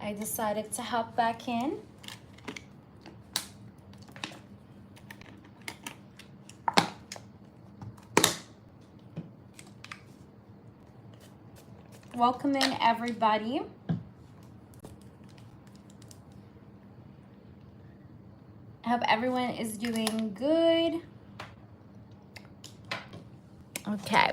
I decided to hop back in. Welcome in, everybody. I hope everyone is doing good. Okay.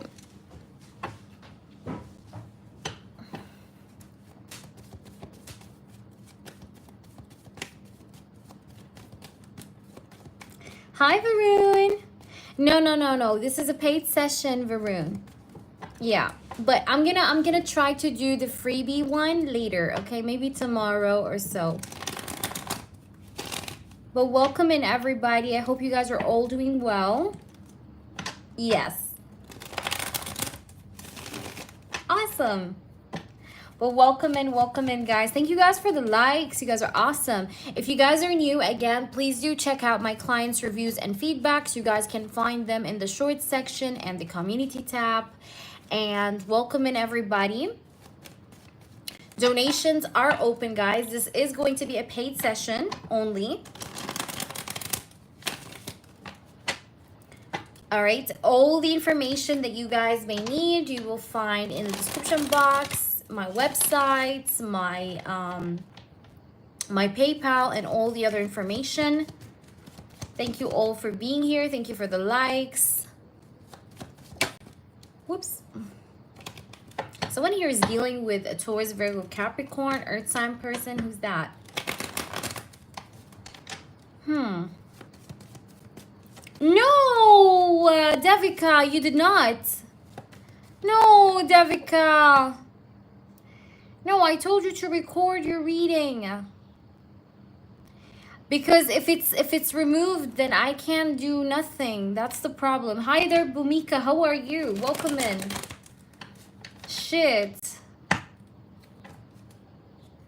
Hi, Varun. No. This is a paid session, Varun. Yeah, but I'm gonna try to do the freebie one later, okay? Maybe tomorrow or so. But welcome in, everybody. I hope you guys are all doing well. Yes. Awesome. Well, welcome in, guys. Thank you guys for the likes. You guys are awesome. If you guys are new, again, please do check out my clients' reviews and feedbacks. You guys can find them in the shorts section and the community tab. And welcome in, everybody. Donations are open, guys. This is going to be a paid session only. All right, all the information that you guys may need, you will find in the description box, my websites, my my PayPal, and all the other information. Thank you all for being here. Thank you for the likes. Whoops. Someone here is dealing with a Taurus, Virgo, Capricorn, Earth sign person. Who's that? No, Devika, you did not. No, Devika. No, I told you to record your reading. Because if it's removed, then I can do nothing. That's the problem. Hi there, Bhumika. How are you? Welcome in. Shit.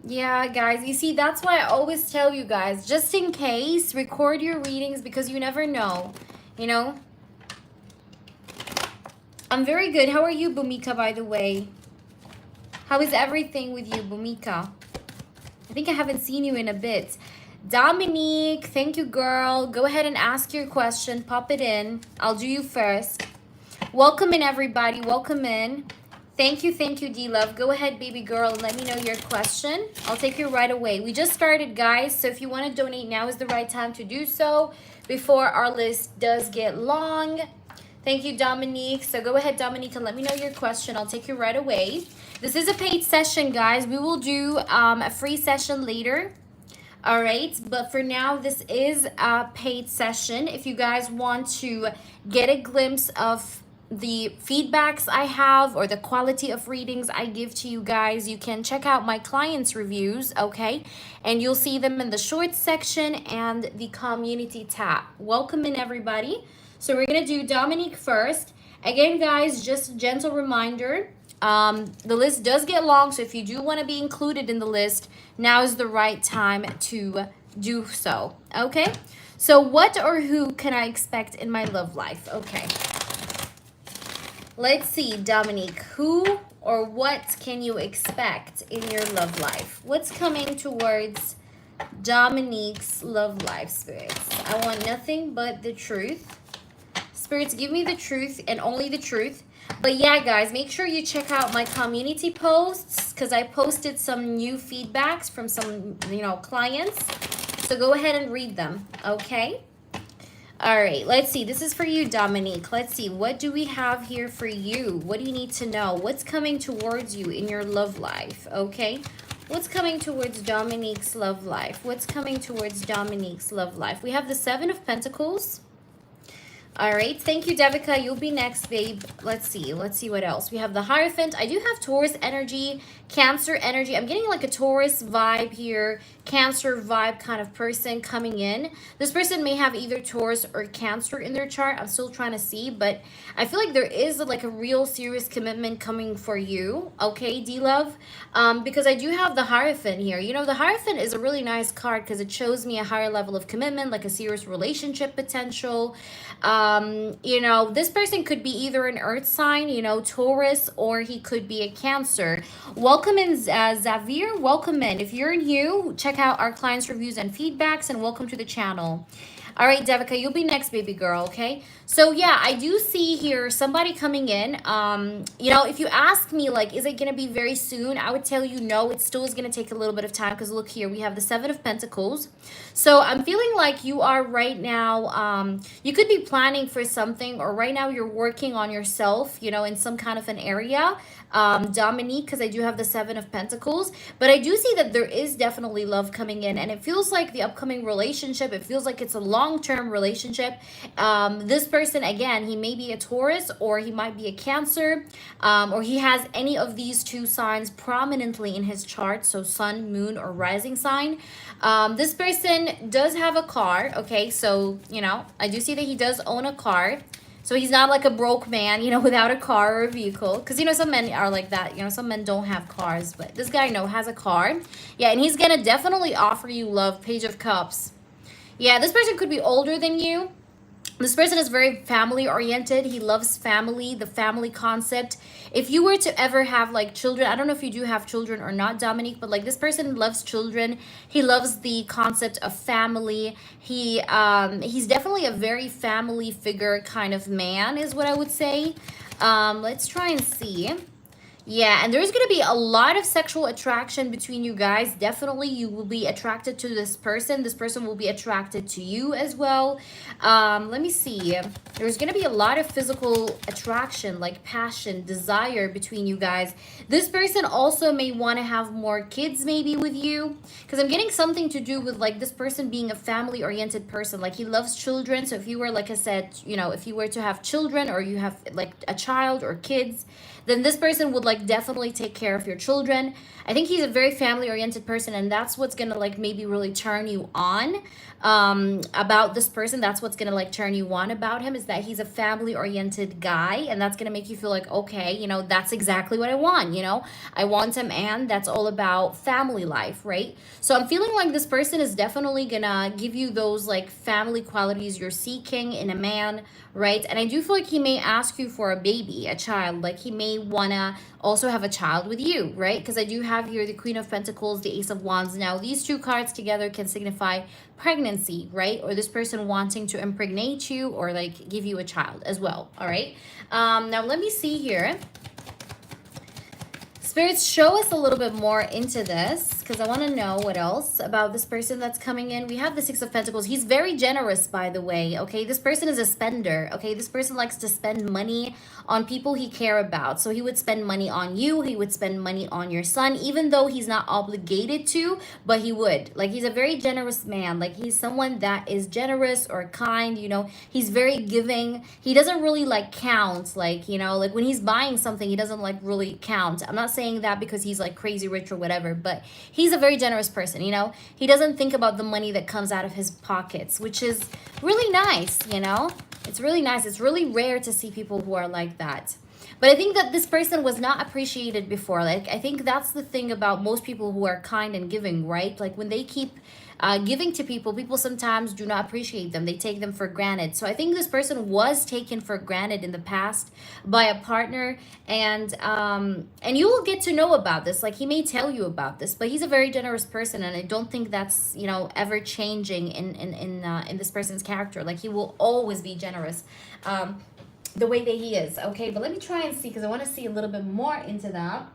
Yeah, guys, you see, that's why I always tell you guys, just in case, record your readings because you never know, you know? I'm very good. How are you, Bhumika, by the way? How is everything with you, Bhumika? I think I haven't seen you in a bit. Dominique, thank you, girl. Go ahead and ask your question. Pop it in. I'll do you first. Welcome in, everybody. Welcome in. Thank you, D-Love. Go ahead, baby girl, and let me know your question. I'll take you right away. We just started, guys, so if you want to donate, now is the right time to do so before our list does get long. Thank you, Dominique. So go ahead, Dominique, and let me know your question. I'll take you right away. This is a paid session, guys. We will do a free session later. All right, but for now, this is a paid session. If you guys want to get a glimpse of the feedbacks I have or the quality of readings I give to you guys, you can check out my clients' reviews, okay? And you'll see them in the shorts section and the community tab. Welcome in, everybody. So we're gonna do Dominique first. Again, guys, just a gentle reminder, the list does get long, so if you do want to be included in the list, now is the right time to do so, okay? So what or who can I expect in my love life? Okay. Let's see, Dominique, who or what can you expect in your love life? What's coming towards Dominique's love life, spirits? I want nothing but the truth. Spirits, give me the truth and only the truth. But yeah, guys, make sure you check out my community posts because I posted some new feedbacks from some, clients. So go ahead and read them, okay? All right, let's see. This is for you, Dominique. Let's see. What do we have here for you? What do you need to know? What's coming towards you in your love life, okay? What's coming towards Dominique's love life? What's coming towards Dominique's love life? We have the Seven of Pentacles. All right, thank you, Devika. You'll be next, babe. Let's see what else. We have the Hierophant. I do have Taurus energy, Cancer energy. I'm getting like a Taurus vibe here, Cancer vibe kind of person coming in. This person may have either Taurus or Cancer in their chart. I'm still trying to see, but I feel like there is like a real serious commitment coming for you, okay, D-Love? Because I do have the Hierophant here. You know, the Hierophant is a really nice card because it shows me a higher level of commitment, like a serious relationship potential. You know, this person could be either an earth sign, you know, Taurus, or he could be a Cancer. Welcome in, Xavier. Welcome in. If you're new, check out our clients' reviews and feedbacks, and welcome to the channel. All right, Devika, you'll be next, baby girl, okay? So, yeah, I do see here somebody coming in. You know, if you ask me, like, is it going to be very soon? I would tell you no, it still is going to take a little bit of time because look here, we have the Seven of Pentacles. So, I'm feeling like you are right now, you could be planning for something, or right now you're working on yourself, you know, in some kind of an area. Dominique, because I do have the Seven of Pentacles, but I do see that there is definitely love coming in, and it feels like the upcoming relationship, it feels like it's a long-term relationship. This person, again, he may be a Taurus, or he might be a Cancer, or he has any of these two signs prominently in his chart, so sun, moon, or rising sign. This person does have a car, okay, so, you know, I do see that he does own a car. So he's not like a broke man, you know, without a car or a vehicle. Because, you know, some men are like that. You know, some men don't have cars. But this guy, no, has a car. Yeah, and he's going to definitely offer you love. Page of Cups. Yeah, this person could be older than you. This person is very family oriented. He loves family, the family concept. If you were to ever have like children, I don't know if you do have children or not, Dominique, but like this person loves children. He loves the concept of family. He's definitely a very family figure kind of man is what I would say. Let's try and see. Yeah, and there's going to be a lot of sexual attraction between you guys. Definitely, you will be attracted to this person. This person will be attracted to you as well. Let me see. There's going to be a lot of physical attraction, like passion, desire between you guys. This person also may want to have more kids maybe with you. Because I'm getting something to do with like this person being a family-oriented person. Like he loves children. So if you were, like I said, you know, if you were to have children or you have like a child or kids, then this person would like definitely take care of your children. I think he's a very family-oriented person, and that's what's gonna like maybe really turn you on about this person. That's what's gonna like turn you on about him, is that he's a family-oriented guy, and that's gonna make you feel like, okay, you know, that's exactly what I want. You know, I want a man that's all about family life, right? So I'm feeling like this person is definitely gonna give you those like family qualities you're seeking in a man, right? And I do feel like he may ask you for a baby, a child. Like he may wanna also have a child with you, right? Because I do have here the Queen of Pentacles, the Ace of Wands. Now these two cards together can signify pregnancy, right? Or this person wanting to impregnate you or like give you a child as well. All right, now let me see here. Spirits, show us a little bit more into this, because I want to know what else about this person that's coming in. We have the Six of Pentacles. He's very generous, by the way, okay? This person is a spender, okay? This person likes to spend money on people he care about. So he would spend money on you. He would spend money on your son, even though he's not obligated to, but he would. Like, he's a very generous man. Like, he's someone that is generous or kind, you know? He's very giving. He doesn't really, like, count. Like, you know, like, when he's buying something, he doesn't, like, really count. I'm not saying that because he's like crazy rich or whatever, but he's a very generous person, you know. He doesn't think about the money that comes out of his pockets, which is really nice, you know. It's really nice. It's really rare to see people who are like that. But I think that this person was not appreciated before. Like, I think that's the thing about most people who are kind and giving, right? Like, when they keep giving to people, people sometimes do not appreciate them. They take them for granted. So I think this person was taken for granted in the past by a partner, and you will get to know about this. Like, he may tell you about this, but he's a very generous person, and I don't think that's, you know, ever changing in this person's character. Like, he will always be generous. The way that he is. Okay, but let me try and see, because I want to see a little bit more into that.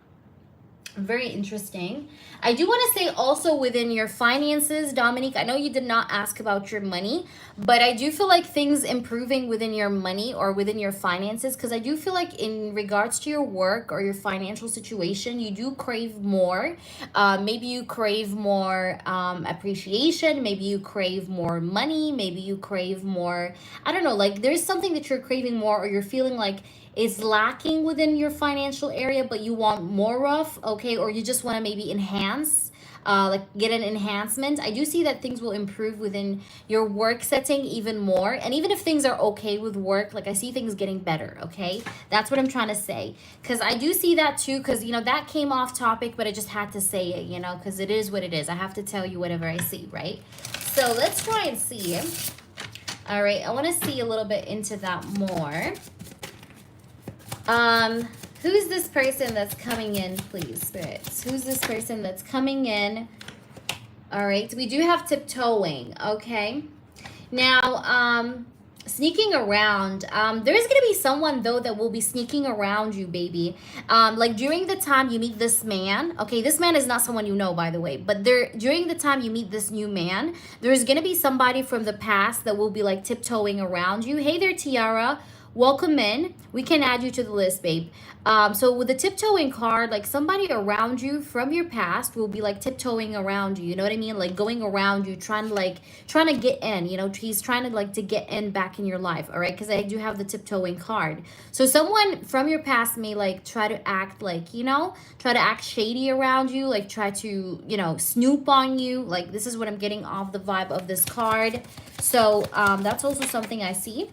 Very interesting. I do want to say also within your finances, Dominique, I know you did not ask about your money, but I do feel like things improving within your money or within your finances, because I do feel like in regards to your work or your financial situation, you do crave more. Maybe you crave more appreciation. Maybe you crave more money. Maybe you crave more, I don't know, like there's something that you're craving more, or you're feeling like is lacking within your financial area, but you want more of, okay? Or you just want to maybe enhance, like get an enhancement. I do see that things will improve within your work setting even more. And even if things are okay with work, like I see things getting better, okay? That's what I'm trying to say. Because I do see that too, because, you know, that came off topic, but I just had to say it, you know, because it is what it is. I have to tell you whatever I see, right? So let's try and see. All right, I want to see a little bit into that more. Who's this person that's coming in, please, spirits? Who's this person that's coming in? All right, we do have tiptoeing, okay? Now, sneaking around, there's gonna be someone though that will be sneaking around you, baby. Like during the time you meet this man, okay, this man is not someone you know, by the way, but during the time you meet this new man, there's gonna be somebody from the past that will be like tiptoeing around you. Hey there, Tiara. Welcome in. We can add you to the list, babe. So with the tiptoeing card, like somebody around you from your past will be like tiptoeing around you. You know what I mean? Like going around you, trying to get in. You know, he's trying to like to get in back in your life. All right, because I do have the tiptoeing card. So someone from your past may like try to act like, you know, try to act shady around you, like try to, you know, snoop on you. Like this is what I'm getting off the vibe of this card. So that's also something I see.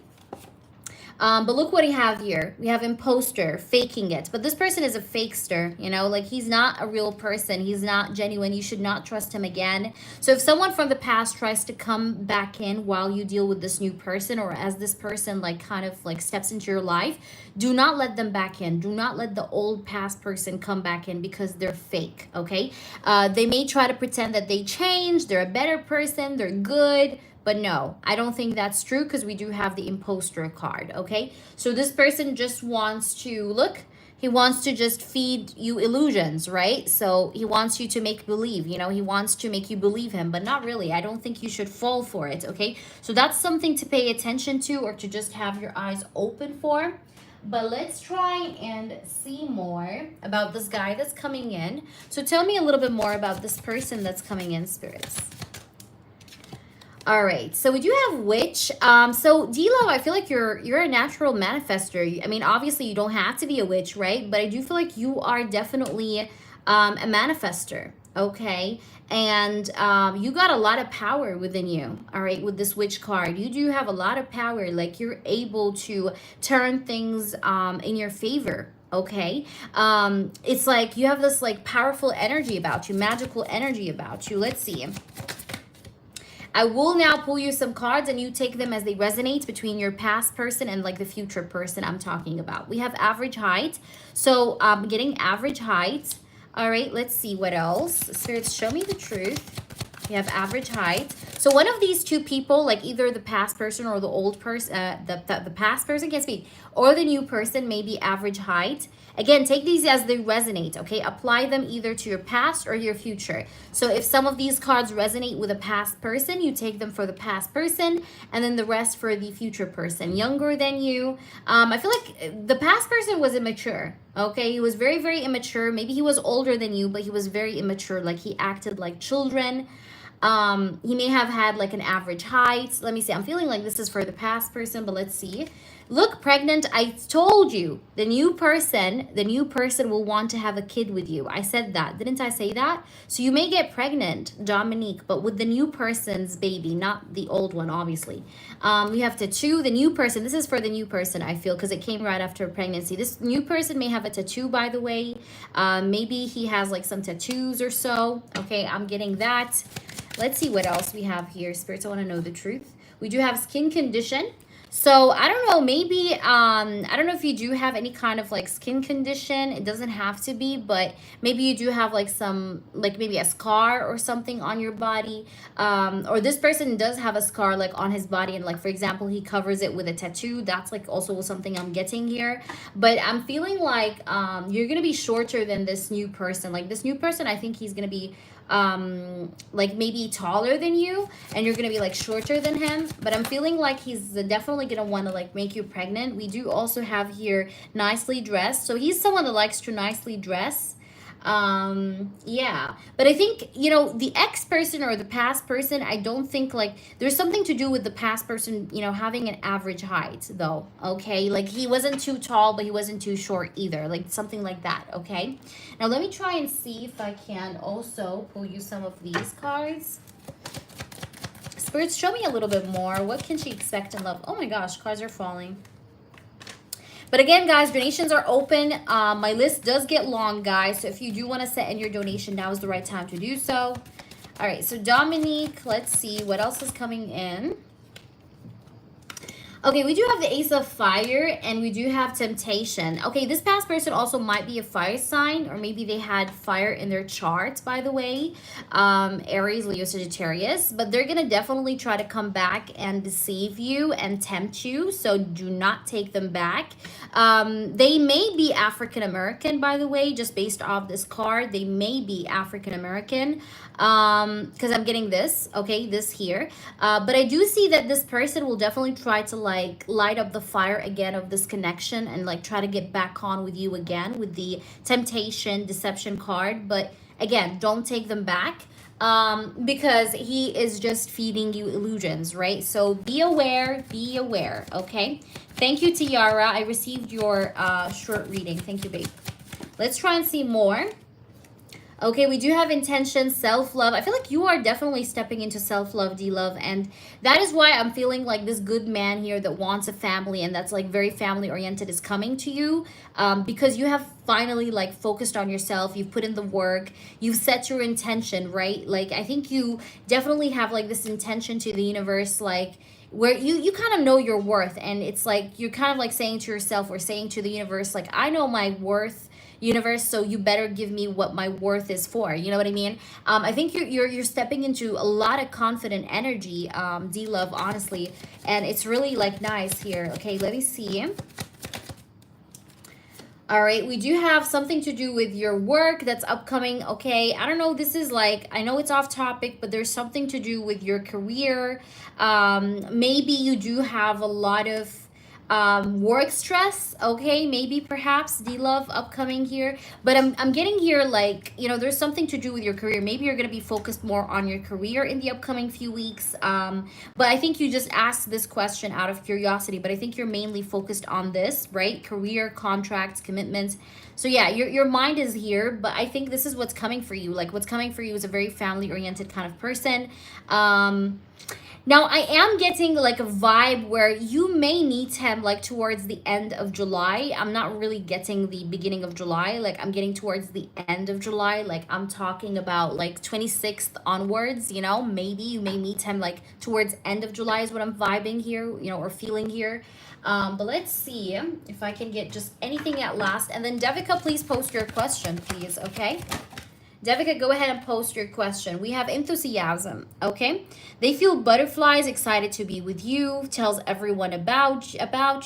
But look what we have here. We have imposter, faking it. But this person is a fakester, you know, like he's not a real person. He's not genuine. You should not trust him again. So if someone from the past tries to come back in while you deal with this new person, or as this person like kind of like steps into your life, do not let them back in. Do not let the old past person come back in, because they're fake, okay? They may try to pretend that they changed, they're a better person, they're good. But no, I don't think that's true, because we do have the imposter card, okay? So this person just wants to, look, he wants to just feed you illusions, right? So he wants you to make believe, you know, he wants to make you believe him, but not really. I don't think you should fall for it, okay? So that's something to pay attention to, or to just have your eyes open for. But let's try and see more about this guy that's coming in. So tell me a little bit more about this person that's coming in, spirits. All right, so we do have witch. So D-Lo, I feel like you're a natural manifester. I mean, obviously you don't have to be a witch, right? But I do feel like you are definitely a manifester, okay? And you got a lot of power within you, all right, with this witch card. You do have a lot of power. Like you're able to turn things in your favor. Okay, it's like you have this like powerful energy about you, magical energy about you. Let's see. I will now pull you some cards, and you take them as they resonate between your past person and like the future person I'm talking about. We have average height. So I'm getting average height. All right, let's see what else. Spirits, show me the truth. We have average height. So one of these two people, like either the past person or the old person, the past person, can't speak, or the new person, may be average height. Again, take these as they resonate, okay? Apply them either to your past or your future. So if some of these cards resonate with a past person, you take them for the past person, and then the rest for the future person, younger than you. I feel like the past person was immature, okay? He was very, very immature. Maybe he was older than you, but he was very immature. Like he acted like children. He may have had like an average height. Let me see. I'm feeling like this is for the past person, but let's see. Look, pregnant. I told you the new person will want to have a kid with you. I said that. Didn't I say that? So you may get pregnant, Dominique, but with the new person's baby, not the old one, obviously. We have tattoo. The new person. This is for the new person, I feel, because it came right after pregnancy. This new person may have a tattoo, by the way. Maybe he has like some tattoos or so. Okay, I'm getting that. Let's see what else we have here. Spirits, I want to know the truth. We do have skin condition. So I don't know, maybe, I don't know if you do have any kind of like skin condition. It doesn't have to be, but maybe you do have like some, like maybe a scar or something on your body. Or this person does have a scar like on his body, and like, for example, he covers it with a tattoo. That's like also something I'm getting here. But I'm feeling like you're going to be shorter than this new person. Like this new person, I think he's going to be like maybe taller than you, and you're gonna be like shorter than him. But I'm feeling like he's definitely gonna want to like make you pregnant. We do also have here nicely dressed, so he's someone that likes to nicely dress. Yeah, but I think, you know, the ex person or the past person, I don't think like there's something to do with the past person, you know, having an average height though. Okay, like he wasn't too tall, but he wasn't too short either, like something like that. Okay, now let me try and see if I can also pull you some of these cards. Spirits, show me a little bit more. What can she expect in love? Oh my gosh, cards are falling. But again, guys, donations are open. My list does get long, guys. So if you do want to send in your donation, now is the right time to do so. All right, so Dominique, let's see what else is coming in. Okay, we do have the Ace of Fire and we do have Temptation. Okay, this past person also might be a fire sign, or maybe they had fire in their chart, by the way. Aries, Leo, Sagittarius. But they're going to definitely try to come back and deceive you and tempt you. So do not take them back. They may be African American, by the way, just based off this card. They may be African American, because I'm getting this, okay, this here. But I do see that this person will definitely try to like light up the fire again of this connection and like try to get back on with you again with the temptation, deception card. But again, don't take them back, because he is just feeding you illusions, right? So be aware, okay? Thank you, Tiara. I received your short reading. Thank you, babe. Let's try and see more. Okay, we do have intention, self-love. I feel like you are definitely stepping into self-love, D-love. And that is why I'm feeling like this good man here that wants a family and that's like very family-oriented is coming to you. Because you have finally like focused on yourself. You've put in the work. You've set your intention, right? Like, I think you definitely have like this intention to the universe, like, where you kind of know your worth. And it's like, you're kind of like saying to yourself or saying to the universe, like, I know my worth, universe, so you better give me what my worth is for. You know what I mean? I think you're stepping into a lot of confident energy, D-love, honestly, and it's really like nice here. Okay, let me see. All right, we do have something to do with your work that's upcoming. Okay, I don't know, this is like, I know it's off topic, but there's something to do with your career. Maybe you do have a lot of work stress, okay, maybe perhaps D-love upcoming here. But I'm getting here like, you know, there's something to do with your career. Maybe you're going to be focused more on your career in the upcoming few weeks. But I think you just asked this question out of curiosity, but I think you're mainly focused on this, right? Career, contracts, commitments. So yeah, your mind is here, but I think this is what's coming for you. Like, what's coming for you is a very family-oriented kind of person. Now, I am getting like a vibe where you may meet him like towards the end of July. I'm not really getting the beginning of July. Like, I'm getting towards the end of July. Like, I'm talking about like 26th onwards, you know. Maybe you may meet him like towards end of July is what I'm vibing here, you know, or feeling here. But let's see if I can get just anything at last. And then Devika, please post your question, please, okay? Devika, go ahead and post your question. We have enthusiasm, okay? They feel butterflies, excited to be with you, tells everyone about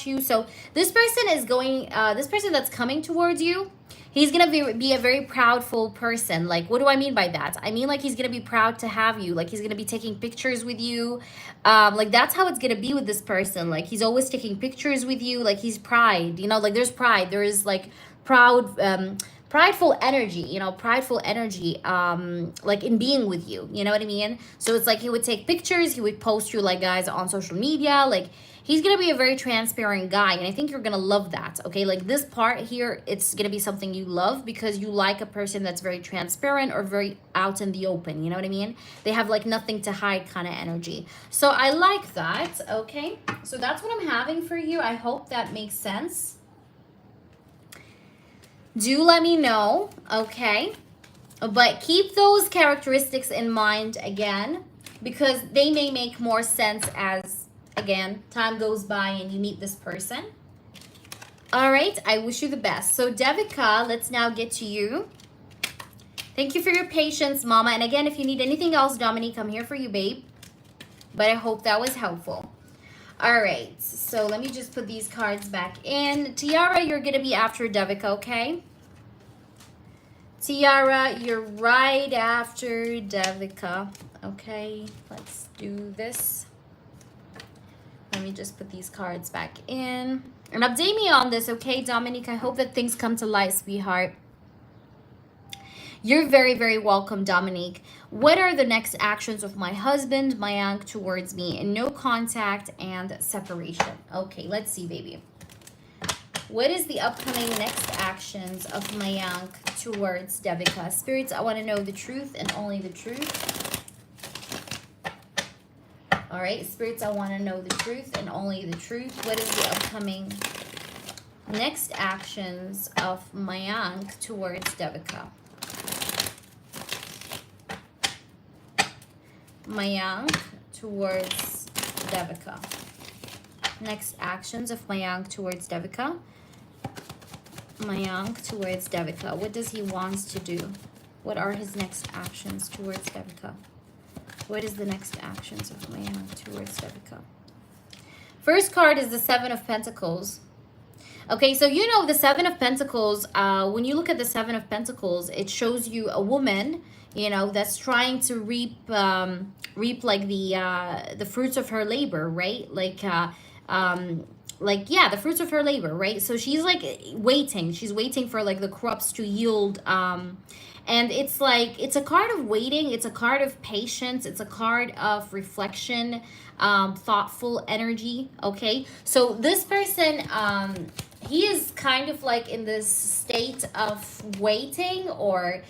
you. So this person is going, this person that's coming towards you, he's going to be a very proudful person. Like, what do I mean by that? I mean, like, he's going to be proud to have you. Like, he's going to be taking pictures with you. Like, that's how it's going to be with this person. Like, he's always taking pictures with you. Like, he's pride, you know, like, there's pride. There is, like, prideful energy, you know, like in being with you, you know what I mean? So it's like he would take pictures, he would post you like guys on social media, like he's gonna be a very transparent guy, and I think you're gonna love that, okay? Like this part here, it's gonna be something you love because you like a person that's very transparent or very out in the open, you know what I mean? They have like nothing to hide kind of energy. So I like that, okay? So that's what I'm having for you. I hope that makes sense. Do let me know, okay? But keep those characteristics in mind again, because they may make more sense as, again, time goes by and you meet this person. All right, I wish you the best. So Devika, let's now get to you. Thank you for your patience, Mama. And again, if you need anything else, Dominique, I'm here for you, babe. But I hope that was helpful. All right, so let me just put these cards back in. Tiara, you're going to be after Devika, okay? Tiara, you're right after Devika. Okay, let's do this. Let me just put these cards back in. And update me on this, okay, Dominique? I hope that things come to light, sweetheart. You're very, very welcome, Dominique. What are the next actions of my husband, Mayank, towards me? And no contact and separation. Okay, let's see, baby. What is the upcoming next actions of Mayank towards Devika? Spirits, I want to know the truth and only the truth. All right, Spirits, I want to know the truth and only the truth. What is the upcoming next actions of Mayank towards Devika? Mayank towards Devika. Next actions of Mayank towards Devika. Mayank towards Devika. What does he want to do? What are his next actions towards Devika? What is the next actions of Mayank towards Devika? First card is the Seven of Pentacles. Okay, so you know the Seven of Pentacles, when you look at the Seven of Pentacles, it shows you a woman, you know, that's trying to reap like the fruits of her labor, right? Like yeah, the fruits of her labor, right? So she's like waiting. She's waiting for like the crops to yield. And it's like, it's a card of waiting. It's a card of patience. It's a card of reflection, thoughtful energy. Okay, so this person, he is kind of like in this state of waiting, or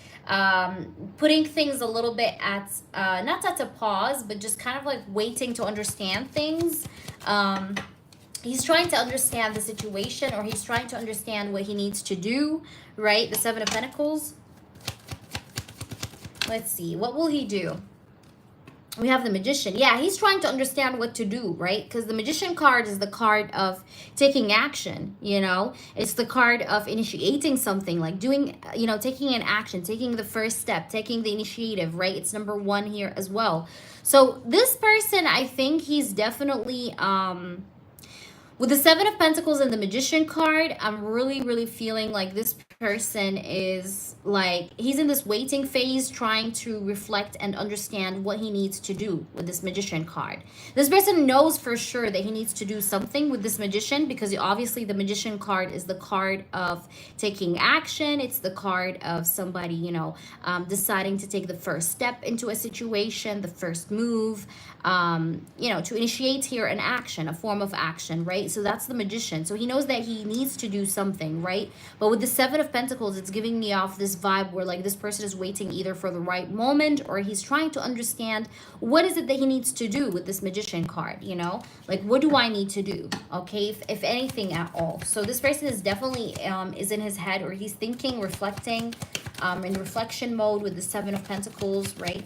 putting things a little bit at not at a pause, but just kind of like waiting to understand things. He's trying to understand the situation, or he's trying to understand what he needs to do, right? The Seven of Pentacles. Let's see, what will he do? We have the Magician. Yeah, he's trying to understand what to do, right? Because the Magician card is the card of taking action, you know? It's the card of initiating something, like doing, you know, taking an action, taking the first step, taking the initiative, right? It's number one here as well. So this person, I think he's definitely, with the Seven of Pentacles and the Magician card, I'm really feeling like this person is like, he's in this waiting phase, trying to reflect and understand what he needs to do with this Magician card. This person knows for sure that he needs to do something with this Magician, because obviously the Magician card is the card of taking action. It's the card of somebody, you know, deciding to take the first step into a situation, the first move, you know, to initiate here an action, a form of action, right? So that's the Magician. So he knows that he needs to do something, right? But with the Seven of Pentacles, it's giving me off this vibe where like this person is waiting either for the right moment, or he's trying to understand what is it that he needs to do with this Magician card, you know? Like, what do I need to do? Okay, if anything at all. So this person is definitely is in his head, or he's thinking, reflecting, in reflection mode with the Seven of Pentacles, right?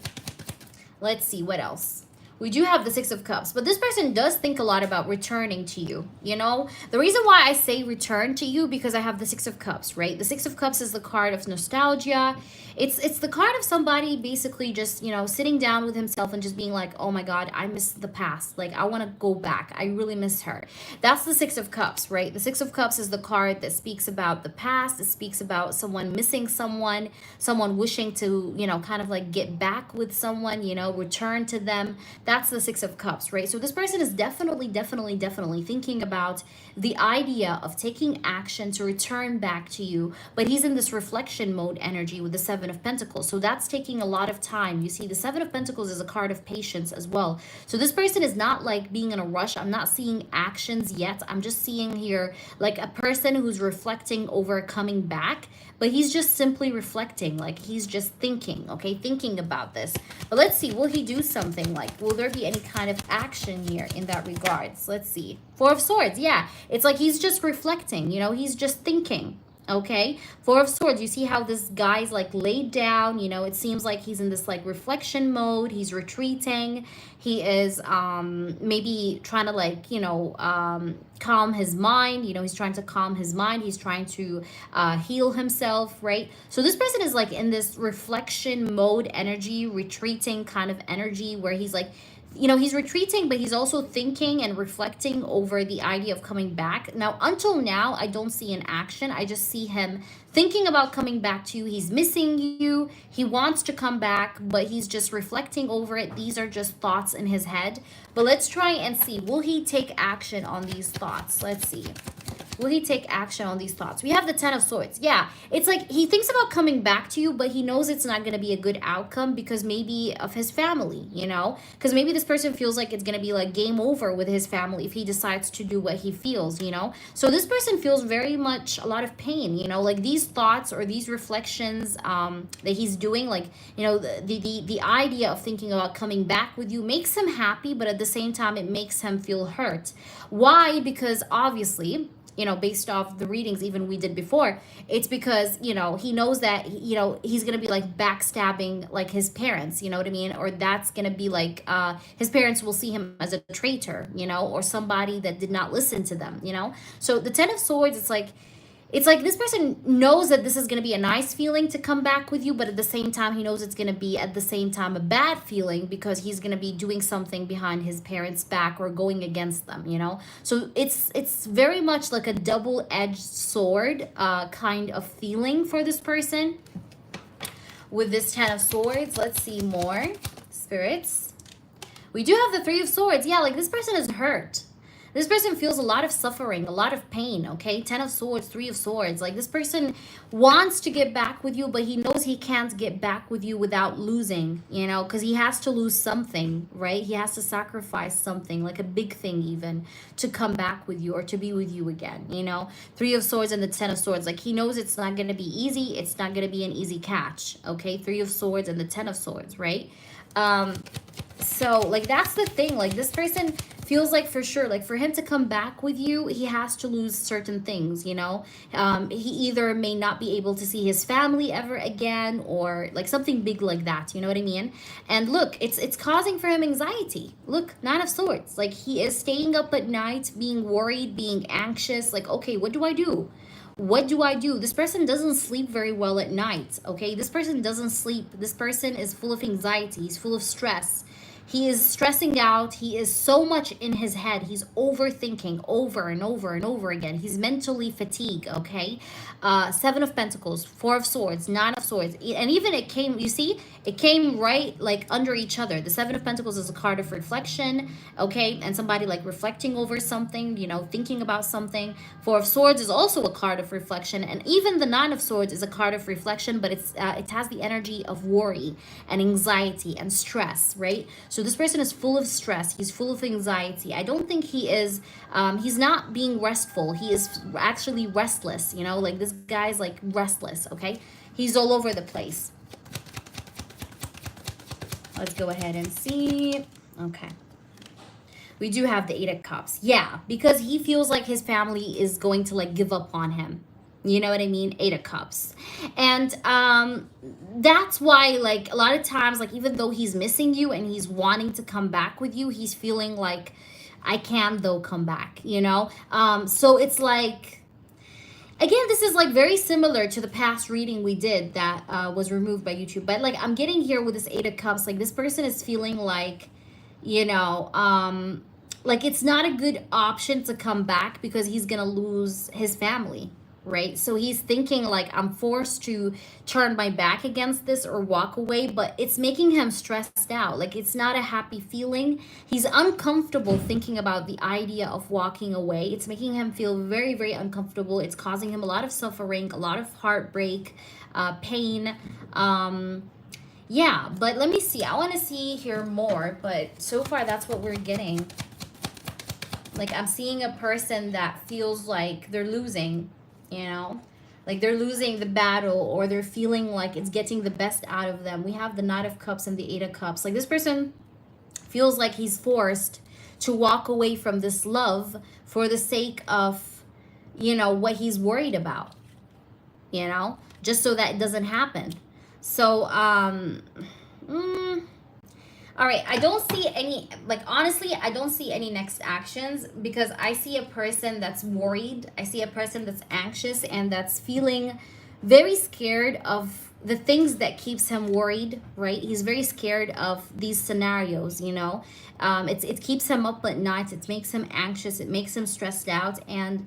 Let's see, what else? We do have the Six of Cups, but this person does think a lot about returning to you, you know? The reason why I say return to you, because I have the Six of Cups, right? The Six of Cups is the card of nostalgia. It's the card of somebody basically just, you know, sitting down with himself and just being like, oh my God, I miss the past. Like, I want to go back. I really miss her. That's the Six of Cups, right? The Six of Cups is the card that speaks about the past. It speaks about someone missing someone wishing to, you know, kind of like get back with someone, you know, return to them. That's the Six of Cups, right? So this person is definitely thinking about the idea of taking action to return back to you, but he's in this reflection mode energy with the Seven of Pentacles. So that's taking a lot of time. You see, the Seven of Pentacles is a card of patience as well. So this person is not like being in a rush. I'm not seeing actions yet. I'm just seeing here like a person who's reflecting over coming back, but he's just simply reflecting, like he's just thinking, okay, thinking about this. But let's see, will he do something? Like, will there be any kind of action here in that regards? Let's see. Four of Swords, yeah. It's like he's just reflecting, you know, he's just thinking. Okay, Four of Swords, you see how this guy's like laid down, you know, it seems like he's in this like reflection mode. He's retreating. He is maybe trying to like, you know, calm his mind. You know, he's trying to calm his mind. He's trying to heal himself, right? So this person is like in this reflection mode energy, retreating kind of energy where he's like, you know, he's retreating, but he's also thinking and reflecting over the idea of coming back. Now, until now, I don't see an action. I just see him thinking about coming back to you. He's missing you. He wants to come back, but he's just reflecting over it. These are just thoughts in his head. But let's try and see. Will he take action on these thoughts? Let's see. Will he take action on these thoughts? We have the Ten of Swords. Yeah, it's like he thinks about coming back to you, but he knows it's not going to be a good outcome because maybe of his family, you know? Because maybe this person feels like it's going to be like game over with his family if he decides to do what he feels, you know? So this person feels very much a lot of pain, you know? Like these thoughts or these reflections that he's doing, like, you know, the idea of thinking about coming back with you makes him happy, but at the same time, it makes him feel hurt. Why? Because obviously, you know, based off the readings even we did before, it's because, you know, he knows that, you know, he's gonna be like backstabbing like his parents, you know what I mean? Or that's gonna be like his parents will see him as a traitor, you know, or somebody that did not listen to them, you know. So the Ten of Swords, it's like this person knows that this is going to be a nice feeling to come back with you, but at the same time, he knows it's going to be at the same time a bad feeling because he's going to be doing something behind his parents' back or going against them, you know? So it's very much like a double-edged sword kind of feeling for this person with this Ten of Swords. Let's see more. Spirits. We do have the Three of Swords. Yeah, like this person is hurt. This person feels a lot of suffering, a lot of pain, okay? Ten of Swords, Three of Swords. Like this person wants to get back with you, but he knows he can't get back with you without losing, you know, because he has to lose something, right? He has to sacrifice something, like a big thing even, to come back with you or to be with you again, you know? Three of Swords and the Ten of Swords. Like he knows it's not going to be easy. It's not going to be an easy catch, okay? Three of Swords and the Ten of Swords, right? So like that's the thing, like this person feels like for sure, like for him to come back with you, he has to lose certain things, you know. He either may not be able to see his family ever again or like something big like that, you know what I mean? And look, it's causing for him anxiety. Look, Nine of Swords, like he is staying up at night being worried, being anxious, like okay, what do I do? What do I do? This person doesn't sleep very well at night, okay? This person doesn't sleep. This person is full of anxiety. He's full of stress. He is stressing out. He is so much in his head. He's overthinking over and over and over again. He's mentally fatigued, okay? Seven of Pentacles, Four of Swords, Nine of Swords. And even it came, you see, it came right like under each other. The Seven of Pentacles is a card of reflection, okay? And somebody like reflecting over something, you know, thinking about something. Four of Swords is also a card of reflection. And even the Nine of Swords is a card of reflection, but it has the energy of worry and anxiety and stress, right? So this person is full of stress. He's full of anxiety. I don't think he is, he's not being restful. He is actually restless, you know, like this guy's like restless, okay? He's all over the place. Let's go ahead and see. Okay. We do have the Eight of Cups. Yeah, because he feels like his family is going to like give up on him. You know what I mean? Eight of Cups. And that's why like a lot of times, like even though he's missing you and he's wanting to come back with you, he's feeling like I can though come back, you know? So it's like, again, this is like very similar to the past reading we did that was removed by YouTube. But like I'm getting here with this Eight of Cups, like this person is feeling like, you know, like it's not a good option to come back because he's gonna lose his family, right? So he's thinking like I'm forced to turn my back against this or walk away, but it's making him stressed out. Like it's not a happy feeling. He's uncomfortable thinking about the idea of walking away. It's making him feel very, very uncomfortable. It's causing him a lot of suffering, a lot of heartbreak, pain. Yeah, but let me see. I want to see here more, but so far that's what we're getting. Like I'm seeing a person that feels like they're losing, you know, like they're losing the battle or they're feeling like it's getting the best out of them. We have the Knight of Cups and the Eight of Cups. Like this person feels like he's forced to walk away from this love for the sake of, you know, what he's worried about, you know, just so that it doesn't happen. So, all right, I don't see any, like, honestly, I don't see any next actions because I see a person that's worried. I see a person that's anxious and that's feeling very scared of the things that keeps him worried, right? He's very scared of these scenarios, you know. It keeps him up at night. It makes him anxious. It makes him stressed out. And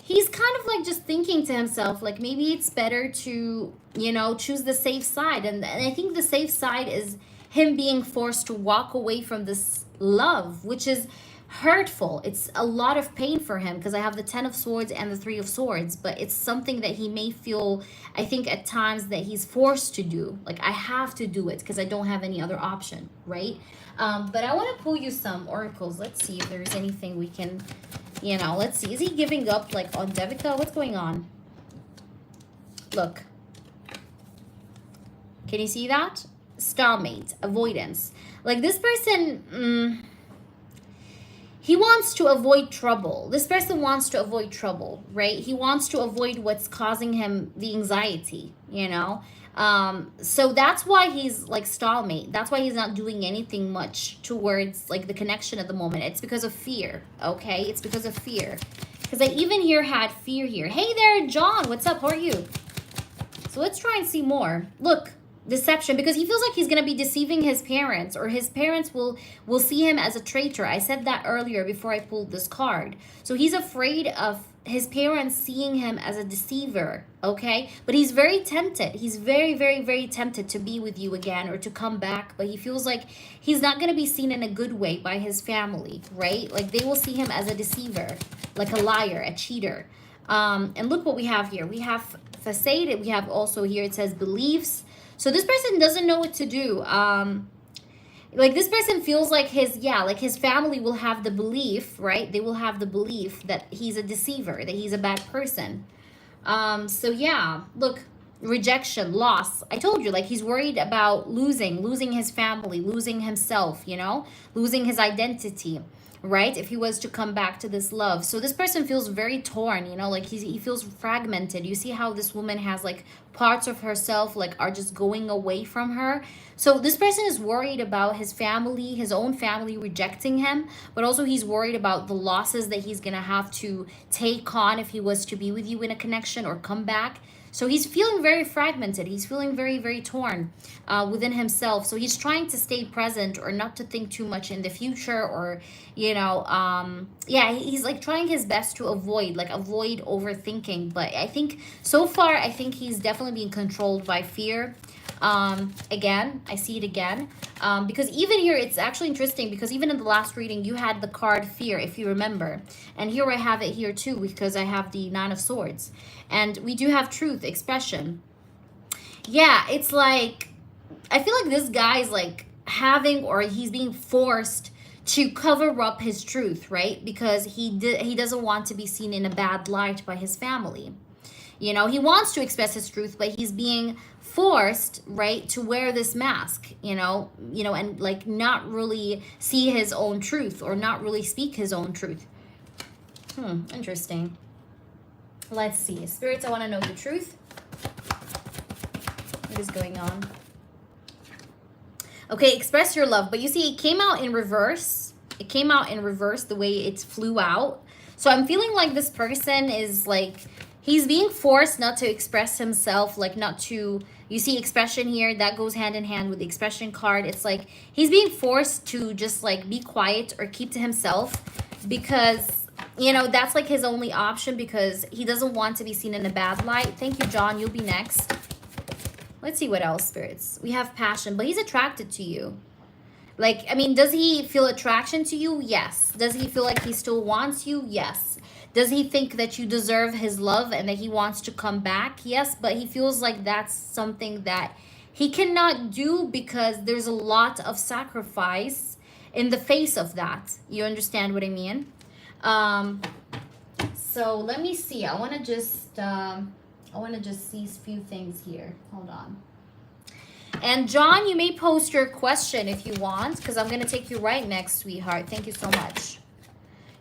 he's kind of like just thinking to himself, like, maybe it's better to, you know, choose the safe side. And I think the safe side is him being forced to walk away from this love, which is hurtful. It's a lot of pain for him because I have the Ten of Swords and the Three of Swords, but it's something that he may feel, I think at times, that he's forced to do. Like, I have to do it because I don't have any other option, right? But I want to pull you some oracles. Let's see if there's anything we can, you know, let's see. Is he giving up like on Devika? What's going on? Look. Can you see that? Stalemate, avoidance. Like this person, he wants to avoid trouble. This person wants to avoid trouble, right? He wants to avoid what's causing him the anxiety, you know? So that's why he's like stalemate. That's why he's not doing anything much towards like the connection at the moment. It's because of fear, okay? It's because of fear. Because I even here had fear here. Hey there, John. What's up? How are you? So let's try and see more. Look, deception, because he feels like he's going to be deceiving his parents, or his parents will see him as a traitor. I said that earlier before I pulled this card. So he's afraid of his parents seeing him as a deceiver, okay? But he's very tempted. He's very, very, very tempted to be with you again or to come back, but he feels like he's not going to be seen in a good way by his family, right? Like they will see him as a deceiver, like a liar, a cheater. And look what we have here. We have facade. We have also here, it says beliefs. So this person doesn't know what to do. Like this person feels like his family will have the belief, right? They will have the belief that he's a deceiver, that he's a bad person. So yeah, look, rejection, loss. I told you, like he's worried about losing his family, losing himself, you know, losing his identity, right? If he was to come back to this love. So this person feels very torn, you know, like he feels fragmented. You see how this woman has like parts of herself like are just going away from her. So this person is worried about his family, his own family rejecting him, but also he's worried about the losses that he's gonna have to take on if he was to be with you in a connection or come back. So he's feeling very fragmented. He's feeling very, very torn within himself. So he's trying to stay present or not to think too much in the future, or, you know, yeah, he's like trying his best to avoid overthinking. But I think so far, I think he's definitely being controlled by fear. Again, I see it again. Because even here, it's actually interesting because even in the last reading, you had the card fear, if you remember. And here I have it here too, because I have the Nine of Swords. And we do have truth, expression. Yeah, it's like, I feel like this guy's like having, or he's being forced to cover up his truth, right? Because he doesn't want to be seen in a bad light by his family. You know, he wants to express his truth, but he's being forced, right, to wear this mask, you know, and like not really see his own truth or not really speak his own truth. Interesting. Let's see. Spirits, I want to know the truth. What is going on? Okay, express your love. But you see, it came out in reverse. It came out in reverse the way it flew out. So I'm feeling like this person is like, he's being forced not to express himself, like not to, you see expression here, that goes hand in hand with the expression card. It's like he's being forced to just like be quiet or keep to himself because, you know, that's like his only option because he doesn't want to be seen in a bad light. Thank you, John. You'll be next. Let's see what else, spirits. We have passion, but he's attracted to you. Like, I mean, does he feel attraction to you? Yes. Does he feel like he still wants you? Yes. Does he think that you deserve his love and that he wants to come back? Yes, but he feels like that's something that he cannot do because there's a lot of sacrifice in the face of that. You understand what I mean? So let me see. I want to just see a few things here. Hold on. And John, you may post your question if you want, because I'm going to take you right next, sweetheart. Thank you so much.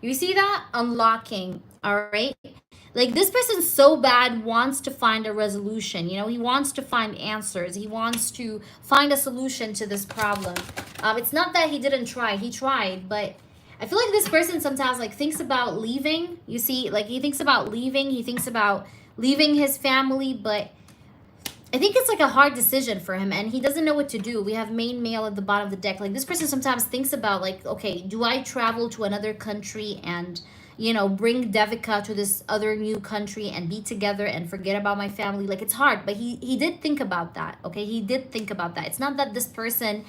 You see that? Unlocking. All right. Like this person so bad wants to find a resolution. You know, he wants to find answers. He wants to find a solution to this problem. It's not that he didn't try. He tried, but I feel like this person sometimes like thinks about leaving. You see, like he thinks about leaving. He thinks about leaving his family, but I think it's like a hard decision for him and he doesn't know what to do. We have main male at the bottom of the deck. Like this person sometimes thinks about like, okay, do I travel to another country and, you know, bring Devika to this other new country and be together and forget about my family? Like it's hard, but he did think about that. Okay, he did think about that. It's not that this person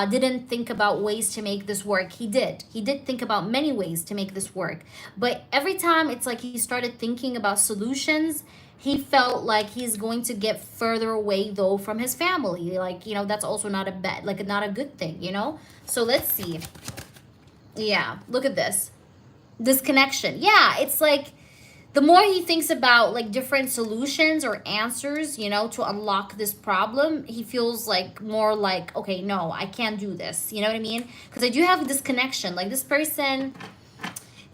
didn't think about ways to make this work. He did think about many ways to make this work. But every time it's like he started thinking about solutions, he felt like he's going to get further away though from his family. Like, you know, that's also not a bad, like not a good thing, you know? So let's see. Yeah, look at this. Disconnection. Yeah, it's like the more he thinks about like different solutions or answers, you know, to unlock this problem, he feels like more like, okay, no, I can't do this. You know what I mean? Because I do have a disconnection. Like this person,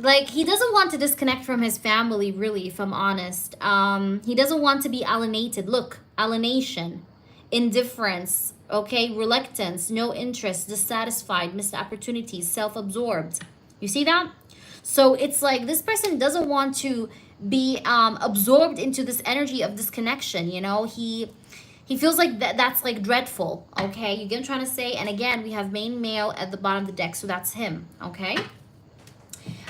Like, he doesn't want to disconnect from his family, really, if I'm honest. He doesn't want to be alienated. Look, alienation, indifference, okay, reluctance, no interest, dissatisfied, missed opportunities, self-absorbed. You see that? So it's like this person doesn't want to be absorbed into this energy of disconnection. You know, he feels like that's like dreadful. Okay, you get what I'm trying to say? And again, we have main male at the bottom of the deck, so that's him. Okay.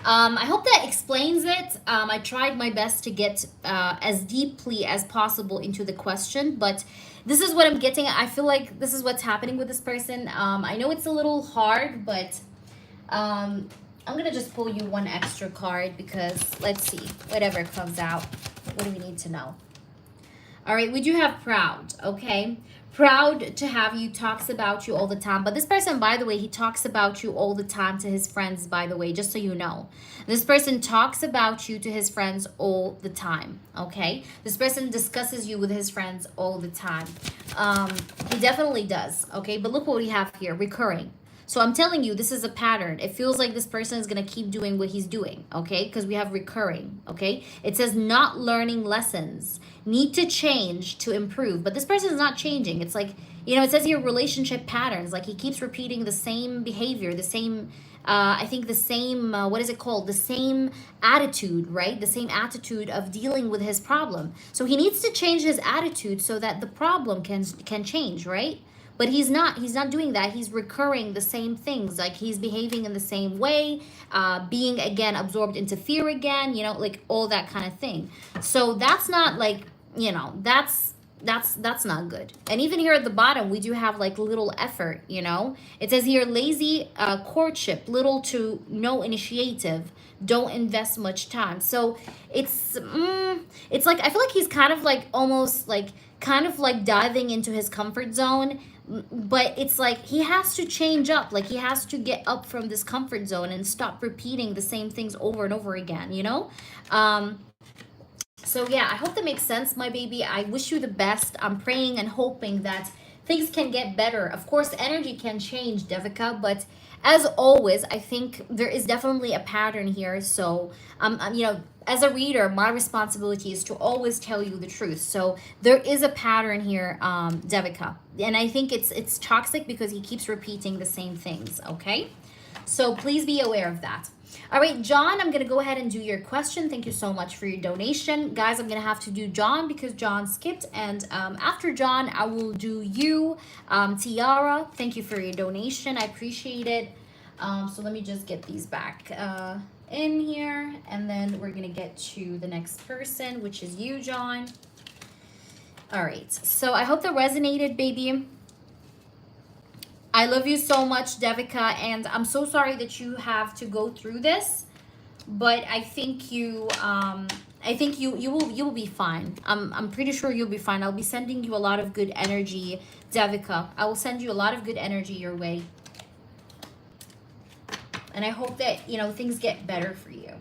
I hope that explains it. I tried my best to get as deeply as possible into the question, but this is what I'm getting. I feel like this is what's happening with this person. I know it's a little hard, but I'm going to just pull you one extra card because let's see, whatever comes out. What do we need to know? All right, we do have proud, okay? Proud to have you, talks about you all the time. But this person, by the way, he talks about you all the time to his friends, by the way, just so you know. This person talks about you to his friends all the time, okay? This person discusses you with his friends all the time. He definitely does, okay? But look what we have here, recurring. So I'm telling you, this is a pattern. It feels like this person is going to keep doing what he's doing, okay? Because we have recurring, okay? It says not learning lessons, need to change to improve. But this person is not changing. It's like, you know, it says here relationship patterns. Like he keeps repeating the same behavior, the same, I think the same, what is it called? The same attitude, right? The same attitude of dealing with his problem. So he needs to change his attitude so that the problem can change, right? But he's not doing that. He's recurring the same things. Like he's behaving in the same way, being again absorbed into fear again, you know, like all that kind of thing. So that's not like, you know, that's not good. And even here at the bottom, we do have like little effort, you know. It says here lazy courtship, little to no initiative, don't invest much time. So it's like I feel like he's kind of like almost like kind of like diving into his comfort zone, but it's like he has to change up. Like he has to get up from this comfort zone and stop repeating the same things over and over again, you know. So yeah, I hope that makes sense, my baby. I wish you the best. I'm praying and hoping that things can get better. Of course, energy can change, Devika, but as always, I think there is definitely a pattern here. So, you know, as a reader, my responsibility is to always tell you the truth. So there is a pattern here, Devika, and I think it's toxic because he keeps repeating the same things. Okay, so please be aware of that. All right, John, I'm going to go ahead and do your question. Thank you so much for your donation. Guys, I'm going to have to do John because John skipped. And after John, I will do you, Tiara. Thank you for your donation. I appreciate it. So let me just get these back in here. And then we're going to get to the next person, which is you, John. All right. So I hope that resonated, baby. I love you so much, Devika, and I'm so sorry that you have to go through this, but I think you will be fine. I'm pretty sure you'll be fine. I'll be sending you a lot of good energy, Devika. I will send you a lot of good energy your way, and I hope that, you know, things get better for you.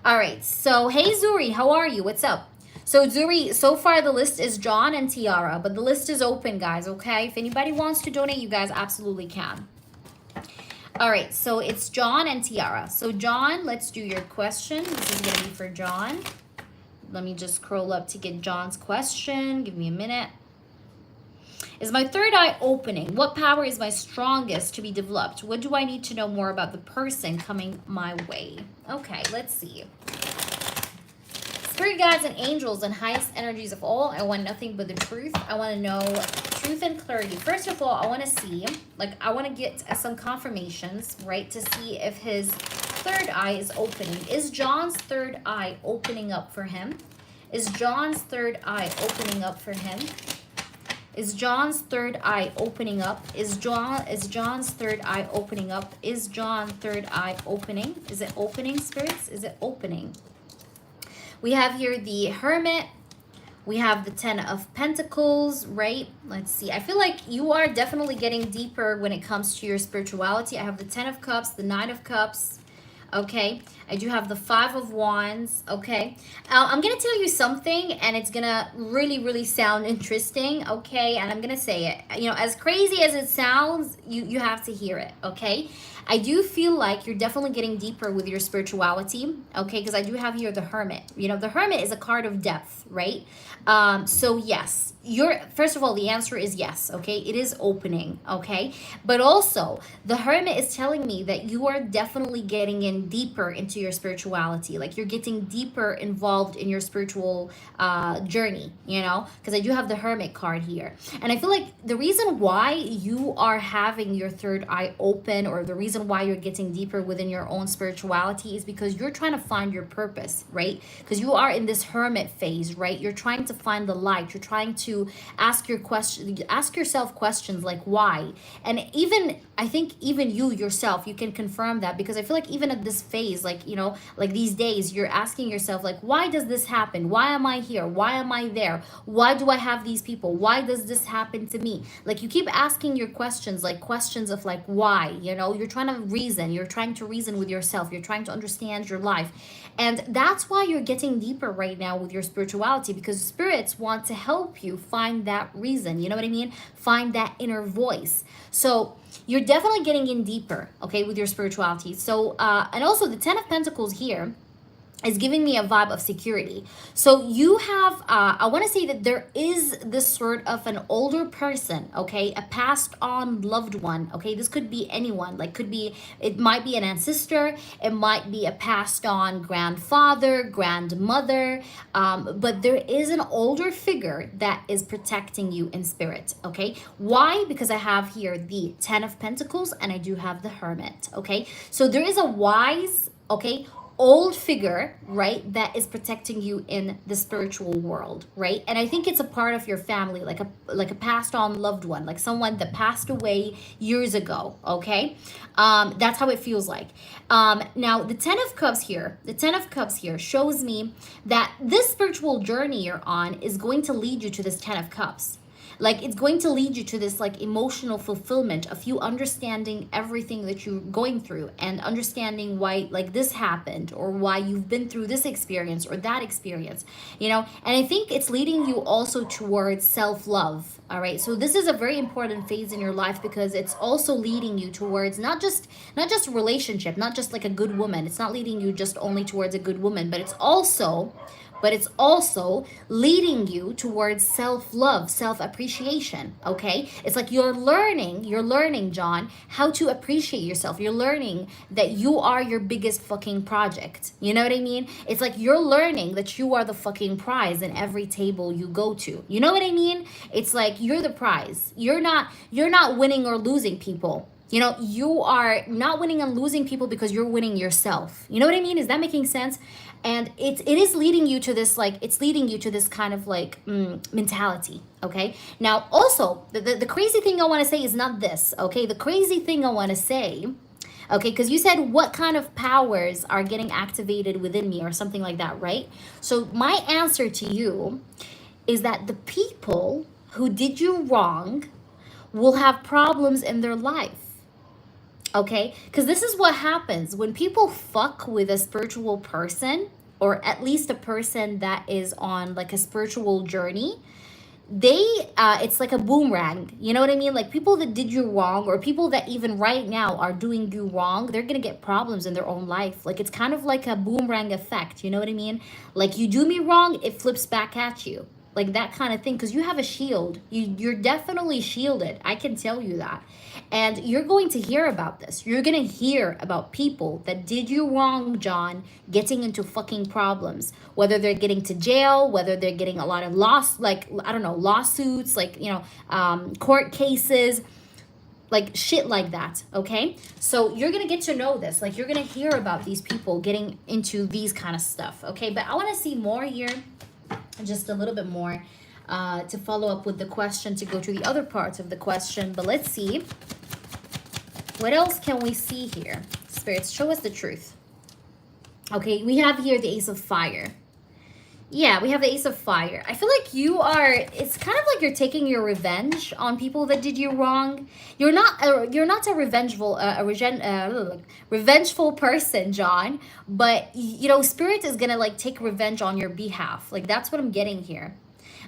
All right. So hey, Zuri, how are you? What's up? So Zuri, so far the list is John and Tiara, but the list is open, guys, okay? If anybody wants to donate, you guys absolutely can. All right, so it's John and Tiara. So John, let's do your question. This is gonna be for John. Let me just scroll up to get John's question. Give me a minute. Is my third eye opening? What power is my strongest to be developed? What do I need to know more about the person coming my way? Okay, let's see. Spirit guides and angels and highest energies of all, I want nothing but the truth. I want to know truth and clarity. First of all, I want to see, like, I want to get some confirmations, right, to see if his third eye is opening. Is John's third eye opening up for him? Is John's third eye opening up for him? Is John's third eye opening up? Is John's third eye opening up? Is John's third eye opening? Is it opening, spirits? Is it opening? We have here the Hermit. We have the Ten of Pentacles, right? Let's see. I feel like you are definitely getting deeper when it comes to your spirituality. I have the Ten of Cups, the Nine of Cups. Okay, I do have the Five of Wands. Okay, I'm gonna tell you something, and it's gonna really sound interesting. Okay, and I'm gonna say it. You know, as crazy as it sounds, you have to hear it. Okay, I do feel like you're definitely getting deeper with your spirituality. Okay, because I do have here the Hermit. You know, the Hermit is a card of depth, right? So yes, you're, first of all, the answer is yes. Okay, it is opening. Okay, but also the Hermit is telling me that you are definitely getting in deeper into your spirituality. Like you're getting deeper involved in your spiritual journey, you know, because I do have the Hermit card here. And I feel like the reason why you are having your third eye open, or the reason why you're getting deeper within your own spirituality, is because you're trying to find your purpose, right? Because you are in this Hermit phase, right? You're trying to find the light. You're trying to ask yourself questions like why. And even, I think even you yourself, you can confirm that, because I feel like even at this phase, like, you know, like these days, you're asking yourself, like, why does this happen? Why am I here? Why am I there? Why do I have these people? Why does this happen to me? Like, you keep asking your questions, like questions of like, why, you know, you're trying to reason, you're trying to reason with yourself, you're trying to understand your life. And that's why you're getting deeper right now with your spirituality, because spirits want to help you find that reason. You know what I mean? Find that inner voice. So you're definitely getting in deeper, okay, with your spirituality. So, and also the Ten of Pentacles here is giving me a vibe of security. So you have, I want to say that there is this sort of an older person, okay, a passed on loved one, okay, this could be anyone, like could be, it might be an ancestor, it might be a passed on grandfather, grandmother, but there is an older figure that is protecting you in spirit, okay? Why? Because I have here the Ten of Pentacles and I do have the Hermit, okay? So there is a wise, okay, old figure, right, that is protecting you in the spiritual world, right? And I think it's a part of your family, like a passed on loved one, like someone that passed away years ago, okay? That's how it feels like. Now the Ten of Cups here shows me that this spiritual journey you're on is going to lead you to this Ten of Cups. Like it's going to lead you to this like emotional fulfillment of you understanding everything that you're going through and understanding why like this happened, or why you've been through this experience or that experience, you know. And I think it's leading you also towards self-love. All right, so this is a very important phase in your life, because it's also leading you towards not just relationship, not just like a good woman. It's not leading you just only towards a good woman, but it's also leading you towards self-love, self-appreciation, okay? It's like you're learning, John, how to appreciate yourself. You're learning that you are your biggest fucking project. You know what I mean? It's like you're learning that you are the fucking prize in every table you go to. You know what I mean? It's like you're the prize. You're not winning or losing people. You know, you are not winning and losing people because you're winning yourself. You know what I mean? Is that making sense? And it is leading you to this, like, it's leading you to this kind of like mentality, okay? Now, also, the crazy thing I want to say is not this, okay? The crazy thing I want to say, okay, because you said what kind of powers are getting activated within me or something like that, right? So my answer to you is that the people who did you wrong will have problems in their life. Okay, because this is what happens when people fuck with a spiritual person, or at least a person that is on like a spiritual journey. They it's like a boomerang, you know what I mean? Like people that did you wrong, or people that even right now are doing you wrong, they're gonna get problems in their own life. Like it's kind of like a boomerang effect, you know what I mean? Like you do me wrong, it flips back at you, like that kind of thing, because you have a shield. You're definitely shielded, I can tell you that. And you're going to hear about this. You're going to hear about people that did you wrong, John, getting into fucking problems, whether they're getting to jail, whether they're getting a lot of lawsuits, like, you know, court cases, like shit like that, okay? So you're gonna get to know this, like you're gonna hear about these people getting into these kind of stuff, okay? But I want to see more here, just a little bit more, to follow up with the question, to go to the other parts of the question. But let's see, what else can we see here? Spirits, show us the truth. Okay, we have here the Ace of Fire. Yeah, we have the Ace of Fire. I feel like you are, it's kind of like you're taking your revenge on people that did you wrong. You're not a revengeful person, John, but you know, Spirit is going to like take revenge on your behalf. Like that's what I'm getting here.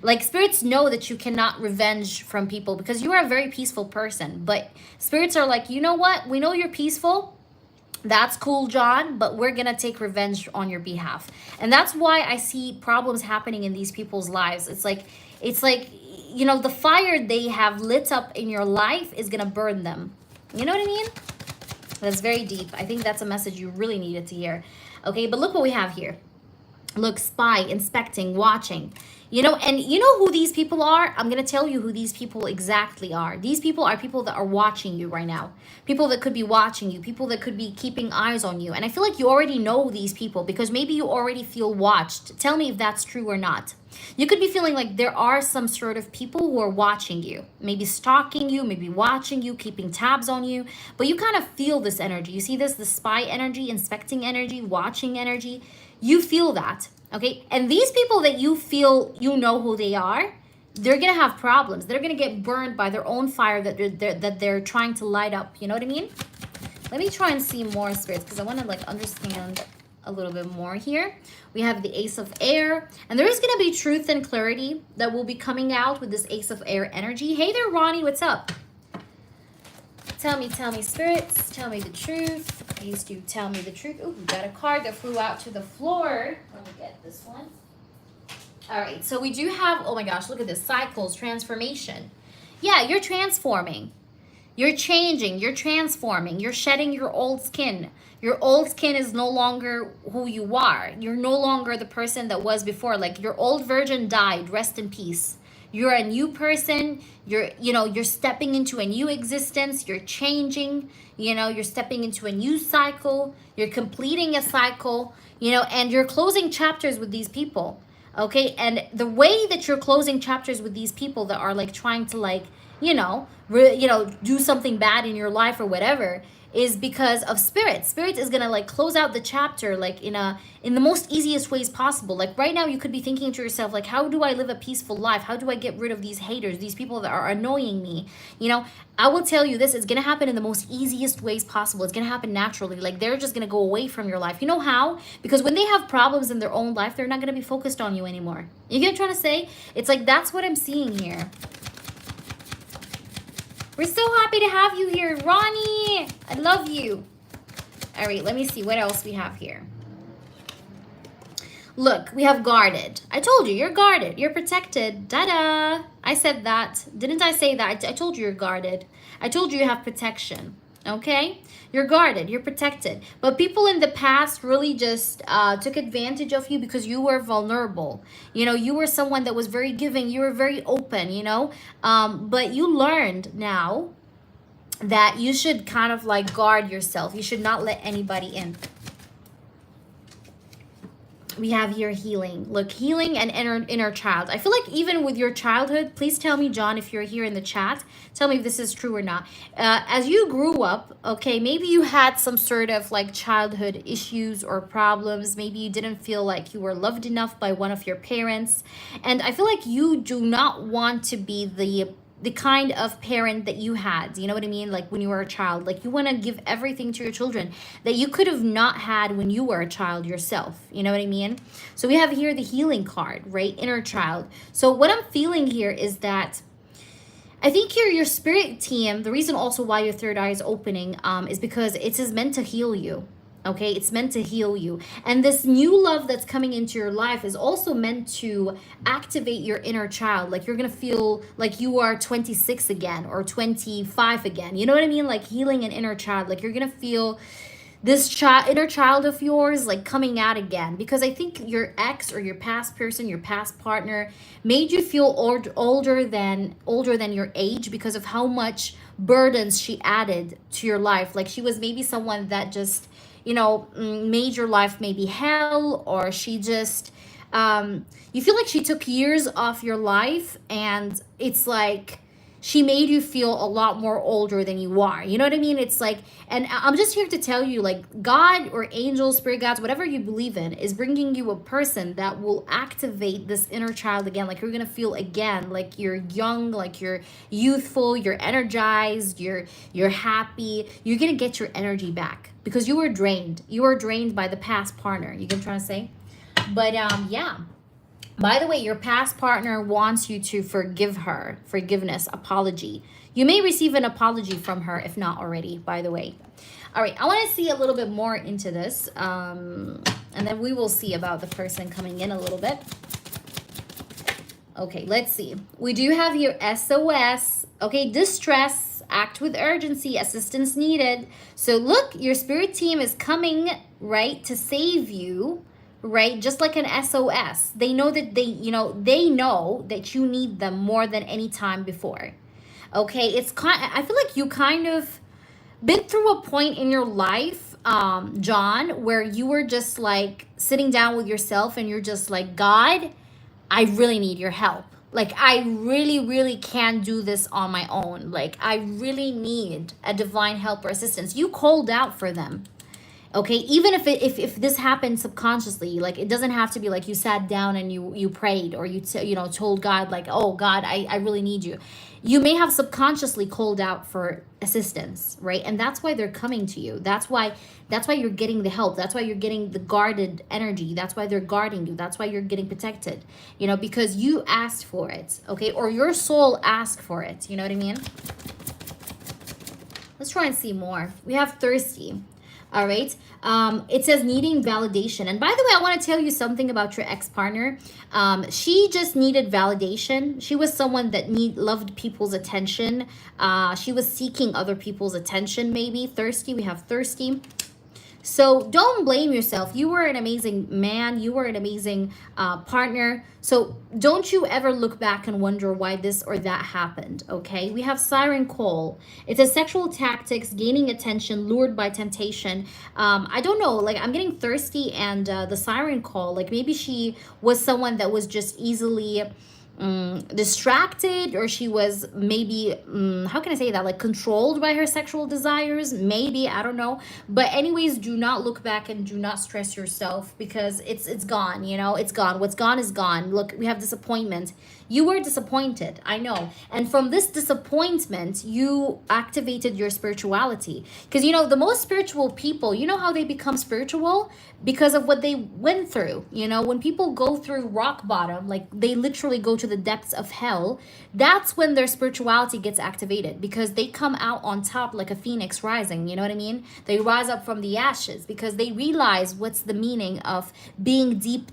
Like spirits know that you cannot revenge from people because you are a very peaceful person, but spirits are like, "You know what? We know you're peaceful. That's cool, John, but we're gonna take revenge on your behalf." And that's why I see problems happening in these people's lives. It's like you know, the fire they have lit up in your life is gonna burn them. You know what I mean? That's very deep. I think that's a message you really needed to hear. Okay, but look what we have here. Look, spy, inspecting, watching. You know, and you know who these people are? I'm going to tell you who these people exactly are. These people are people that are watching you right now. People that could be watching you. People that could be keeping eyes on you. And I feel like you already know these people because maybe you already feel watched. Tell me if that's true or not. You could be feeling like there are some sort of people who are watching you. Maybe stalking you, maybe watching you, keeping tabs on you. But you kind of feel this energy. You see this? The spy energy, inspecting energy, watching energy. You feel that. Okay, and these people that you feel you know who they are, they're gonna have problems. They're gonna get burned by their own fire that they're trying to light up. You know what I mean? Let me try and see more spirits because I want to like understand a little bit more here. We have the Ace of Air, and there is gonna be truth and clarity that will be coming out with this Ace of Air energy. Hey there, Ronnie, what's up? Tell me, spirits, tell me the truth. Please do tell me the truth. Oh, we got a card that flew out to the floor. Let me get this one. All right, so we do have, oh my gosh, look at this, cycles, transformation. Yeah, you're transforming. You're changing, you're transforming, you're shedding your old skin. Your old skin is no longer who you are. You're no longer the person that was before. Like your old version died, rest in peace. You're a new person. You're stepping into a new existence. You're changing, you're stepping into a new cycle. You're completing a cycle, and you're closing chapters with these people. Okay. And the way that you're closing chapters with these people that are like trying to like, do something bad in your life or whatever is because of spirit. Spirit is gonna like close out the chapter like in the most easiest ways possible. Like right now you could be thinking to yourself like, how do I live a peaceful life? How do I get rid of these haters, these people that are annoying me? I will tell you this, it's gonna happen in the most easiest ways possible. It's gonna happen naturally. Like they're just gonna go away from your life. You know how? Because when they have problems in their own life, they're not gonna be focused on you anymore. You get what I'm trying to say? It's like that's what I'm seeing here. We're so happy to have you here, Ronnie. I love you. All right, let me see what else we have here. Look, we have guarded. I told you, you're guarded. You're protected. Da-da. I said that. Didn't I say that? I told you you're guarded. I told you you have protection. Okay? You're guarded. You're protected. But people in the past really just took advantage of you because you were vulnerable. You were someone that was very giving. You were very open, but you learned now that you should kind of like guard yourself. You should not let anybody in. We have here healing. Look, healing and inner child. I feel like even with your childhood, please tell me, John, if you're here in the chat, tell me if this is true or not. As you grew up, okay, maybe you had some sort of like childhood issues or problems. Maybe you didn't feel like you were loved enough by one of your parents. And I feel like you do not want to be the kind of parent that you had, you know what I mean? Like when you were a child, like you want to give everything to your children that you could have not had when you were a child yourself. You know what I mean? So we have here the healing card, right? Inner child. So what I'm feeling here is that I think your spirit team, the reason also why your third eye is opening is because it is meant to heal you. Okay, it's meant to heal you. And this new love that's coming into your life is also meant to activate your inner child. Like you're going to feel like you are 26 again or 25 again. You know what I mean? Like healing an inner child. Like you're going to feel this inner child of yours like coming out again, because I think your ex or your past person, your past partner made you feel older than your age because of how much burdens she added to your life. Like she was maybe someone that just made your life maybe hell, or she just you feel like she took years off your life, and it's like she made you feel a lot more older than you are. You know what I mean? It's like, and I'm just here to tell you, like, God or angels, spirit guides, whatever you believe in, is bringing you a person that will activate this inner child again. Like, you're gonna feel again like you're young, like you're youthful, you're energized, you're happy. You're gonna get your energy back because you were drained. You were drained by the past partner. You get what I'm trying to say? But yeah. By the way, your past partner wants you to forgive her. Forgiveness, apology. You may receive an apology from her if not already, by the way. All right, I want to see a little bit more into this. And then we will see about the person coming in a little bit. Okay, let's see. We do have here SOS. Okay, distress, act with urgency, assistance needed. So look, your spirit team is coming, right, to save you. Right, just like an SOS. They know that they know that you need them more than any time before. Okay, it's I feel like you kind of been through a point in your life, John, where you were just like sitting down with yourself and you're just like, God, I really need your help. Like, I really can't do this on my own. Like, I really need a divine help or assistance. You called out for them. Okay, even if this happened subconsciously, like, it doesn't have to be like you sat down and you prayed or you told God, like, oh God, I really need you. You may have subconsciously called out for assistance, right? And that's why they're coming to you. That's why you're getting the help. That's why you're getting the guarded energy. That's why they're guarding you. That's why you're getting protected, because you asked for it, okay? Or your soul asked for it, you know what I mean? Let's try and see more. We have thirsty. All right. It says needing validation. And by the way, I want to tell you something about your ex-partner. She just needed validation. She was someone that loved people's attention. She was seeking other people's attention, maybe. Thirsty. We have thirsty. So don't blame yourself. You were an amazing man. You were an amazing partner. So don't you ever look back and wonder why this or that happened, okay? We have siren call. It says sexual tactics, gaining attention, lured by temptation. I don't know, like, I'm getting thirsty and the siren call. Like, maybe she was someone that was just easily distracted, or she was maybe how can I say that, like, controlled by her sexual desires, maybe, I don't know. But anyways, do not look back and do not stress yourself, because it's gone. It's gone. What's gone is gone. Look, we have disappointment. You were disappointed, I know, and from this disappointment you activated your spirituality, because the most spiritual people, how they become spiritual? Because of what they went through. When people go through rock bottom, like, they literally go to the depths of hell, that's when their spirituality gets activated, because they come out on top like a phoenix rising. You know what I mean? They rise up from the ashes because they realize what's the meaning of being deep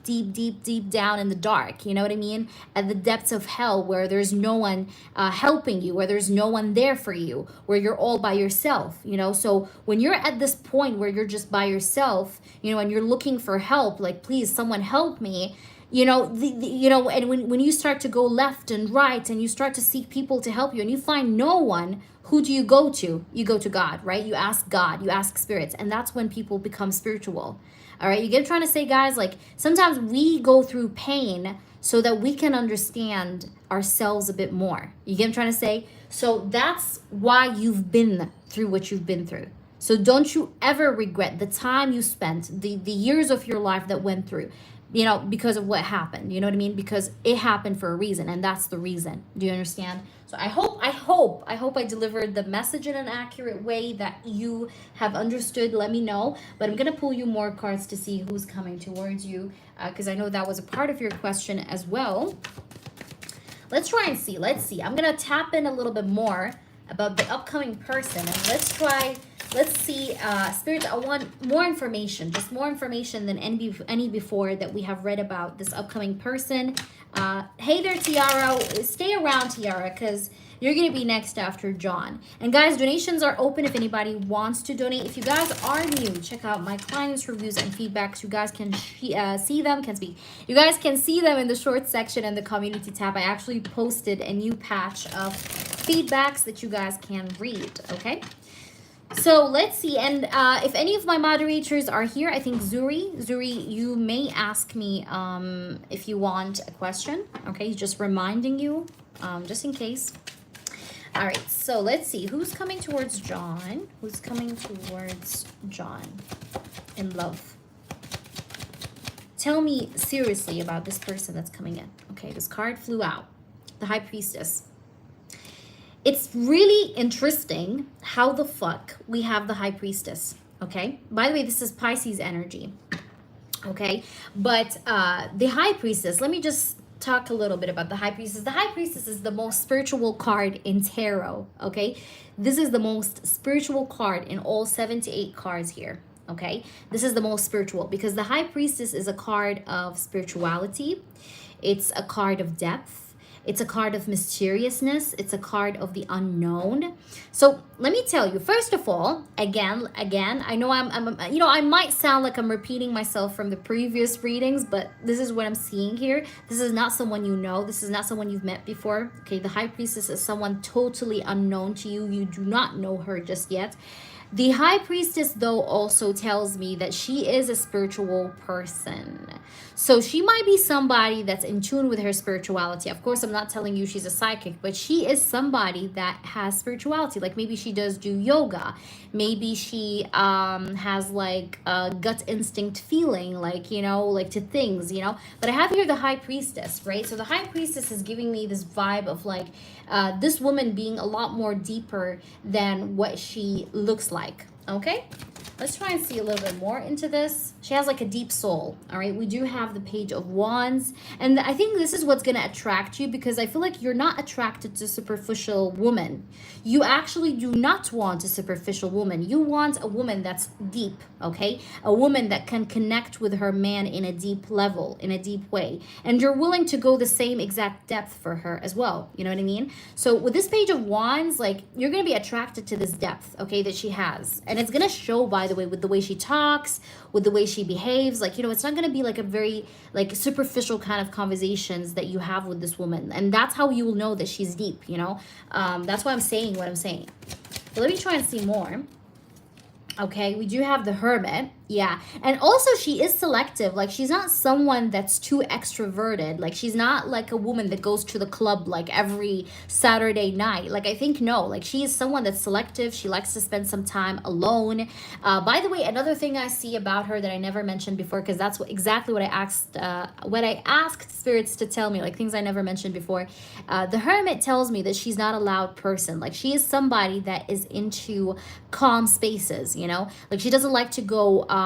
down in the dark. You know what I mean? At the depths of hell, where there's no one helping you, where there's no one there for you, where you're all by yourself. So when you're at this point where you're just by yourself, and you're looking for help, like, please, someone help me, and when you start to go left and right and you start to seek people to help you and you find no one, who do you go to? You go to God, right? You ask God, you ask spirits, and that's when people become spiritual. All right, you get what I'm trying to say, guys? Like, sometimes we go through pain so that we can understand ourselves a bit more. You get what I'm trying to say? So that's why you've been through what you've been through. So don't you ever regret the time you spent, the years of your life that went through, because of what happened. You know what I mean? Because it happened for a reason, and that's the reason. Do you understand? So I hope I delivered the message in an accurate way that you have understood. Let me know. But I'm going to pull you more cards to see who's coming towards you, because I know that was a part of your question as well. Let's try and see. Let's see. I'm going to tap in a little bit more about the upcoming person, and let's see, Spirit, I want more information, just more information than any before that we have read about this upcoming person. Hey there, Tiara. Stay around, Tiara, because you're going to be next after John. And guys, donations are open if anybody wants to donate. If you guys are new, check out my clients' reviews and feedbacks. You guys can see them, You guys can see them in the short section and the community tab. I actually posted a new patch of feedbacks that you guys can read, okay? So let's see, and if any of my moderators are here, I think Zuri, you may ask me if you want a question, okay? Just reminding you, just in case. All right, so let's see. Who's coming towards John? Who's coming towards John in love? Tell me seriously about this person that's coming in. Okay, this card flew out. The High Priestess. It's really interesting how the fuck we have the High Priestess. Okay, by the way, this is Pisces energy. Okay, but the High Priestess, let me just talk a little bit about the High Priestess. The High Priestess is the most spiritual card in tarot. Okay, this is the most spiritual card in all 78 cards here. Okay, this is the most spiritual because the High Priestess is a card of spirituality. It's a card of depth. It's a card of mysteriousness. It's a card of the unknown. So let me tell you, first of all, again, I know I might sound like I'm repeating myself from the previous readings, but this is what I'm seeing here. This is not someone you know. This is not someone you've met before. Okay, the High Priestess is someone totally unknown to you. You do not know her just yet. The High Priestess, though, also tells me that she is a spiritual person. So she might be somebody that's in tune with her spirituality. Of course, I'm not telling you she's a psychic, but she is somebody that has spirituality. Like maybe she does do yoga. Maybe she has like a gut instinct feeling, like, you know, like to things, you know. But I have here the High Priestess, right? So the High Priestess is giving me this vibe of like this woman being a lot more deeper than what she looks like. Okay, let's try and see a little bit more into this. She has like a deep soul. All right, we do have the Page of Wands, and I think this is what's going to attract you, because I feel like you're not attracted to superficial woman. You actually do not want a superficial woman. You want a woman that's deep. Okay, a woman that can connect with her man in a deep level, in a deep way, and you're willing to go the same exact depth for her as well. You know what I mean? So with this Page of Wands, like, you're going to be attracted to this depth, okay, that she has. And it's going to show, by the way, with the way she talks, with the way she behaves. Like, you know, it's not going to be like a very like superficial kind of conversations that you have with this woman. And that's how you will know that she's deep, you know. That's why I'm saying what I'm saying. But let me try and see more. Okay, we do have the Hermit. Yeah, and also she is selective. Like, she's not someone that's too extroverted. Like, she's not like a woman that goes to the club like every Saturday night. Like, I think no, like, she is someone that's selective. She likes to spend some time alone. By the way, another thing I see about her that I never mentioned before, because that's exactly what I asked spirits to tell me, like things I never mentioned before. The Hermit tells me that she's not a loud person. Like, she is somebody that is into calm spaces, you know. Like, she doesn't like to go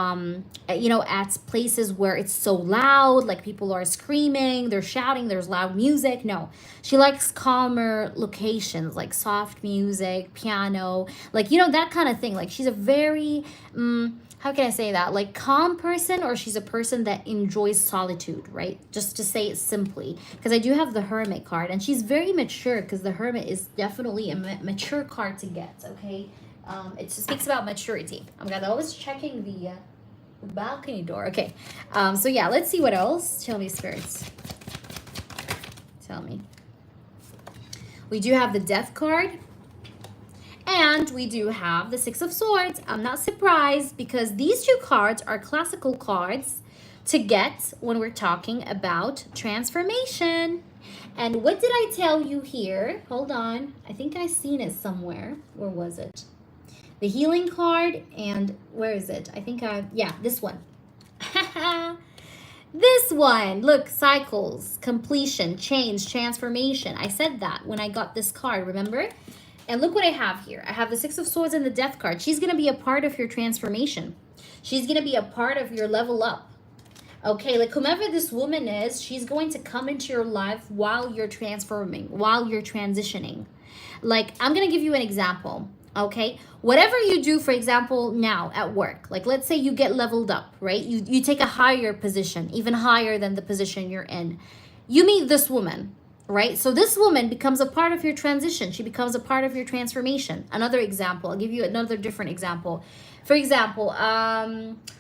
you know, at places where it's so loud, like people are screaming, they're shouting, there's loud music. No, she likes calmer locations, like soft music, piano, like, you know, that kind of thing. Like, she's a very how can I say that, like, calm person, or she's a person that enjoys solitude, right? Just to say it simply, because I do have the Hermit card, and she's very mature, because the Hermit is definitely a mature card to get. Okay, it speaks about maturity. I'm always checking the balcony door. Okay, so yeah, let's see what else. Tell me, spirits. Tell me. We do have the Death card, and we do have the Six of Swords. I'm not surprised, because these two cards are classical cards to get when we're talking about transformation. And what did I tell you here? Hold on, I think I seen it somewhere. Where was it? The Healing card, and where is it? I think yeah, this one. This one. Look, cycles, completion, change, transformation. I said that when I got this card, remember? And look what I have here. I have the Six of Swords and the Death card. She's going to be a part of your transformation. She's going to be a part of your level up. Okay, like, whomever this woman is, she's going to come into your life while you're transforming, while you're transitioning. Like, I'm going to give you an example. Okay, whatever you do, for example, now at work, like, let's say you get leveled up, right? You take a higher position, even higher than the position you're in. You meet this woman, right? So this woman becomes a part of your transition. She becomes a part of your transformation. Another example, I'll give you another different example. For example,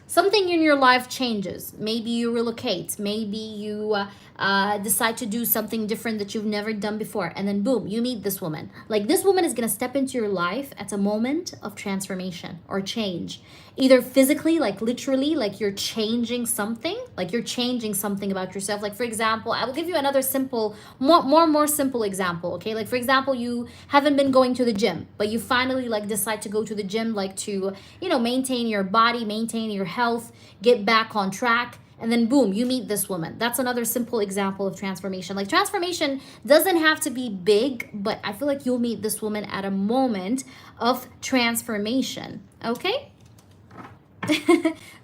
something in your life changes. Maybe you relocate. Maybe you decide to do something different that you've never done before. And then boom, you meet this woman. Like, this woman is going to step into your life at a moment of transformation or change. Either physically, like literally, like you're changing something. Like, you're changing something about yourself. Like, for example, I will give you another simple, more more simple example, okay? Like, for example, you haven't been going to the gym, but you finally like decide to go to the gym, like to, you know, maintain your body, maintain your health, get back on track. And then boom, you meet this woman. That's another simple example of transformation. Like, transformation doesn't have to be big, but I feel like you'll meet this woman at a moment of transformation, okay?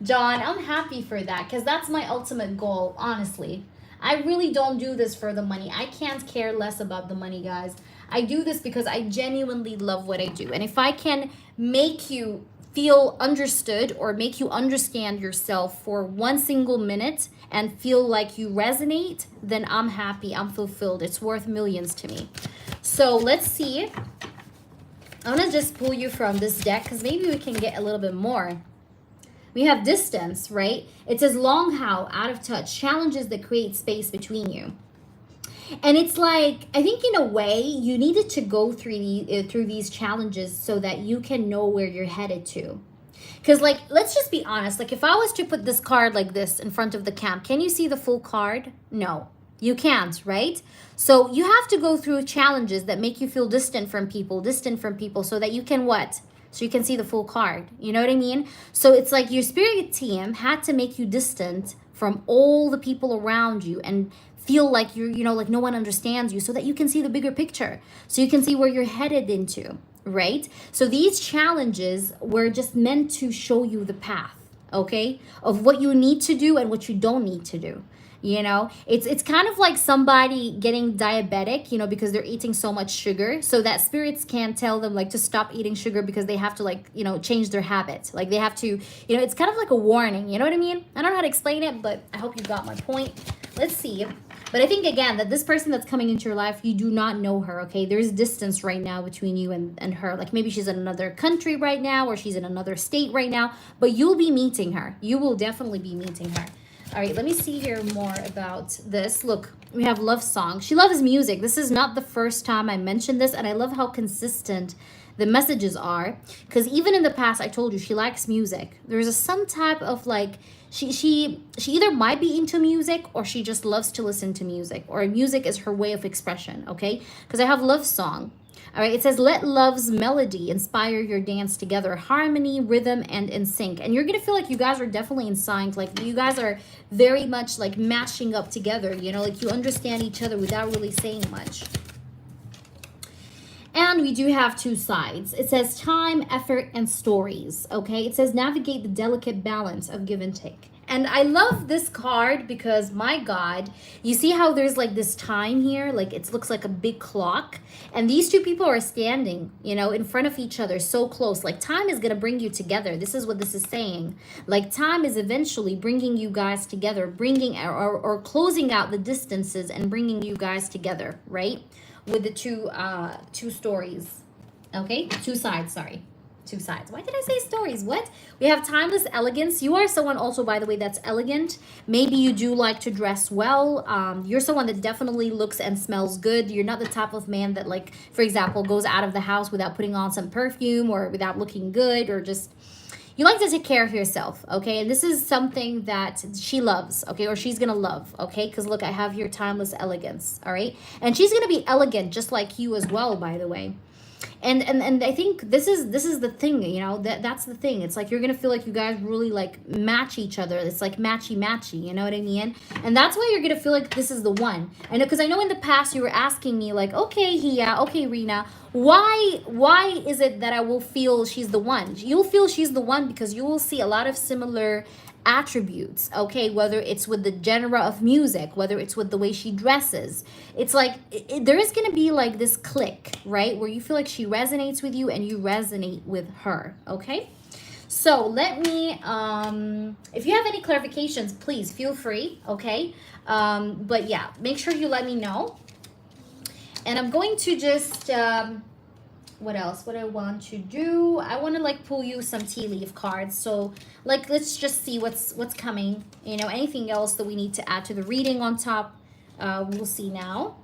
John, I'm happy for that because that's my ultimate goal, honestly. I really don't do this for the money. I can't care less about the money, guys. I do this because I genuinely love what I do. And if I can make you feel understood or make you understand yourself for one single minute and feel like you resonate, then I'm happy, I'm fulfilled. It's worth millions to me. So let's see. I'm gonna just pull you from this deck because maybe we can get a little bit more. We have distance, right? It says long how, out of touch, challenges that create space between you. And it's like, I think in a way, you needed to go through these challenges so that you can know where you're headed to. Because, like, let's just be honest. Like, if I was to put this card like this in front of the camp, can you see the full card? No, you can't, right? So you have to go through challenges that make you feel distant from people so that you can what? So you can see the full card. You know what I mean? So it's like your spirit team had to make you distant from all the people around you and feel like you're, you know, like no one understands you so that you can see the bigger picture. So you can see where you're headed into, right? So these challenges were just meant to show you the path, okay? Of what you need to do and what you don't need to do. You know, it's kind of like somebody getting diabetic, you know, because they're eating so much sugar, so that spirits can tell them like to stop eating sugar because they have to, like, you know, change their habits. Like they have to, you know, it's kind of like a warning, you know what I mean? I don't know how to explain it, but I hope you got my point. Let's see. But I think, again, that this person that's coming into your life, you do not know her, okay? There's distance right now between you and her. Like maybe she's in another country right now or she's in another state right now, but you'll be meeting her. You will definitely be meeting her. All right, let me see here more about this. Look, we have love song. She loves music. This is not the first time I mentioned this, and I love how consistent the messages are. Because even in the past, I told you she likes music. There's some type of like, she either might be into music or she just loves to listen to music, or music is her way of expression, okay? Because I have love song. All right, it says, let love's melody inspire your dance together, harmony, rhythm, and in sync. And you're going to feel like you guys are definitely in sync. Like you guys are very much like matching up together, you know, like you understand each other without really saying much. And we do have two sides. It says time, effort, and stories, okay? It says navigate the delicate balance of give and take. And I love this card because, my God, you see how there's like this time here? Like it looks like a big clock. And these two people are standing, you know, in front of each other so close. Like time is going to bring you together. This is what this is saying. Like time is eventually bringing you guys together, bringing or closing out the distances and bringing you guys together, right? With the two stories, okay? Two sides, sorry. Two sides. Why did I say stories? What? We have timeless elegance. You are someone also, by the way, that's elegant. Maybe you do like to dress well. You're someone that definitely looks and smells good. You're not the type of man that, like, for example, goes out of the house without putting on some perfume or without looking good, or just, you like to take care of yourself, okay? And this is something that she loves, okay? Or she's gonna love, okay? Because look, I have here timeless elegance, all right? And she's gonna be elegant just like you as well, by the way. And I think this is the thing, you know, that's the thing. It's like you're gonna feel like you guys really like match each other. It's like matchy, you know what I mean? And that's why you're gonna feel like this is the one. I know, because I know in the past you were asking me like, okay, Hia, okay, Rena, why is it that I will feel she's the one? You'll feel she's the one because you will see a lot of similar attributes, okay? Whether it's with the genre of music, whether it's with the way she dresses. It's like there is going to be like this click, right? Where you feel like she resonates with you and you resonate with her, okay? So let me, if you have any clarifications, please feel free, okay? But yeah, make sure you let me know. And I'm going to just, what else? What I want to do? I want to like pull you some tea leaf cards. So like, let's just see what's coming. You know, anything else that we need to add to the reading on top, we'll see now.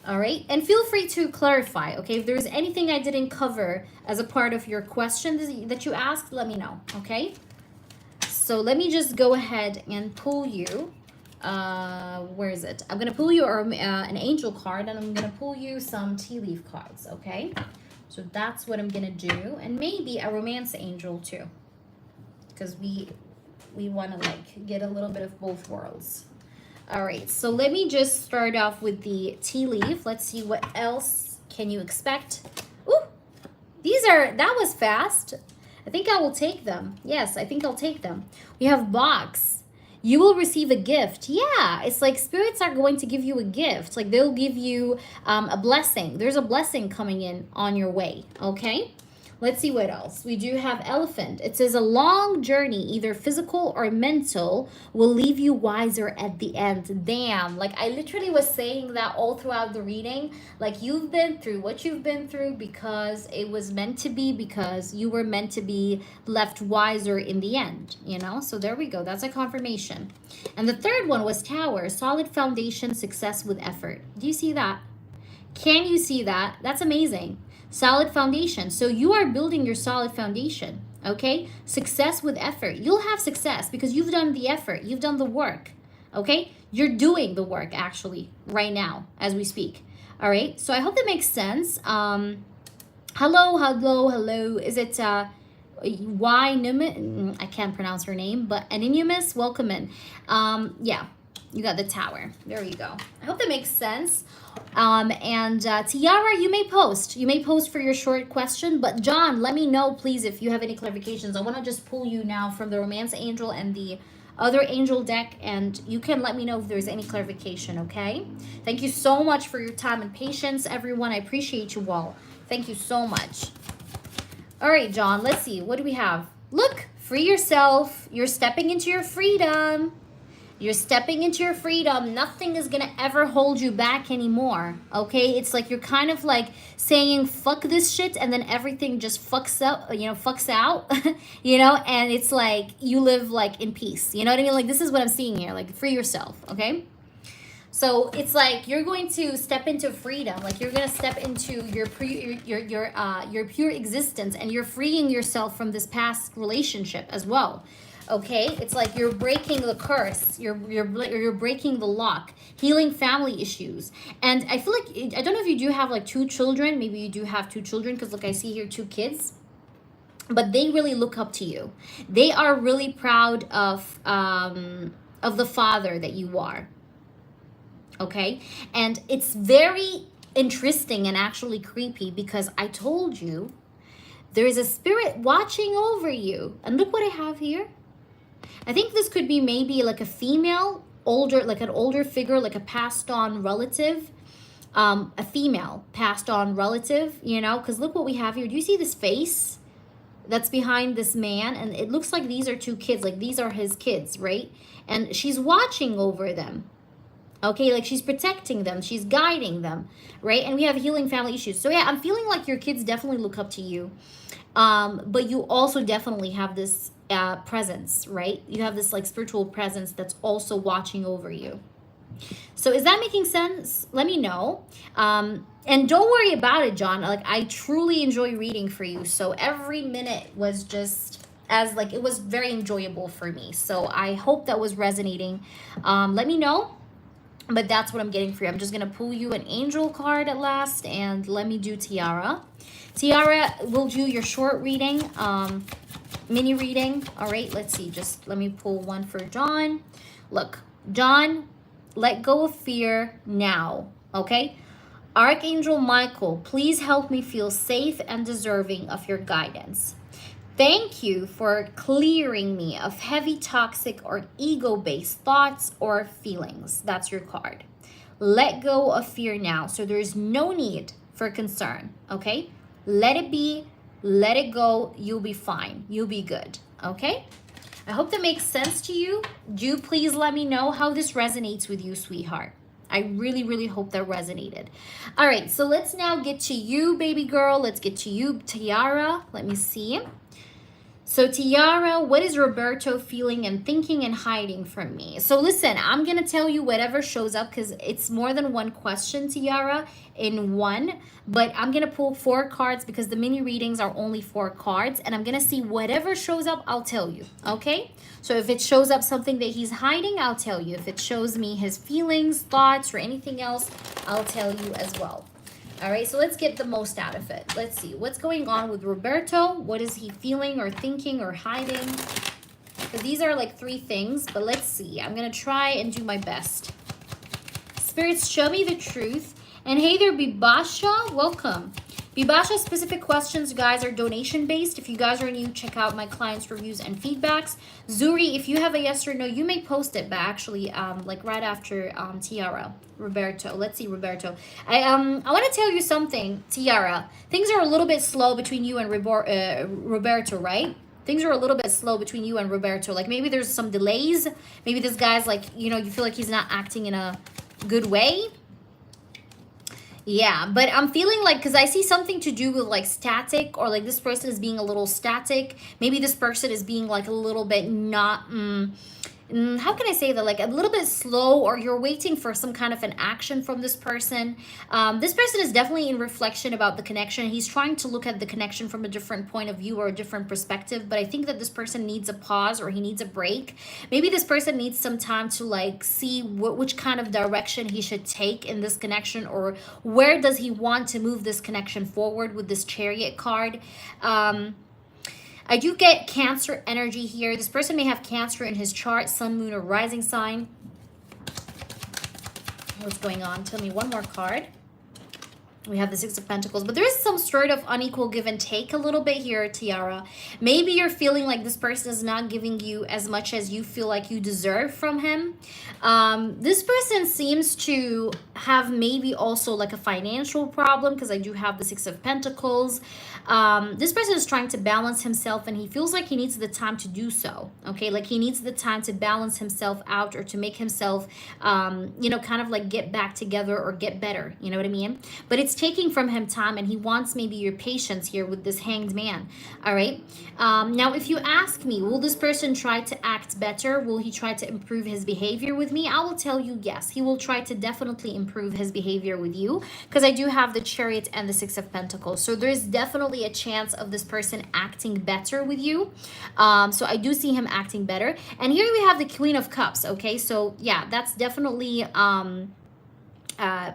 All right. And feel free to clarify, okay? If there's anything I didn't cover as a part of your question that you asked, let me know, okay? So let me just go ahead and pull you where is it? I'm gonna pull you an angel card, and I'm gonna pull you some tea leaf cards, okay? So that's what I'm gonna do, and maybe a romance angel too, because we want to like get a little bit of both worlds. All right, so let me just start off with the tea leaf. Let's see what else can you expect. Ooh, that was fast. I think I will take them. Yes, I think I'll take them. We have box. You will receive a gift. Yeah, it's like spirits are going to give you a gift. Like they'll give you a blessing. There's a blessing coming in on your way, okay? Let's see what else. We do have elephant. It says a long journey, either physical or mental, will leave you wiser at the end. Damn, like I literally was saying that all throughout the reading. Like you've been through what you've been through because it was meant to be, because you were meant to be left wiser in the end, you know? So there we go. That's a confirmation. And the third one was tower, solid foundation, success with effort. Do you see that? Can you see that? That's amazing. Solid foundation. So you are building your solid foundation, okay? Success with effort. You'll have success because you've done the effort. You've done the work, okay? You're doing the work actually right now as we speak, all right? So I hope that makes sense. Hello. Is it I can't pronounce her name, but Anonymous, welcome in. Yeah. You got the tower. There you go. I hope that makes sense. Tiara, you may post. You may post for your short question. But John, let me know, please, if you have any clarifications. I want to just pull you now from the Romance Angel and the other angel deck. And you can let me know if there's any clarification, okay? Thank you so much for your time and patience, everyone. I appreciate you all. Thank you so much. All right, John, let's see. What do we have? Look, free yourself. You're stepping into your freedom. You're stepping into your freedom. Nothing is going to ever hold you back anymore, okay? It's like you're kind of like saying, fuck this shit, and then everything just fucks out, you know? And it's like you live like in peace. You know what I mean? Like this is what I'm seeing here. Like free yourself, okay? So it's like you're going to step into freedom. Like you're going to step into your pure existence, and you're freeing yourself from this past relationship as well. Okay, it's like you're breaking the curse, you're breaking the lock, healing family issues. And I feel like, I don't know if you do have like 2 children, maybe you do have 2 children, because look, I see here 2 kids, but they really look up to you. They are really proud of the father that you are, okay? And it's very interesting and actually creepy, because I told you there is a spirit watching over you. And look what I have here. I think this could be maybe like a female, like an older figure, like a passed on relative, a female passed on relative, you know, because look what we have here. Do you see this face that's behind this man? And it looks like these are 2 kids, like these are his kids, right? And she's watching over them. Okay, like she's protecting them, she's guiding them, right? And we have healing family issues. So yeah, I'm feeling like your kids definitely look up to you. But you also definitely have this presence, right? You have this like spiritual presence that's also watching over you. So is that making sense? Let me know. And don't worry about it, John. Like I truly enjoy reading for you. So every minute was just it was very enjoyable for me. So I hope that was resonating. Let me know. But that's what I'm getting for you. I'm just going to pull you an angel card at last. And let me do Tiara. Tiara, we'll do your short reading, mini reading. All right, let's see. Just let me pull one for John. Look, John, let go of fear now, okay? Archangel Michael, please help me feel safe and deserving of your guidance. Thank you for clearing me of heavy, toxic, or ego-based thoughts or feelings. That's your card. Let go of fear now. So there's no need for concern, okay? Let it be. Let it go. You'll be fine. You'll be good, okay? I hope that makes sense to you. Do please let me know how this resonates with you, sweetheart. I really, really hope that resonated. All right, so let's now get to you, baby girl. Let's get to you, Tiara. Let me see. So Tiara, what is Roberto feeling and thinking and hiding from me? So listen, I'm going to tell you whatever shows up because it's more than one question, Tiara, in one. But I'm going to pull 4 cards because the mini readings are only 4 cards. And I'm going to see whatever shows up, I'll tell you. Okay? So if it shows up something that he's hiding, I'll tell you. If it shows me his feelings, thoughts, or anything else, I'll tell you as well. All right, so let's get the most out of it. Let's see what's going on with Roberto. What is he feeling or thinking or hiding? So these are like 3 things, but let's see. I'm going to try and do my best. Spirits, show me the truth. And hey there, Bibasha. Welcome. Bibasha, specific questions, guys, are donation-based. If you guys are new, check out my clients' reviews and feedbacks. Zuri, if you have a yes or no, you may post it, but actually, like right after Tiara. Roberto, let's see, Roberto. I want to tell you something, Tiara. Things are a little bit slow between you and Roberto, right? Things are a little bit slow between you and Roberto. Like maybe there's some delays. Maybe this guy's like, you know, you feel like he's not acting in a good way. Yeah, but I'm feeling like, because I see something to do with like static, or like this person is being a little static. Maybe this person is being like a little bit not, how can I say that, like a little bit slow, or you're waiting for some kind of an action from this person. This person is definitely in reflection about the connection. He's trying to look at the connection from a different point of view or a different perspective, but I think that this person needs a pause, or he needs a break. Maybe this person needs some time to like see which kind of direction he should take in this connection, or where does he want to move this connection forward with this Chariot card. I do get Cancer energy here. This person may have Cancer in his chart, sun, moon, or rising sign. What's going on? Tell me one more card. We have the 6 of Pentacles, but there is some sort of unequal give and take a little bit here, Tiara. Maybe you're feeling like this person is not giving you as much as you feel like you deserve from him. This person seems to have maybe also like a financial problem, because I do have the 6 of Pentacles. This person is trying to balance himself, and he feels like he needs the time to do so. Okay, like he needs the time to balance himself out, or to make himself, you know, kind of like get back together or get better. You know what I mean? But it's taking from him time, and he wants maybe your patience here with this Hanged Man. All right. Now, if you ask me, will this person try to act better? Will he try to improve his behavior with me? I will tell you yes. He will try to definitely improve his behavior with you, because I do have the Chariot and the 6 of Pentacles. So there's definitely a chance of this person acting better with you. So I do see him acting better. And here we have the Queen of Cups. Okay, so yeah, that's definitely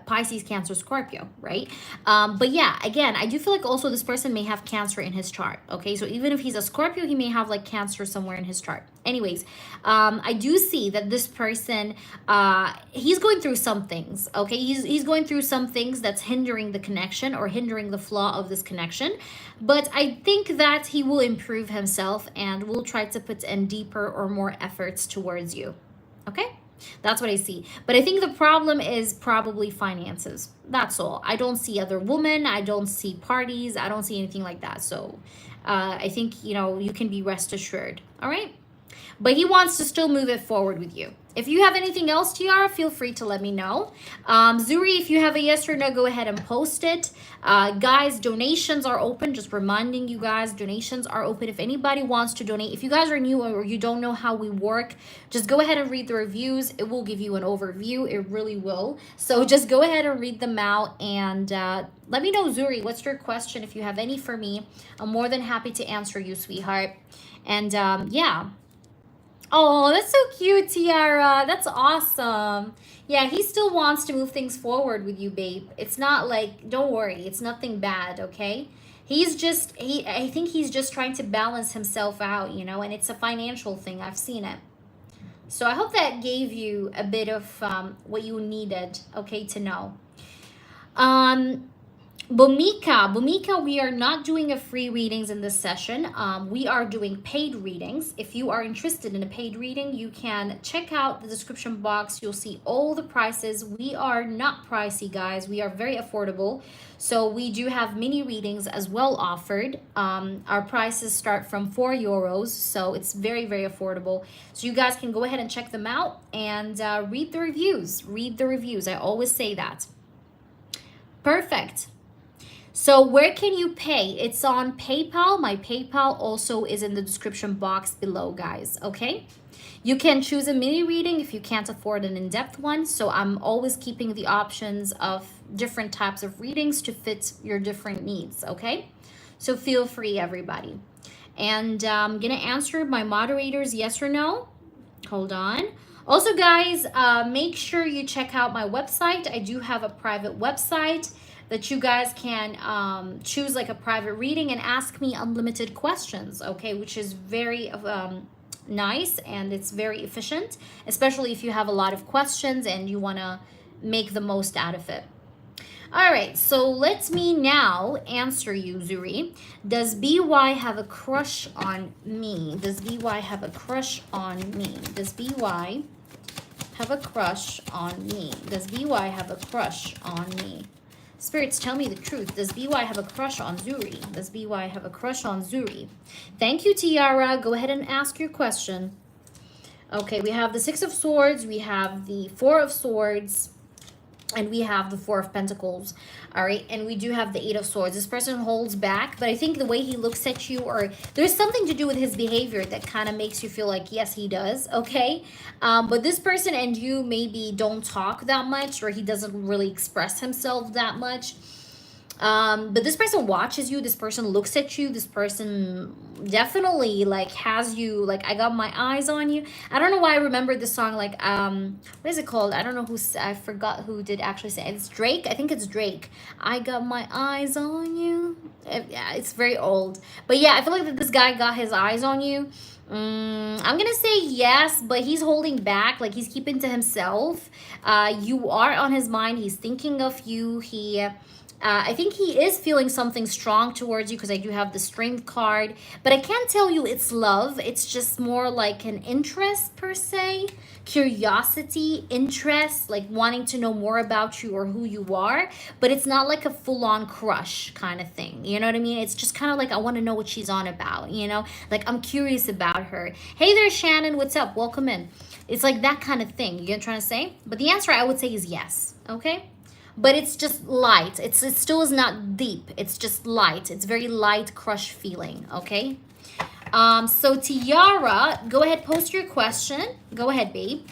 Pisces, Cancer, Scorpio, right? But yeah, again, I do feel like also this person may have Cancer in his chart. Okay, so even if he's a Scorpio, he may have like Cancer somewhere in his chart. Anyways, I do see that this person, he's going through some things. Okay, he's going through some things that's hindering the connection, or hindering the flow of this connection. But I think that he will improve himself, and will try to put in deeper or more efforts towards you. Okay, that's what I see. But I think the problem is probably finances. That's all. I don't see other women. I don't see parties. I don't see anything like that. So I think, you know, you can be rest assured. All right. But he wants to still move it forward with you. If you have anything else, Tiara, feel free to let me know. Zuri, if you have a yes or no, go ahead and post it. Guys, donations are open. Just reminding you guys, donations are open. If anybody wants to donate, if you guys are new or you don't know how we work, just go ahead and read the reviews. It will give you an overview. It really will. So just go ahead and read them out, and let me know, Zuri, what's your question? If you have any for me, I'm more than happy to answer you, sweetheart. And yeah. Oh, that's so cute, Tiara. That's awesome. Yeah, he still wants to move things forward with you, babe. It's not like, don't worry, it's nothing bad, okay? He's just, I think he's just trying to balance himself out, you know, and it's a financial thing. I've seen it. So I hope that gave you a bit of what you needed, okay, to know. Bumika, we are not doing a free readings in this session. We are doing paid readings. If you are interested in a paid reading, you can check out the description box. You'll see all the prices. We are not pricey, guys. We are very affordable. So we do have mini readings as well offered. Our prices start from €4, so it's very, very affordable. So you guys can go ahead and check them out, and read the reviews. Read the reviews. I always say that. Perfect. So where can you pay? It's on PayPal. My PayPal also is in the description box below, guys, okay? You can choose a mini reading if you can't afford an in-depth one. So I'm always keeping the options of different types of readings to fit your different needs, okay? So feel free, everybody. And I'm gonna answer my moderators yes or no. Hold on. Also, guys, make sure you check out my website. I do have a private website that you guys can choose like a private reading and ask me unlimited questions, okay, which is very nice, and it's very efficient, especially if you have a lot of questions and you want to make the most out of it. All right, so let me now answer you, Zuri. Does BY have a crush on me? Does BY have a crush on me? Does BY have a crush on me? Does BY have a crush on me? Spirits, tell me the truth. Does BY have a crush on Zuri? Does BY have a crush on Zuri? Thank you, Tiara. Go ahead and ask your question. Okay, we have the Six of Swords, we have the Four of Swords, and we have the Four of Pentacles. All right, and we do have the Eight of Swords. This person holds back, but I think the way he looks at you, or there's something to do with his behavior that kind of makes you feel like, yes, he does, okay? But this person and you maybe don't talk that much, or he doesn't really express himself that much. But this person watches you, this person looks at you, this person definitely like has you, like, I got my eyes on you. I don't know why I remember the song, like what is it called? I don't know I forgot who did actually say it. It's Drake. I think it's Drake. I got my eyes on you. Yeah, it's very old, but yeah, I feel like that this guy got his eyes on you. I'm gonna say yes, but he's holding back, like he's keeping to himself. You are on his mind, he's thinking of you. I think he is feeling something strong towards you, because I do have the Strength card. But I can't tell you it's love. It's just more like an interest per se. Curiosity, interest, like wanting to know more about you or who you are. But it's not like a full-on crush kind of thing. You know what I mean? It's just kind of like, I want to know what she's on about, you know? Like, I'm curious about her. Hey there, Shannon. What's up? Welcome in. It's like that kind of thing. You get what I'm trying to say? But the answer I would say is yes. Okay? But it's just light. It still is not deep. It's just light. It's very light crush feeling, okay? So Tiara, go ahead, post your question. Go ahead, babe.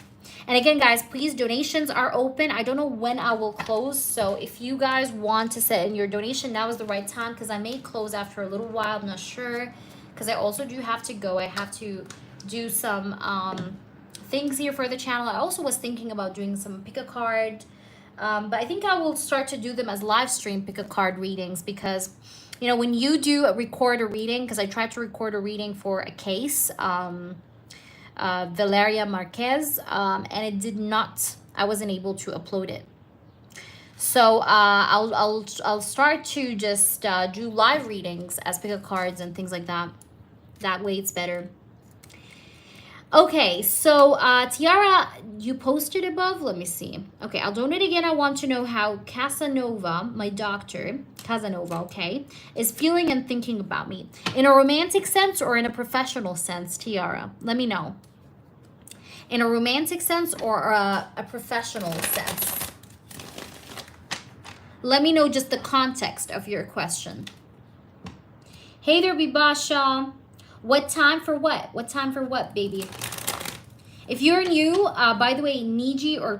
And again, guys, please, donations are open. I don't know when I will close. So if you guys want to send in your donation, now is the right time, because I may close after a little while. I'm not sure, because I also do have to go. I have to do some things here for the channel. I also was thinking about doing some pick a card. But I think I will start to do them as live stream pick a card readings, because, you know, when you do record a reading, because I tried to record a reading for a case, Valeria Marquez, and it did not, I wasn't able to upload it. So I'll start to just do live readings as pick a cards and things like that. That way it's better. Okay, so Tiara, you posted above. Let me see. Okay, I'll donate again. I want to know how Casanova, my doctor, Casanova, okay, is feeling and thinking about me. In a romantic sense or in a professional sense, Tiara? Let me know. In a romantic sense or a professional sense? Let me know just the context of your question. Hey there, Bibasha. What time for what? What time for what, baby? If you're new, by the way, Niji or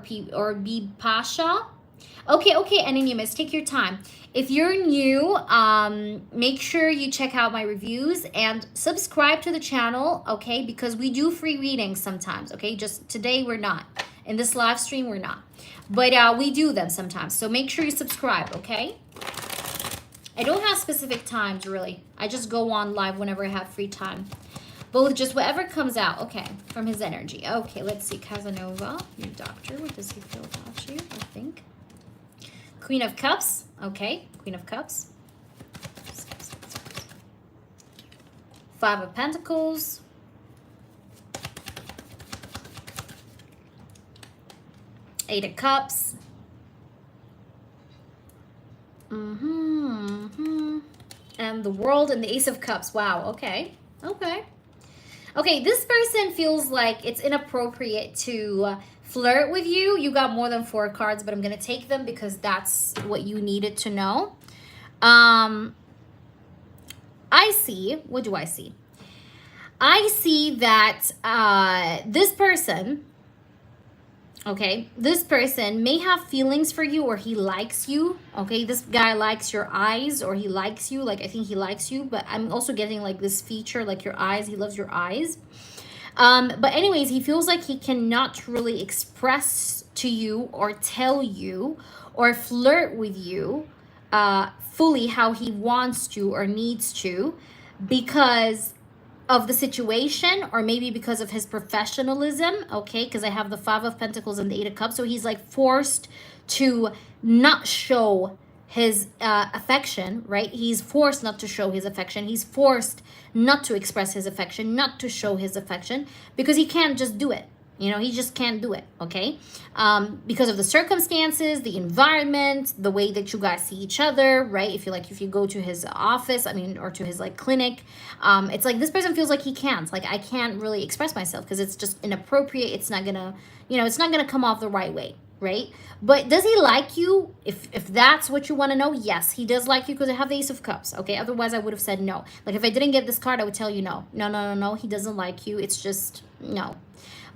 Bibasha. Okay, Anonymous, take your time. If you're new, make sure you check out my reviews and subscribe to the channel, okay? Because we do free readings sometimes, okay? Just today we're not. In this live stream, we're not. But we do them sometimes. So make sure you subscribe, okay? I don't have specific times, really. I just go on live whenever I have free time. But with just whatever comes out, okay, from his energy. Okay, let's see. Casanova, your doctor. What does he feel about you, I think? Queen of Cups. Okay, Queen of Cups. Five of Pentacles. Eight of Cups. And the World and the Ace of Cups. Wow, okay. Okay, this person feels like it's inappropriate to flirt with you. You got more than 4 cards, but I'm going to take them because that's what you needed to know. I see, what do I see? I see that this person, okay, this person may have feelings for you, or he likes you. Okay, this guy likes your eyes, or he likes you. Like, I think he likes you, but I'm also getting like this feature, like your eyes. He loves your eyes. But anyways, he feels like he cannot really express to you or tell you or flirt with you fully how he wants to or needs to, because of the situation, or maybe because of his professionalism. Okay, because I have the Five of Pentacles and the Eight of Cups, so he's like forced to not show his affection, right? He's forced not to show his affection. He's forced not to express his affection, not to show his affection, because he can't just do it. You know, he just can't do it, okay? Because of the circumstances, the environment, the way that you guys see each other, right? If you go to his office, I mean, or to his like clinic, it's like this person feels like he can't. Like, I can't really express myself because it's just inappropriate. It's not gonna, it's not gonna come off the right way, right? But does he like you? If that's what you want to know, yes, he does like you, because I have the Ace of Cups, okay? Otherwise, I would have said no. Like, if I didn't get this card, I would tell you no. No, he doesn't like you. It's just no.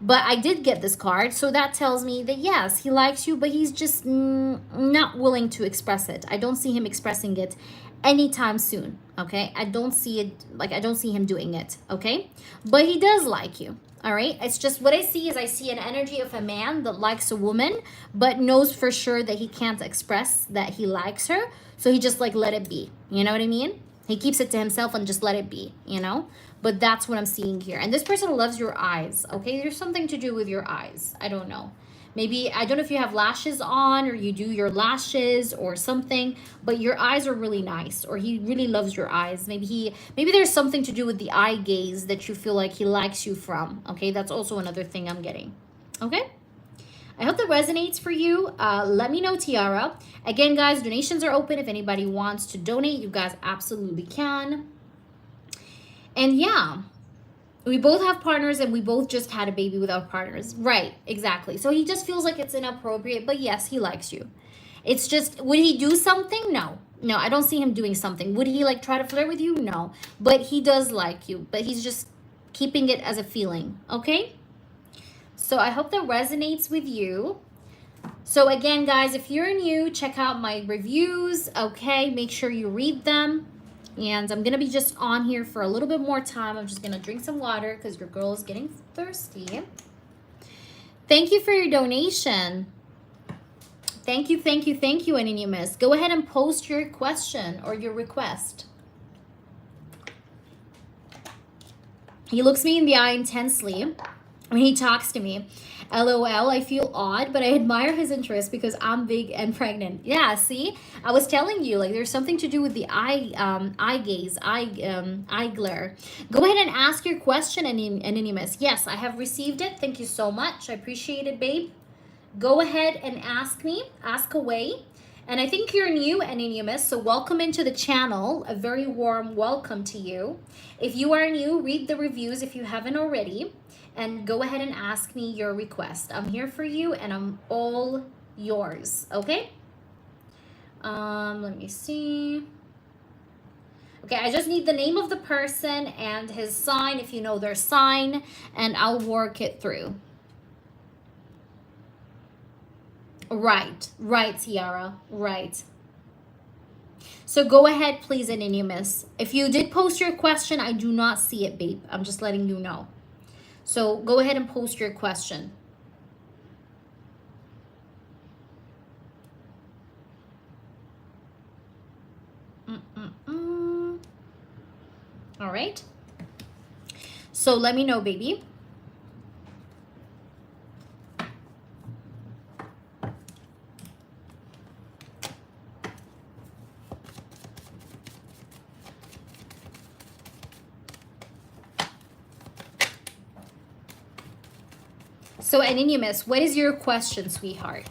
But I did get this card, so that tells me that yes, he likes you, but he's just not willing to express it. I don't see him expressing it anytime soon, okay? I don't see it, like, I don't see him doing it, okay? But he does like you, all right? It's just what I see is I see an energy of a man that likes a woman, but knows for sure that he can't express that he likes her, so he just like let it be, you know what I mean? He keeps it to himself and just let it be, But that's what I'm seeing here. And this person loves your eyes, okay? There's something to do with your eyes. I don't know. Maybe, I don't know if you have lashes on or you do your lashes or something, but your eyes are really nice, or he really loves your eyes. Maybe there's something to do with the eye gaze that you feel like he likes you from, okay? That's also another thing I'm getting, okay? I hope that resonates for you. Let me know, Tiara. Again, guys, donations are open. If anybody wants to donate, you guys absolutely can. And yeah, we both have partners, and we both just had a baby without partners. Right, exactly. So he just feels like it's inappropriate, but yes, he likes you. It's just, would he do something? No. No, I don't see him doing something. Would he like try to flirt with you? No. But he does like you, but he's just keeping it as a feeling, okay? So I hope that resonates with you. So again, guys, if you're new, check out my reviews, okay? Make sure you read them. And I'm going to be just on here for a little bit more time. I'm just going to drink some water because your girl is getting thirsty. Thank you for your donation. Thank you, Anonymous. Go ahead and post your question or your request. He looks me in the eye intensely when he talks to me. LOL, I feel odd, but I admire his interest because I'm big and pregnant. Yeah, see? I was telling you, like, there's something to do with the eye gaze, eye glare. Go ahead and ask your question, Anonymous. Yes, I have received it. Thank you so much. I appreciate it, babe. Go ahead and ask me. Ask away. And I think you're new, Anonymous, so welcome into the channel. A very warm welcome to you. If you are new, read the reviews if you haven't already. And go ahead and ask me your request. I'm here for you, and I'm all yours, okay? Let me see. Okay, I just need the name of the person and his sign, if you know their sign, and I'll work it through. Right, Tiara, right. So go ahead, please, Anonymous. If you did post your question, I do not see it, babe. I'm just letting you know. So go ahead and post your question. All right. So let me know, baby. So Anonymous, what is your question, sweetheart?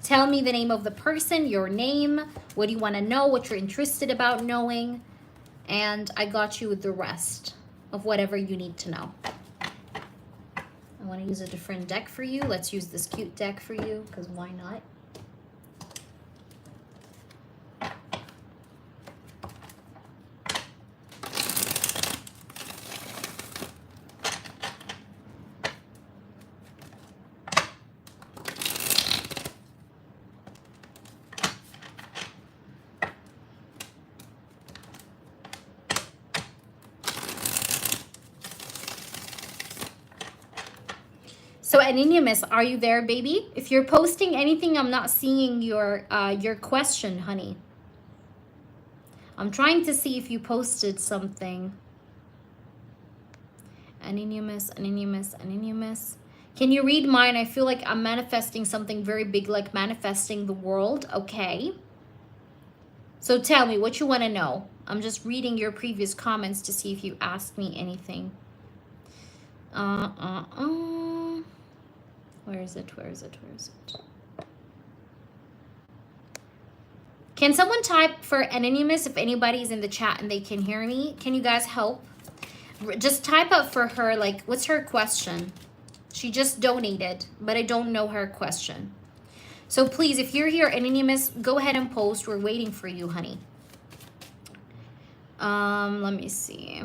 Tell me the name of the person, your name, what do you want to know, what you're interested about knowing, and I got you with the rest of whatever you need to know. I want to use a different deck for you. Let's use this cute deck for you, because why not? So Anonymous, are you there, baby? If you're posting anything, I'm not seeing your question, honey. I'm trying to see if you posted something. Anonymous, Anonymous, Anonymous. Can you read mine? I feel like I'm manifesting something very big, like manifesting the world. Okay. So tell me what you want to know. I'm just reading your previous comments to see if you asked me anything. Where is it? Where is it? Where is it? Can someone type for Anonymous if anybody's in the chat and they can hear me? Can you guys help? Just type up for her, like, what's her question? She just donated, but I don't know her question. So please, if you're here, Anonymous, go ahead and post. We're waiting for you, honey. Let me see.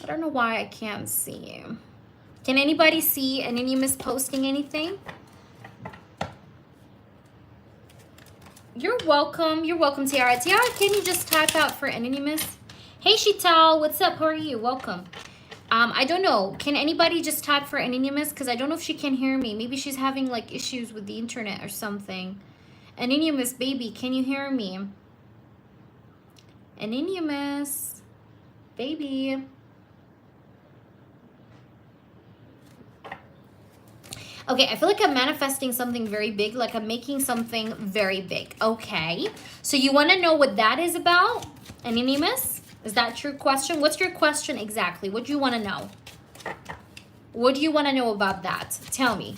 I don't know why I can't see you. Can anybody see Anonymous posting anything? You're welcome. You're welcome, Tiara. Tiara, can you just type out for Anonymous? Hey, Shital. What's up? How are you? Welcome. I don't know. Can anybody just type for Anonymous? Because I don't know if she can hear me. Maybe she's having, like, issues with the internet or something. Anonymous, baby, can you hear me? Anonymous, baby. Okay, I feel like I'm manifesting something very big, like I'm making something very big. Okay, so you want to know what that is about? Anonymous? Is that your question? What's your question exactly? What do you want to know? What do you want to know about that? Tell me.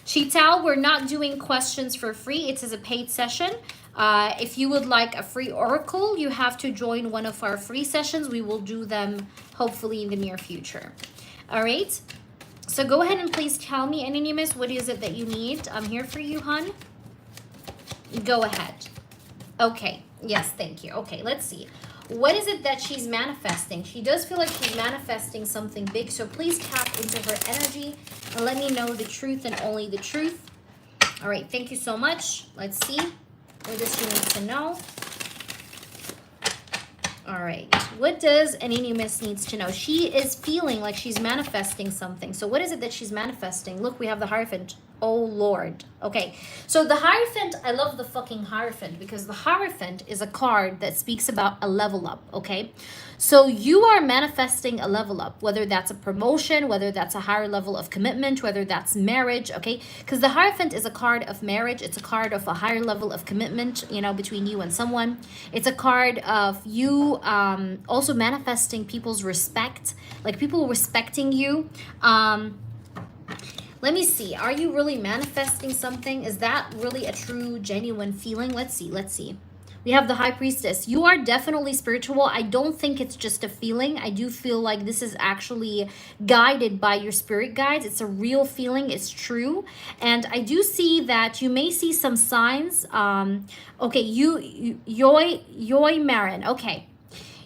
Shital, we're not doing questions for free. It is a paid session. If you would like a free oracle, you have to join one of our free sessions. We will do them hopefully in the near future. All right. So go ahead and please tell me, Anonymous, what is it that you need? I'm here for you, hon. Go ahead. Okay. Yes, thank you. Okay, let's see. What is it that she's manifesting? She does feel like she's manifesting something big. So please tap into her energy and let me know the truth and only the truth. All right. Thank you so much. Let's see. What does she need to know? All right. What does Anonymous needs to know? She is feeling like she's manifesting something. So what is it that she's manifesting? Look, we have the Hierophant. Oh, Lord. Okay. So the Hierophant, I love the fucking Hierophant because the Hierophant is a card that speaks about a level up. Okay. So you are manifesting a level up, whether that's a promotion, whether that's a higher level of commitment, whether that's marriage. Okay. Because the Hierophant is a card of marriage. It's a card of a higher level of commitment, you know, between you and someone. It's a card of you also manifesting people's respect, like people respecting you. Let me see. Are you really manifesting something? Is that really a true, genuine feeling? Let's see. Let's see. We have the High Priestess. You are definitely spiritual. I don't think it's just a feeling. I do feel like this is actually guided by your spirit guides. It's a real feeling. It's true. And I do see that you may see some signs. Okay, Yoy Marin. Okay.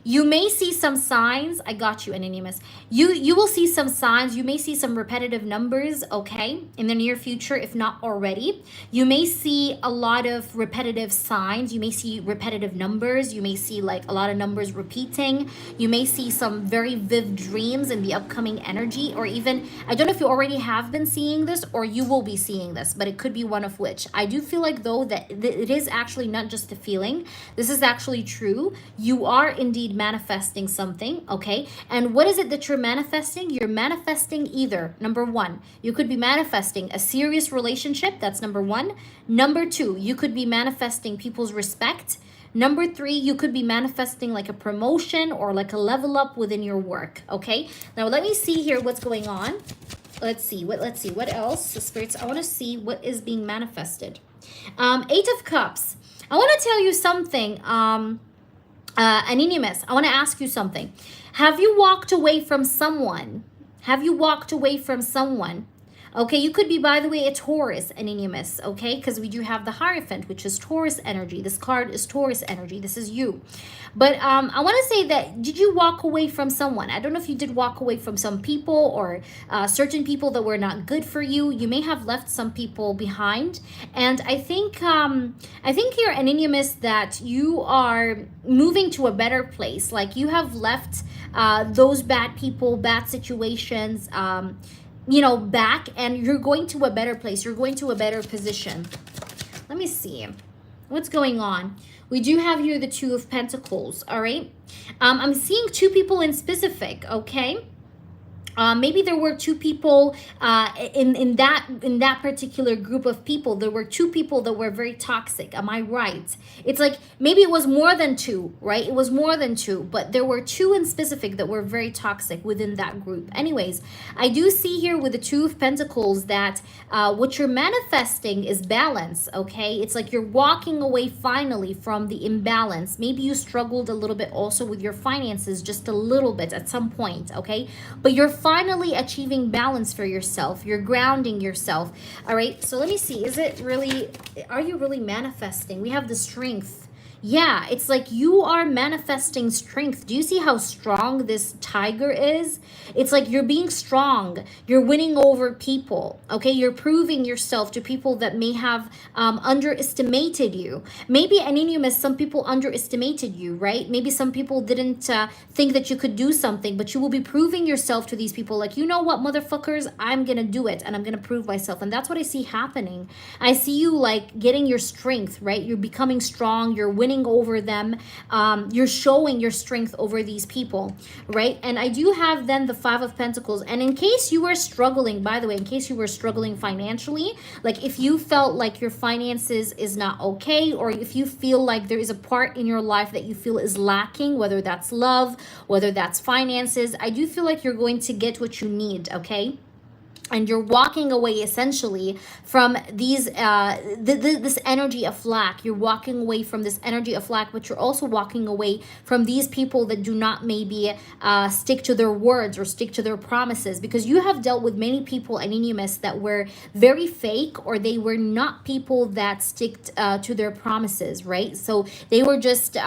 You may see some signs. I got you, Anonymous. You will see some signs. You may see some repetitive numbers, okay, in the near future, if not already. You may see a lot of repetitive signs. You may see repetitive numbers. You may see like a lot of numbers repeating. You may see some very vivid dreams in the upcoming energy, or even, I don't know if you already have been seeing this or you will be seeing this, but it could be one of which. I do feel like though that it is actually not just a feeling. This is actually true. You are indeed manifesting something, okay? And what is it that you're manifesting? You're manifesting either, number one, you could be manifesting a serious relationship. That's number one. Number two, you could be manifesting people's respect. Number three, you could be manifesting like a promotion or like a level up within your work, okay? Now let me see here what's going on. Let's see what else, the spirits. I want to see what is being manifested. 8 of Cups. I want to tell you something. Anonymous, I want to ask you something. Have you walked away from someone? Have you walked away from someone? Okay, you could be, by the way, a Taurus Anonymous, okay? Because we do have the Hierophant, which is Taurus energy. This card is Taurus energy. This is you. But I want to say that, did you walk away from someone? I don't know if you did walk away from some people or certain people that were not good for you. You may have left some people behind. And I think here, Anonymous, that you are moving to a better place. Like, you have left those bad people, bad situations, you know, back, and you're going to a better place. You're going to a better position. Let me see what's going on. We do have here the Two of Pentacles, all right? I'm seeing two people in specific, okay? Maybe there were two people in that particular group of people. There were two people that were very toxic. Am I right? It's like maybe it was more than two, right? It was more than two, but there were two in specific that were very toxic within that group. Anyways, I do see here with the Two of Pentacles that what you're manifesting is balance, okay? It's like you're walking away finally from the imbalance. Maybe you struggled a little bit also with your finances, just a little bit at some point, okay? But you're finally achieving balance for yourself. You're grounding yourself. All right, so let me see. Is it really, are you really manifesting? We have the Strength. Yeah, it's like you are manifesting strength. Do you see how strong this tiger is? It's like you're being strong. You're winning over people, okay? You're proving yourself to people that may have underestimated you. Maybe, Anonymous, some people underestimated you, right? Maybe some people didn't think that you could do something, but you will be proving yourself to these people. Like, you know what, motherfuckers, I'm going to do it, and I'm going to prove myself. And that's what I see happening. I see you, like, getting your strength, right? You're becoming strong. You're winning over them. You're showing your strength over these people, right? And I do have then the Five of Pentacles. And in case you were struggling, by the way, in case you were struggling financially, like if you felt like your finances is not okay, or if you feel like there is a part in your life that you feel is lacking, whether that's love, whether that's finances, I do feel like you're going to get what you need, okay? And you're walking away essentially from these this energy of lack. You're walking away from this energy of lack, but you're also walking away from these people that do not maybe stick to their words or stick to their promises, because you have dealt with many people, Anonymous, that were very fake, or they were not people that stick to their promises, right? So they were just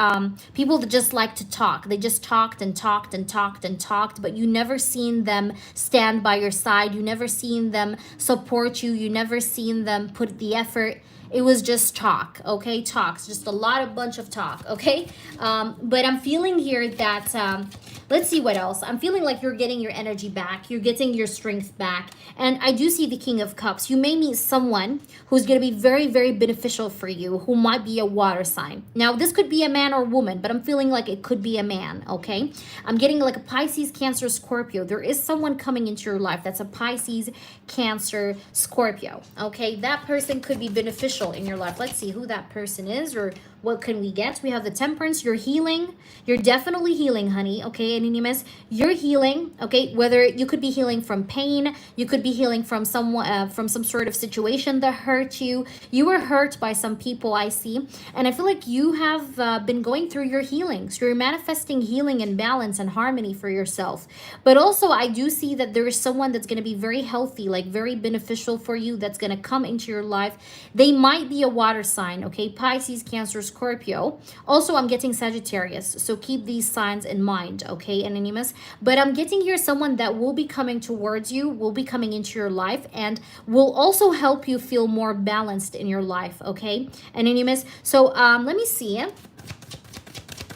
people that just like to talk. They just talked and talked and talked and talked, but you never seen them stand by your side. You never seen them support you. You never seen them put the effort. It was just talk, okay? Talks, just a bunch of talk, okay? But I'm feeling here that, let's see what else. I'm feeling like you're getting your energy back. You're getting your strength back. And I do see the King of Cups. You may meet someone who's going to be very, very beneficial for you, who might be a water sign. Now, this could be a man or woman, but I'm feeling like it could be a man, okay? I'm getting like a Pisces, Cancer, Scorpio. There is someone coming into your life that's a Pisces, Cancer, Scorpio, okay? That person could be beneficial in your life. Let's see who that person is, or what can we get. We have the Temperance. You're healing. You're definitely healing, honey, okay? Anonymous, you're healing, okay? Whether you could be healing from pain, you could be healing from someone, from some sort of situation that hurt you. You were hurt by some people, I see, and I feel like you have been going through your healing. So you're manifesting healing and balance and harmony for yourself. But also, I do see that there is someone that's going to be very healthy, like very beneficial for you, that's going to come into your life. They might be a water sign, okay? Pisces, Cancer, Scorpio. Also, I'm getting Sagittarius, so keep these signs in mind, okay, Anonymous? But I'm getting here someone that will be coming towards you, will be coming into your life, and will also help you feel more balanced in your life, okay, Anonymous? So let me see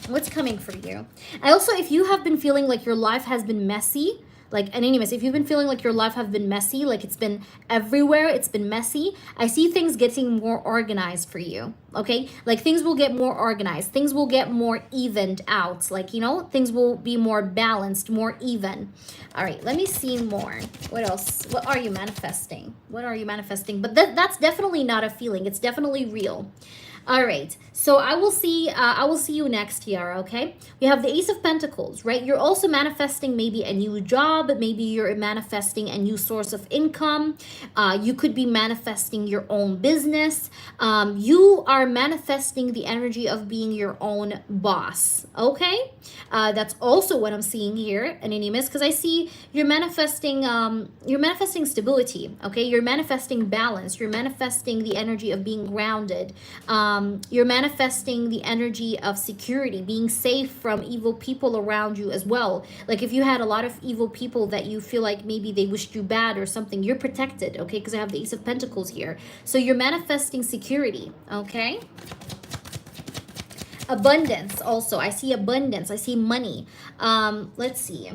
what's coming for you. I also, if you have been feeling like your life has been messy, like, Anonymous, if you've been feeling like your life have been messy, like it's been everywhere, it's been messy, I see things getting more organized for you, okay? Like things will get more organized. Things will get more evened out. Like, you know, things will be more balanced, more even. All right, let me see more. What else? What are you manifesting? What are you manifesting? But that's definitely not a feeling. It's definitely real. All right. So I will see you next year, okay? We have the Ace of Pentacles, right? You're also manifesting maybe a new job, maybe you're manifesting a new source of income. You could be manifesting your own business. You are manifesting the energy of being your own boss, okay? That's also what I'm seeing here, Anonymous, because I see you're manifesting stability, okay? You're manifesting balance. You're manifesting the energy of being grounded. You're manifesting the energy of security, being safe from evil people around you as well. Like if you had a lot of evil people that you feel like maybe they wished you bad or something, you're protected, okay? Because I have the Ace of Pentacles here. So you're manifesting security, okay? Abundance also. I see abundance. I see money. Let's see.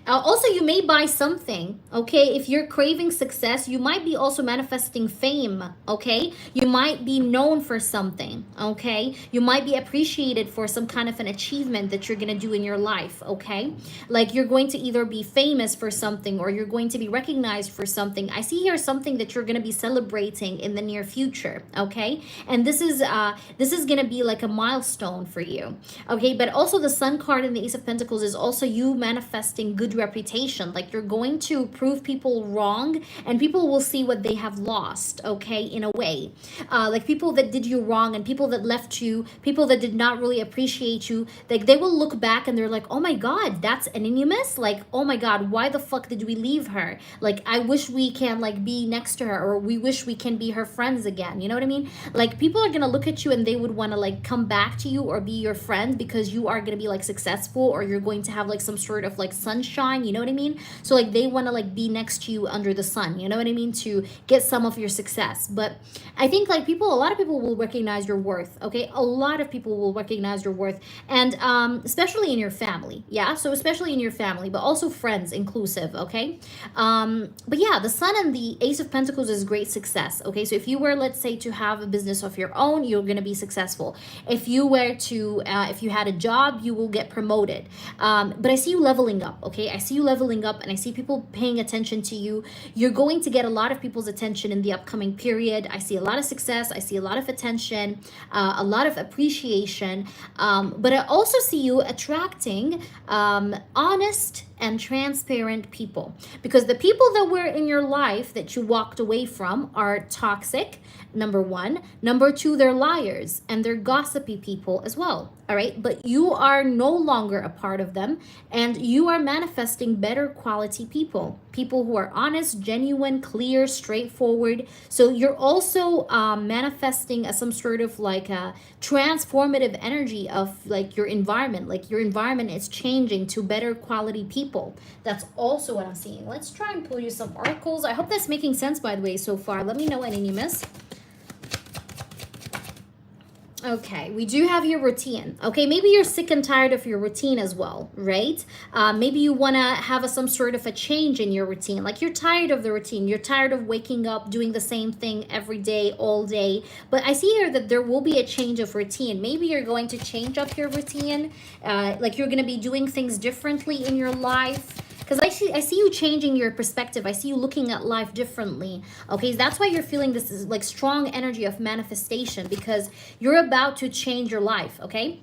Also, you may buy something, okay? If you're craving success, you might be also manifesting fame, okay? You might be known for something, okay? You might be appreciated for some kind of an achievement that you're going to do in your life, okay? Like you're going to either be famous for something or you're going to be recognized for something. I see here something that you're going to be celebrating in the near future, okay? And this is going to be like a milestone for you, okay? But also the Sun card in the Ace of Pentacles is also you manifesting good reputation. Like you're going to prove people wrong and people will see what they have lost, okay, in a way. Like people that did you wrong and people that left you, people that did not really appreciate you, like they will look back and they're like, oh my god, that's anonymous. Like, oh my god, why the fuck did we leave her? Like I wish we can like be next to her, or we wish we can be her friends again. You know what I mean? Like people are gonna look at you and they would want to like come back to you or be your friend because you are gonna be like successful, or you're going to have like some sort of like sunshine. You know what I mean? So like they want to like be next to you under the sun, you know what I mean, to get some of your success. But I think like a lot of people will recognize your worth, okay? A lot of people will recognize your worth, and especially in your family. Yeah, so especially in your family, but also friends inclusive, okay? But yeah, the Sun and the Ace of Pentacles is great success, okay? So if you were, let's say, to have a business of your own, you're going to be successful. If you were to if you had a job, you will get promoted. But I see you leveling up, okay? I see you leveling up and I see people paying attention to you. You're going to get a lot of people's attention in the upcoming period. I see a lot of success. I see a lot of attention, a lot of appreciation. But I also see you attracting honest and transparent people, because the people that were in your life that you walked away from are toxic, number one. Number two, they're liars and they're gossipy people as well. All right, but you are no longer a part of them, and you are manifesting better quality people who are honest, genuine, clear, straightforward. So you're also manifesting some sort of like a transformative energy of like your environment. Like your environment is changing to better quality people. That's also what I'm seeing. Let's try and pull you some oracles. I hope that's making sense, by the way, so far. Let me know any you miss. Okay, we do have your routine. Okay, maybe you're sick and tired of your routine as well, right? Maybe you want to have some sort of a change in your routine. Like you're tired of the routine. You're tired of waking up, doing the same thing every day, all day. But I see here that there will be a change of routine. Maybe you're going to change up your routine. Like you're going to be doing things differently in your life. Because I see you changing your perspective. I see you looking at life differently. Okay, that's why you're feeling this is like strong energy of manifestation, because you're about to change your life, okay?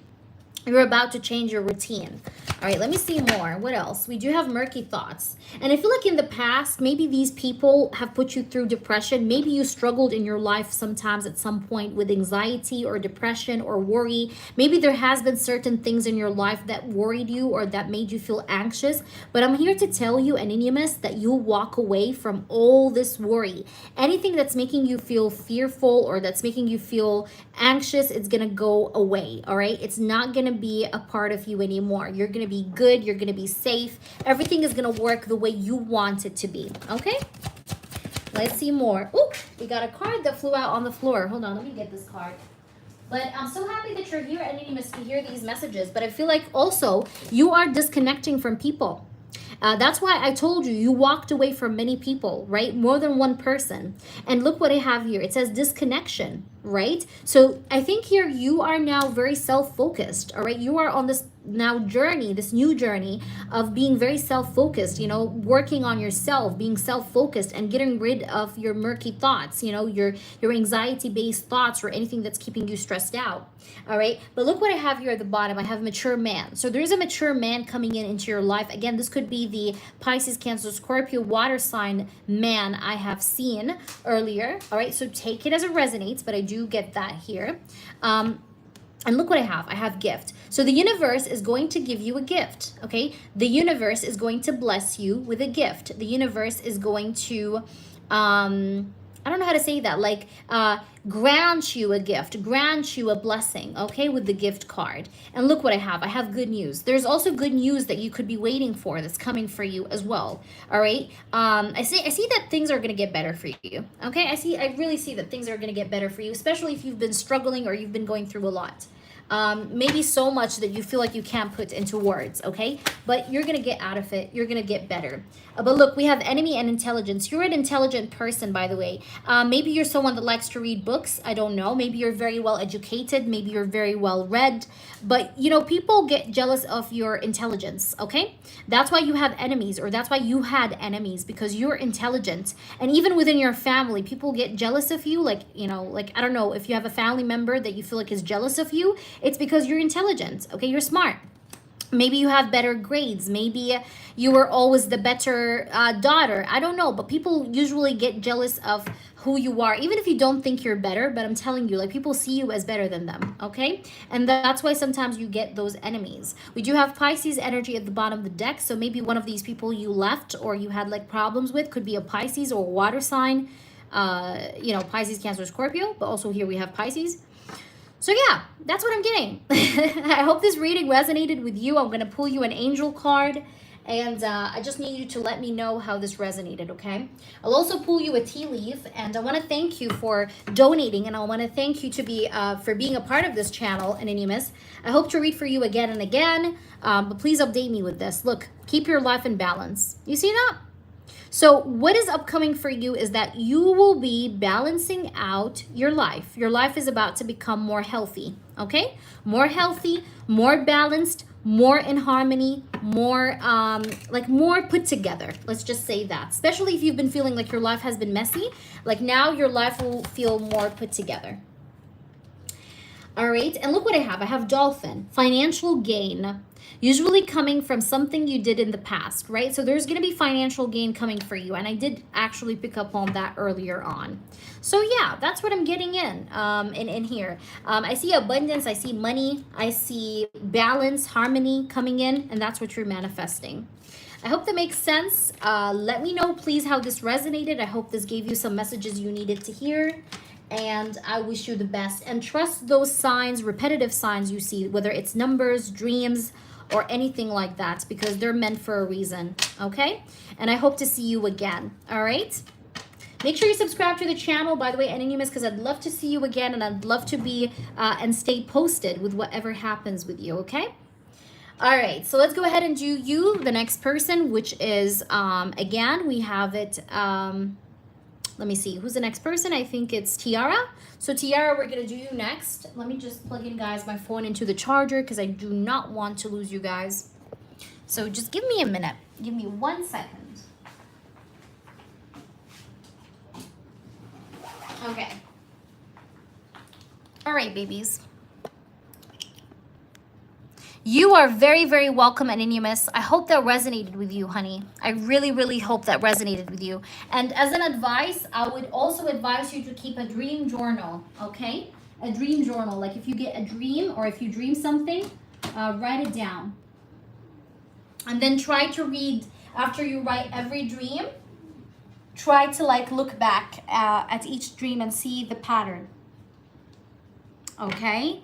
You're about to change your routine. All right, let me see more. What else? We do have murky thoughts. And I feel like in the past, maybe these people have put you through depression. Maybe you struggled in your life sometimes at some point with anxiety or depression or worry. Maybe there has been certain things in your life that worried you or that made you feel anxious. But I'm here to tell you, Anonymous, that you'll walk away from all this worry. Anything that's making you feel fearful or that's making you feel anxious, it's going to go away, all right? It's not going to be a part of you anymore. You're going to be good. You're going to be safe. Everything is going to work the way you want it to be. Okay? Let's see more. Ooh, we got a card that flew out on the floor. Hold on. Let me get this card. But I'm so happy that you're here, Anonymous, to hear these messages. But I feel like also you are disconnecting from people. That's why I told you, you walked away from many people, right? More than one person. And look what I have here. It says disconnection, right? So I think here you are now very self-focused, all right? You are on this now journey, this new journey of being very self-focused, you know, working on yourself, being self-focused and getting rid of your murky thoughts, you know, your anxiety-based thoughts or anything that's keeping you stressed out. All right, but look what I have here at the bottom. I have mature man. So there's a mature man coming into your life. Again, this could be the Pisces, Cancer, Scorpio, water sign man I have seen earlier. All right, so take it as it resonates, but I do get that here. And look what I have. I have gift. So the universe is going to give you a gift, okay? The universe is going to bless you with a gift. The universe is going to, I don't know how to say that, like grant you a gift, grant you a blessing, okay, with the gift card. And look what I have. I have good news. There's also good news that you could be waiting for that's coming for you as well, all right? I see that things are going to get better for you, okay? I really see that things are going to get better for you, especially if you've been struggling or you've been going through a lot. Maybe so much that you feel like you can't put into words, okay? But you're gonna get out of it. You're gonna get better. But look, we have enemy and intelligence. You're an intelligent person, by the way. Maybe you're someone that likes to read books. I don't know. Maybe you're very well educated. Maybe you're very well read. But, you know, people get jealous of your intelligence, okay? That's why you have enemies, or that's why you had enemies, because you're intelligent. And even within your family, people get jealous of you. Like, you know, like, I don't know, if you have a family member that you feel like is jealous of you, it's because you're intelligent, okay? You're smart. Maybe you have better grades. Maybe you were always the better daughter. I don't know, but people usually get jealous of who you are, even if you don't think you're better. But I'm telling you, like, people see you as better than them, okay? And that's why sometimes you get those enemies. We do have Pisces energy at the bottom of the deck, so maybe one of these people you left or you had like problems with could be a Pisces or a water sign, you know, Pisces, Cancer, Scorpio. But also here we have Pisces. So yeah, that's what I'm getting. I hope this reading resonated with you. I'm going to pull you an angel card, and I just need you to let me know how this resonated, okay? I'll also pull you a tea leaf, and I want to thank you for donating, and I want to thank you to be for being a part of this channel, Anonymous. I hope to read for you again and again, but please update me with this. Look, keep your life in balance. You see that? So what is upcoming for you is that you will be balancing out your life. Your life is about to become more healthy, okay? More healthy, more balanced, more in harmony, more like more put together. Let's just say that. Especially if you've been feeling like your life has been messy, like now your life will feel more put together. All right, and look what I have. I have dolphin, financial gain, usually coming from something you did in the past, right? So there's going to be financial gain coming for you, and I did actually pick up on that earlier on. So yeah, that's what I'm getting in here. I see abundance, I see money, I see balance, harmony coming in, and that's what you're manifesting. I hope that makes sense. Let me know, please, how this resonated. I hope this gave you some messages you needed to hear. And I wish you the best. And trust those signs, repetitive signs you see, whether it's numbers, dreams, or anything like that, because they're meant for a reason, okay? And I hope to see you again, all right? Make sure you subscribe to the channel, by the way, Anonymous, because I'd love to see you again, and I'd love to be and stay posted with whatever happens with you, okay? All right, so let's go ahead and do you, the next person, which is, again, we have it... let me see, who's the next person? I think it's Tiara. So Tiara, we're gonna do you next. Let me just plug in, guys, my phone into the charger because I do not want to lose you guys. So just give me a minute. Give me 1 second. Okay. All right, babies. You are very, very welcome, Anonymous. I hope that resonated with you, honey. I really, really hope that resonated with you. And as an advice, I would also advise you to keep a dream journal, okay? A dream journal. Like if you get a dream or if you dream something, write it down. And then try to read, after you write every dream, try to like look back at each dream and see the pattern. Okay?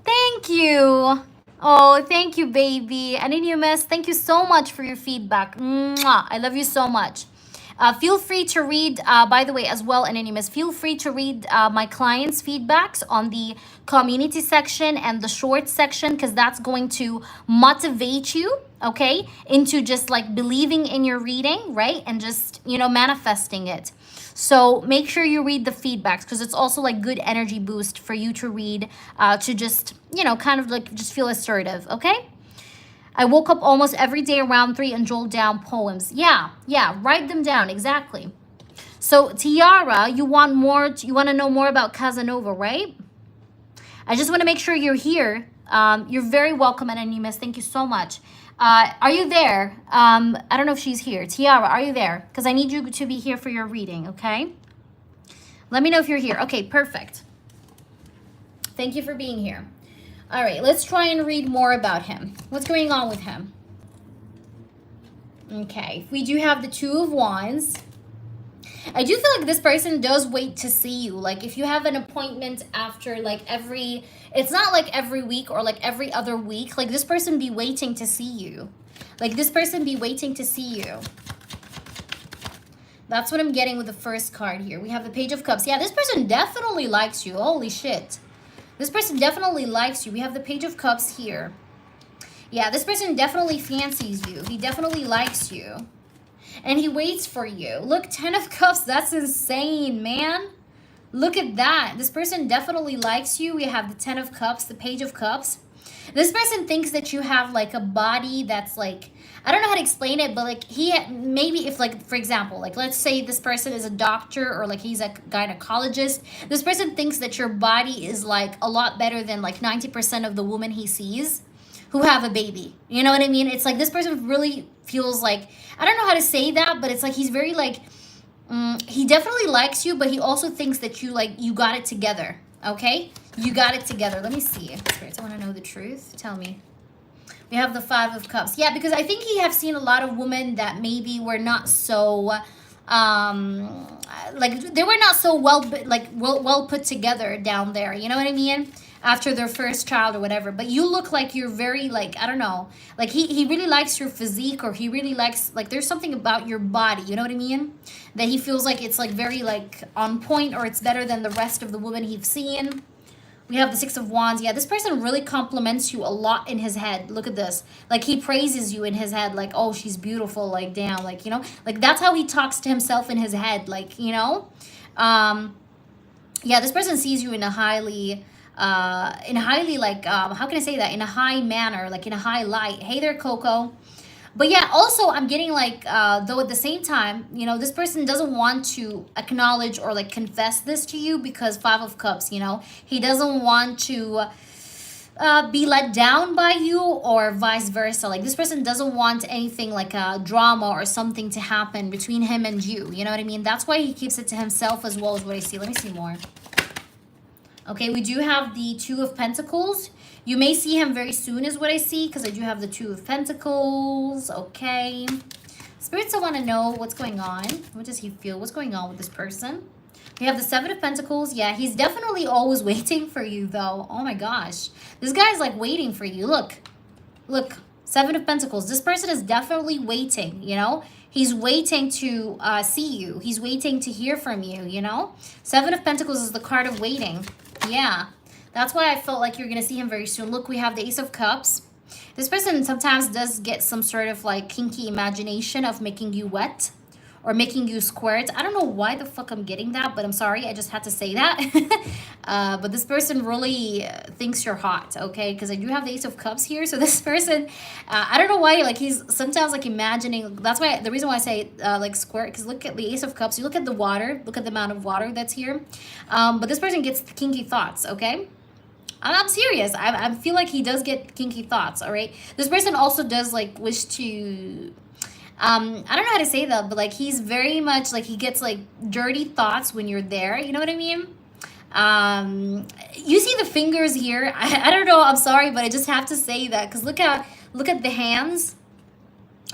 Thank you. Oh, thank you, baby. Anonymous, thank you so much for your feedback. Mwah. I love you so much. Feel free to read, by the way, as well, Anonymous, feel free to read my clients' feedbacks on the community section and the short section, because that's going to motivate you, okay, into just like believing in your reading, right? And just, you know, manifesting it. So make sure you read the feedbacks, because it's also like good energy boost for you to read, to just, you know, kind of like just feel assertive, okay? I woke up almost every day around 3 and jotted down poems. Yeah, write them down, exactly. So Tiara, you want to know more about Casanova, right? I just want to make sure you're here. You're very welcome, Anonymous. Thank you so much. Are you there? I don't know if she's here. Tiara, are you there? Because I need you to be here for your reading, okay? Let me know if you're here. Okay, perfect. Thank you for being here. All right, let's try and read more about him. What's going on with him? Okay, we do have the Two of Wands. I do feel like this person does wait to see you. Like if you have an appointment after like it's not like every week or like every other week. Like this person be waiting to see you. Like this person be waiting to see you. That's what I'm getting with the first card here. We have the Page of Cups. Yeah, this person definitely likes you. Holy shit. This person definitely likes you. We have the Page of Cups here. Yeah, this person definitely fancies you. He definitely likes you. And he waits for you. Look, 10 of Cups. That's insane, man. Look at that. This person definitely likes you. We have the 10 of Cups, the Page of Cups. This person thinks that you have like a body that's like, I don't know how to explain it, but like maybe if like, for example, like let's say this person is a doctor or like he's a gynecologist. This person thinks that your body is like a lot better than like 90% of the women he sees who have a baby. You know what I mean? It's like this person really feels like, I don't know how to say that, but it's like he's very like, he definitely likes you, but he also thinks that you got it together. Okay? You got it together. Let me see. Spirits, I want to know the truth. Tell me. We have the 5 of Cups. Yeah, because I think he have seen a lot of women that maybe were not so, like they were not so well put together down there. You know what I mean? After their first child or whatever. But you look like you're very like, I don't know, like he really likes your physique, or he really likes, like there's something about your body, you know what I mean? That he feels like it's like very like on point, or it's better than the rest of the women he's seen. We have the 6 of Wands. Yeah, this person really compliments you a lot in his head. Look at this. Like he praises you in his head, like, oh, she's beautiful, like damn, like, you know, like that's how he talks to himself in his head, like, you know. Yeah, this person sees you in a highly like, how can I say that? In a high manner, like in a high light. Hey there, Coco. But yeah, also I'm getting like, though at the same time, you know, this person doesn't want to acknowledge or like confess this to you, because 5 of Cups, you know, he doesn't want to be let down by you, or vice versa. Like this person doesn't want anything like a drama or something to happen between him and you. You know what I mean? That's why he keeps it to himself as well, as what I see. Let me see more. Okay, we do have the 2 of Pentacles. You may see him very soon is what I see, because I do have the 2 of Pentacles. Okay. Spirits, I want to know what's going on. What does he feel? What's going on with this person? We have the 7 of Pentacles. Yeah, he's definitely always waiting for you, though. Oh, my gosh. This guy's, like, waiting for you. Look. Look. 7 of Pentacles. This person is definitely waiting, you know? He's waiting to see you. He's waiting to hear from you, you know? 7 of Pentacles is the card of waiting. Yeah, that's why I felt like you're going to see him very soon. Look, we have the Ace of Cups. This person sometimes does get some sort of like kinky imagination of making you wet or making you squirt. I don't know why the fuck I'm getting that, but I'm sorry. I just had to say that. But this person really thinks you're hot, okay? Because I do have the Ace of Cups here. So this person, I don't know why, like he's sometimes like imagining. That's why the reason why I say like squirt, because look at the Ace of Cups. You look at the water. Look at the amount of water that's here. But this person gets kinky thoughts, okay? I'm serious. I feel like he does get kinky thoughts, all right? This person also does like wish to... I don't know how to say that, but like he's very much like he gets like dirty thoughts when you're there. You know what I mean? You see the fingers here. I don't know. I'm sorry, but I just have to say that because look at the hands,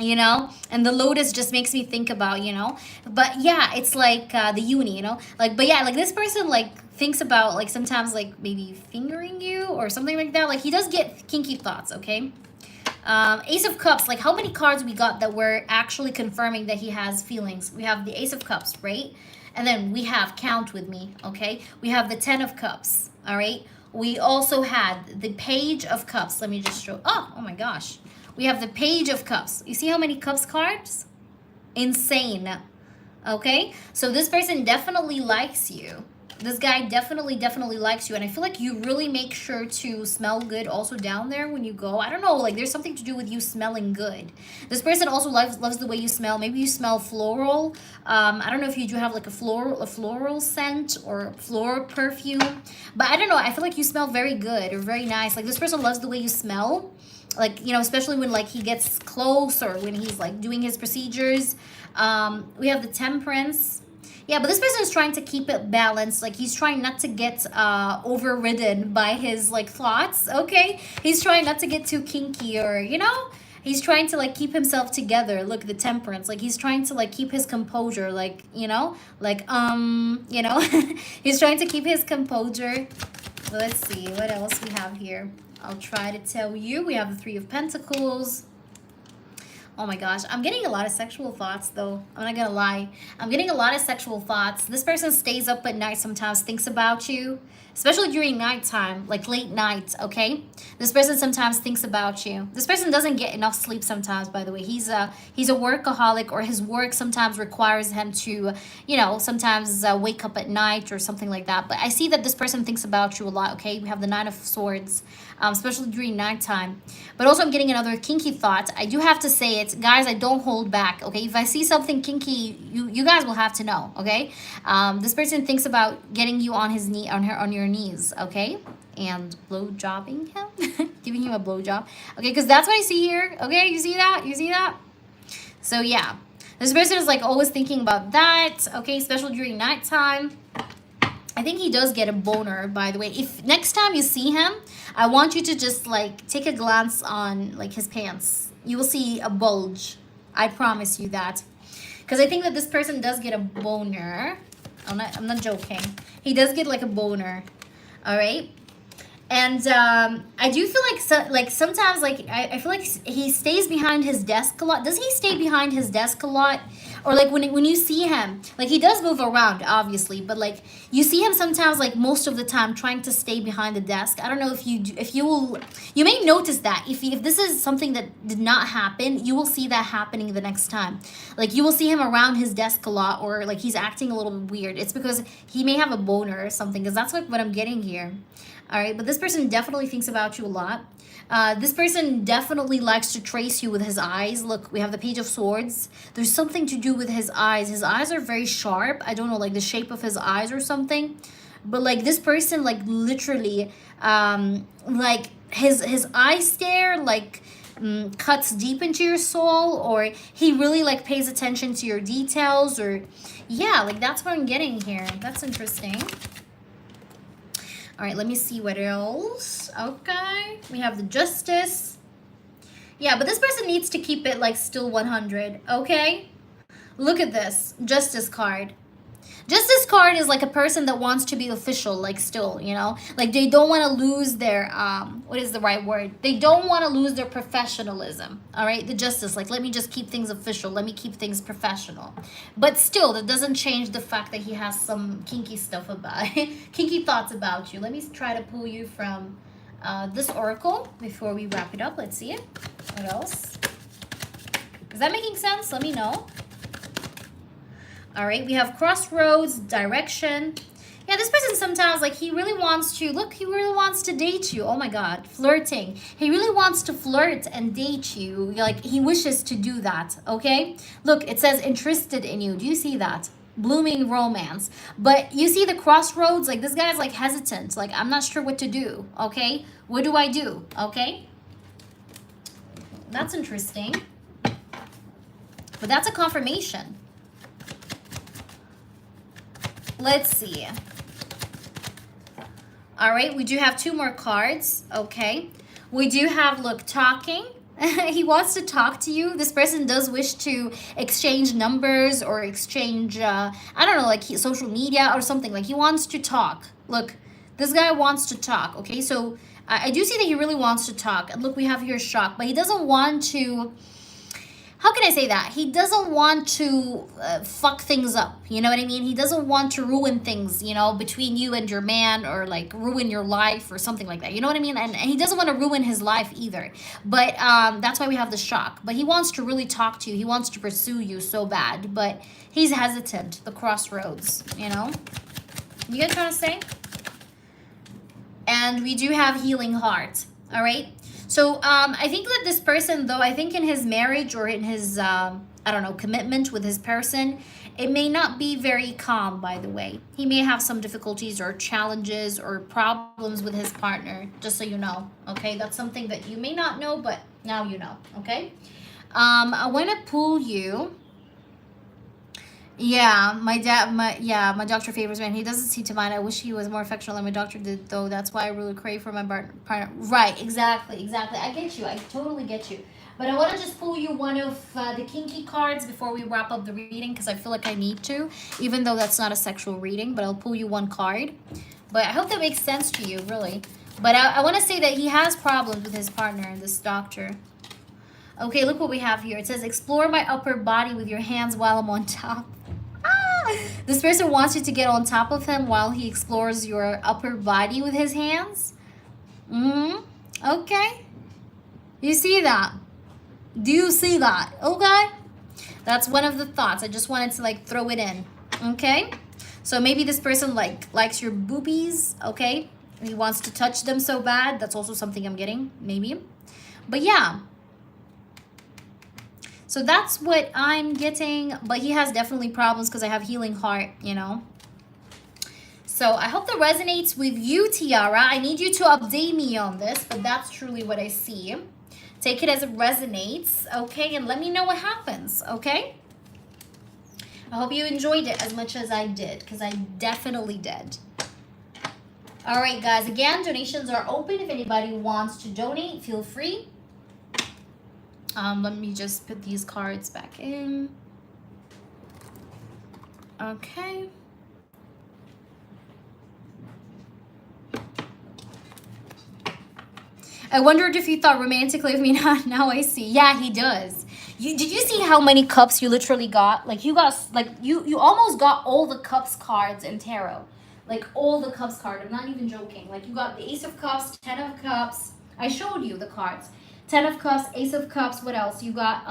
you know, and the lotus just makes me think about, you know, but yeah, it's like the uni, you know, like, but yeah, like this person like thinks about like sometimes like maybe fingering you or something like that. Like he does get kinky thoughts, okay? Ace of Cups, like how many cards we got that were actually confirming that he has feelings? We have the Ace of Cups, right? And then we have, count with me, okay? We have the 10 of Cups, all right? We also had the Page of Cups. Let me just show, oh my gosh. We have the Page of Cups. You see how many Cups cards? Insane. Okay, so this person definitely likes you. This guy definitely likes you, and I feel like you really make sure to smell good also down there when you go. I don't know, like there's something to do with you smelling good. This person also loves the way you smell. Maybe you smell floral. I don't know if you do have like a floral scent or floral perfume, but I don't know. I feel like you smell very good or very nice. Like this person loves the way you smell, like, you know, especially when like he gets close or when he's like doing his procedures. We have the Temperance. Yeah, but this person is trying to keep it balanced. Like he's trying not to get overridden by his like thoughts. Okay, he's trying not to get too kinky, or you know, he's trying to like keep himself together. Look, the Temperance. Like he's trying to like keep his composure. Like, you know, like you know, he's trying to keep his composure. Let's see what else we have here. I'll try to tell you. We have the Three of Pentacles. Oh my gosh, I'm getting a lot of sexual thoughts though. I'm not gonna lie. I'm getting a lot of sexual thoughts. This person stays up at night sometimes, thinks about you, especially during nighttime, like late night, okay? This person sometimes thinks about you. This person doesn't get enough sleep sometimes, by the way. He's a workaholic, or his work sometimes requires him to, you know, sometimes wake up at night or something like that. But I see that this person thinks about you a lot, okay? We have the Nine of Swords, especially during nighttime. But also I'm getting another kinky thought. I do have to say it. Guys, I don't hold back, okay? If I see something kinky, you guys will have to know, okay? This person thinks about getting you on his knee, on your knees, okay? And blow jobbing him, giving him a blow job, okay? Because that's what I see here, okay? You see that? You see that? So yeah, this person is like always thinking about that, okay? Especially during nighttime. I think he does get a boner, by the way. If next time you see him, I want you to just like take a glance on like his pants. You will see a bulge. I promise you that. Because I think that this person does get a boner. I'm not joking. He does get like a boner. All right. And I do feel like sometimes like I feel like he stays behind his desk a lot. Does he stay behind his desk a lot? Or like when you see him, like he does move around obviously, but like you see him sometimes like most of the time trying to stay behind the desk. I don't know if you may notice that if this is something that did not happen, you will see that happening the next time. Like you will see him around his desk a lot, or like he's acting a little bit weird. It's because he may have a boner or something, because that's like what I'm getting here. All right, but this person definitely thinks about you a lot. This person definitely likes to trace you with his eyes. Look, we have the Page of Swords. There's something to do with his eyes. His eyes are very sharp. I don't know, like the shape of his eyes or something. But like this person, like literally, like his eye stare, like cuts deep into your soul, or he really like pays attention to your details, or yeah, like that's what I'm getting here. That's interesting. All right, let me see what else. Okay, we have the Justice. Yeah, but this person needs to keep it like still 100, okay? Look at this Justice card. Justice card is like a person that wants to be official, like still, you know? Like they don't want to lose their, what is the right word? They don't want to lose their professionalism, all right? The Justice, like let me just keep things official. Let me keep things professional. But still, that doesn't change the fact that he has some kinky stuff about kinky thoughts about you. Let me try to pull you from this oracle before we wrap it up. Let's see it. What else? Is that making sense? Let me know. All right, we have Crossroads, Direction. Yeah, this person sometimes, like, he really wants to, look, he really wants to date you. Oh my God, flirting. He really wants to flirt and date you. Like, he wishes to do that, okay? Look, it says interested in you. Do you see that? Blooming romance. But you see the crossroads, like, this guy's, like, hesitant. Like, I'm not sure what to do, okay? What do I do, okay? That's interesting. But that's a confirmation. Let's see. All right, we do have two more cards. Okay, we do have, look, talking. He wants to talk to you. This person does wish to exchange numbers or exchange, I don't know, like social media or something. Like he wants to talk. Look, this guy wants to talk. Okay, so I do see that he really wants to talk. And look, we have here shock, but he doesn't want to. how can I say that? He doesn't want to fuck things up. You know what I mean? He doesn't want to ruin things, you know, between you and your man, or like ruin your life or something like that. You know what I mean? And he doesn't want to ruin his life either. But that's why we have the shock. But he wants to really talk to you. He wants to pursue you so bad. But he's hesitant. The crossroads, you know? You get what I'm trying to say? And we do have healing heart. All right? So I think that this person, though, I think in his marriage or in his, I don't know, commitment with his person, it may not be very calm, by the way. He may have some difficulties or challenges or problems with his partner, just so you know, okay? That's something that you may not know, but now you know, okay? I want to pull you. Yeah, my doctor favors man. He doesn't seem to mind. I wish he was more affectionate like my doctor did, though. That's why I really crave for my partner. Right, exactly. I get you. I totally get you. But I want to just pull you one of the kinky cards before we wrap up the reading, because I feel like I need to, even though that's not a sexual reading, but I'll pull you one card. But I hope that makes sense to you, really. But I want to say that he has problems with his partner, this doctor. Okay, look what we have here. It says, explore my upper body with your hands while I'm on top. This person wants you to get on top of him while he explores your upper body with his hands. Okay. You see that? Do you see that? Okay. That's one of the thoughts. I just wanted to like throw it in. Okay. So maybe this person likes your boobies. Okay. He wants to touch them so bad. That's also something I'm getting. Maybe. But yeah. So that's what I'm getting, but he has definitely problems because I have healing heart, you know. So I hope that resonates with you, Tiara. I need you to update me on this, but that's truly what I see. Take it as it resonates, okay? And let me know what happens, okay? I hope you enjoyed it as much as I did, because I definitely did. All right, guys. Again, donations are open. If anybody wants to donate, feel free. Let me just put these cards back in. Okay. I wondered if you thought romantically of me. Now I see. Yeah, he does. Did you see how many cups you literally got? Like you got, like you almost got all the cups cards in tarot. Like all the cups card. I'm not even joking. Like you got the Ace of Cups, 10 of Cups. I showed you the cards. 10 of Cups, Ace of Cups, what else? You got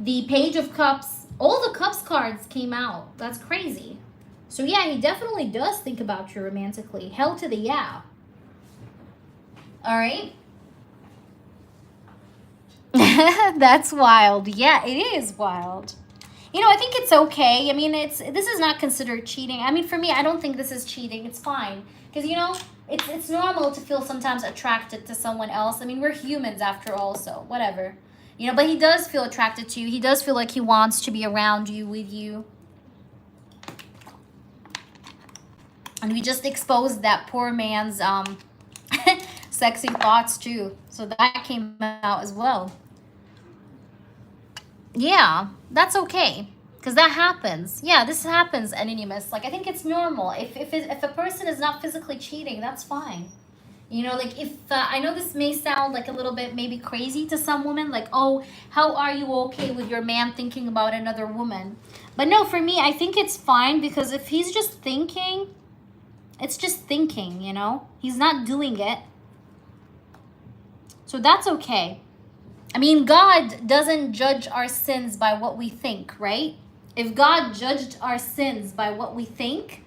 the Page of Cups. All the Cups cards came out. That's crazy. So yeah, he definitely does think about you romantically. Hell to the yeah. All right. That's wild. Yeah, it is wild. You know, I think it's okay. I mean, this is not considered cheating. I mean, for me, I don't think this is cheating. It's fine. Because, you know, it's normal to feel sometimes attracted to someone else. I mean, we're humans after all, so whatever. You know, but he does feel attracted to you. He does feel like he wants to be around you, with you. And we just exposed that poor man's sexy thoughts too. So that came out as well. Yeah, that's okay. Because that happens. Yeah, this happens, Anonymous. Like, I think it's normal. If a person is not physically cheating, that's fine. You know, like, if I know this may sound like a little bit maybe crazy to some women. Like, oh, how are you okay with your man thinking about another woman? But no, for me, I think it's fine. Because if he's just thinking, it's just thinking, you know? He's not doing it. So that's okay. I mean, God doesn't judge our sins by what we think, right? If God judged our sins by what we think,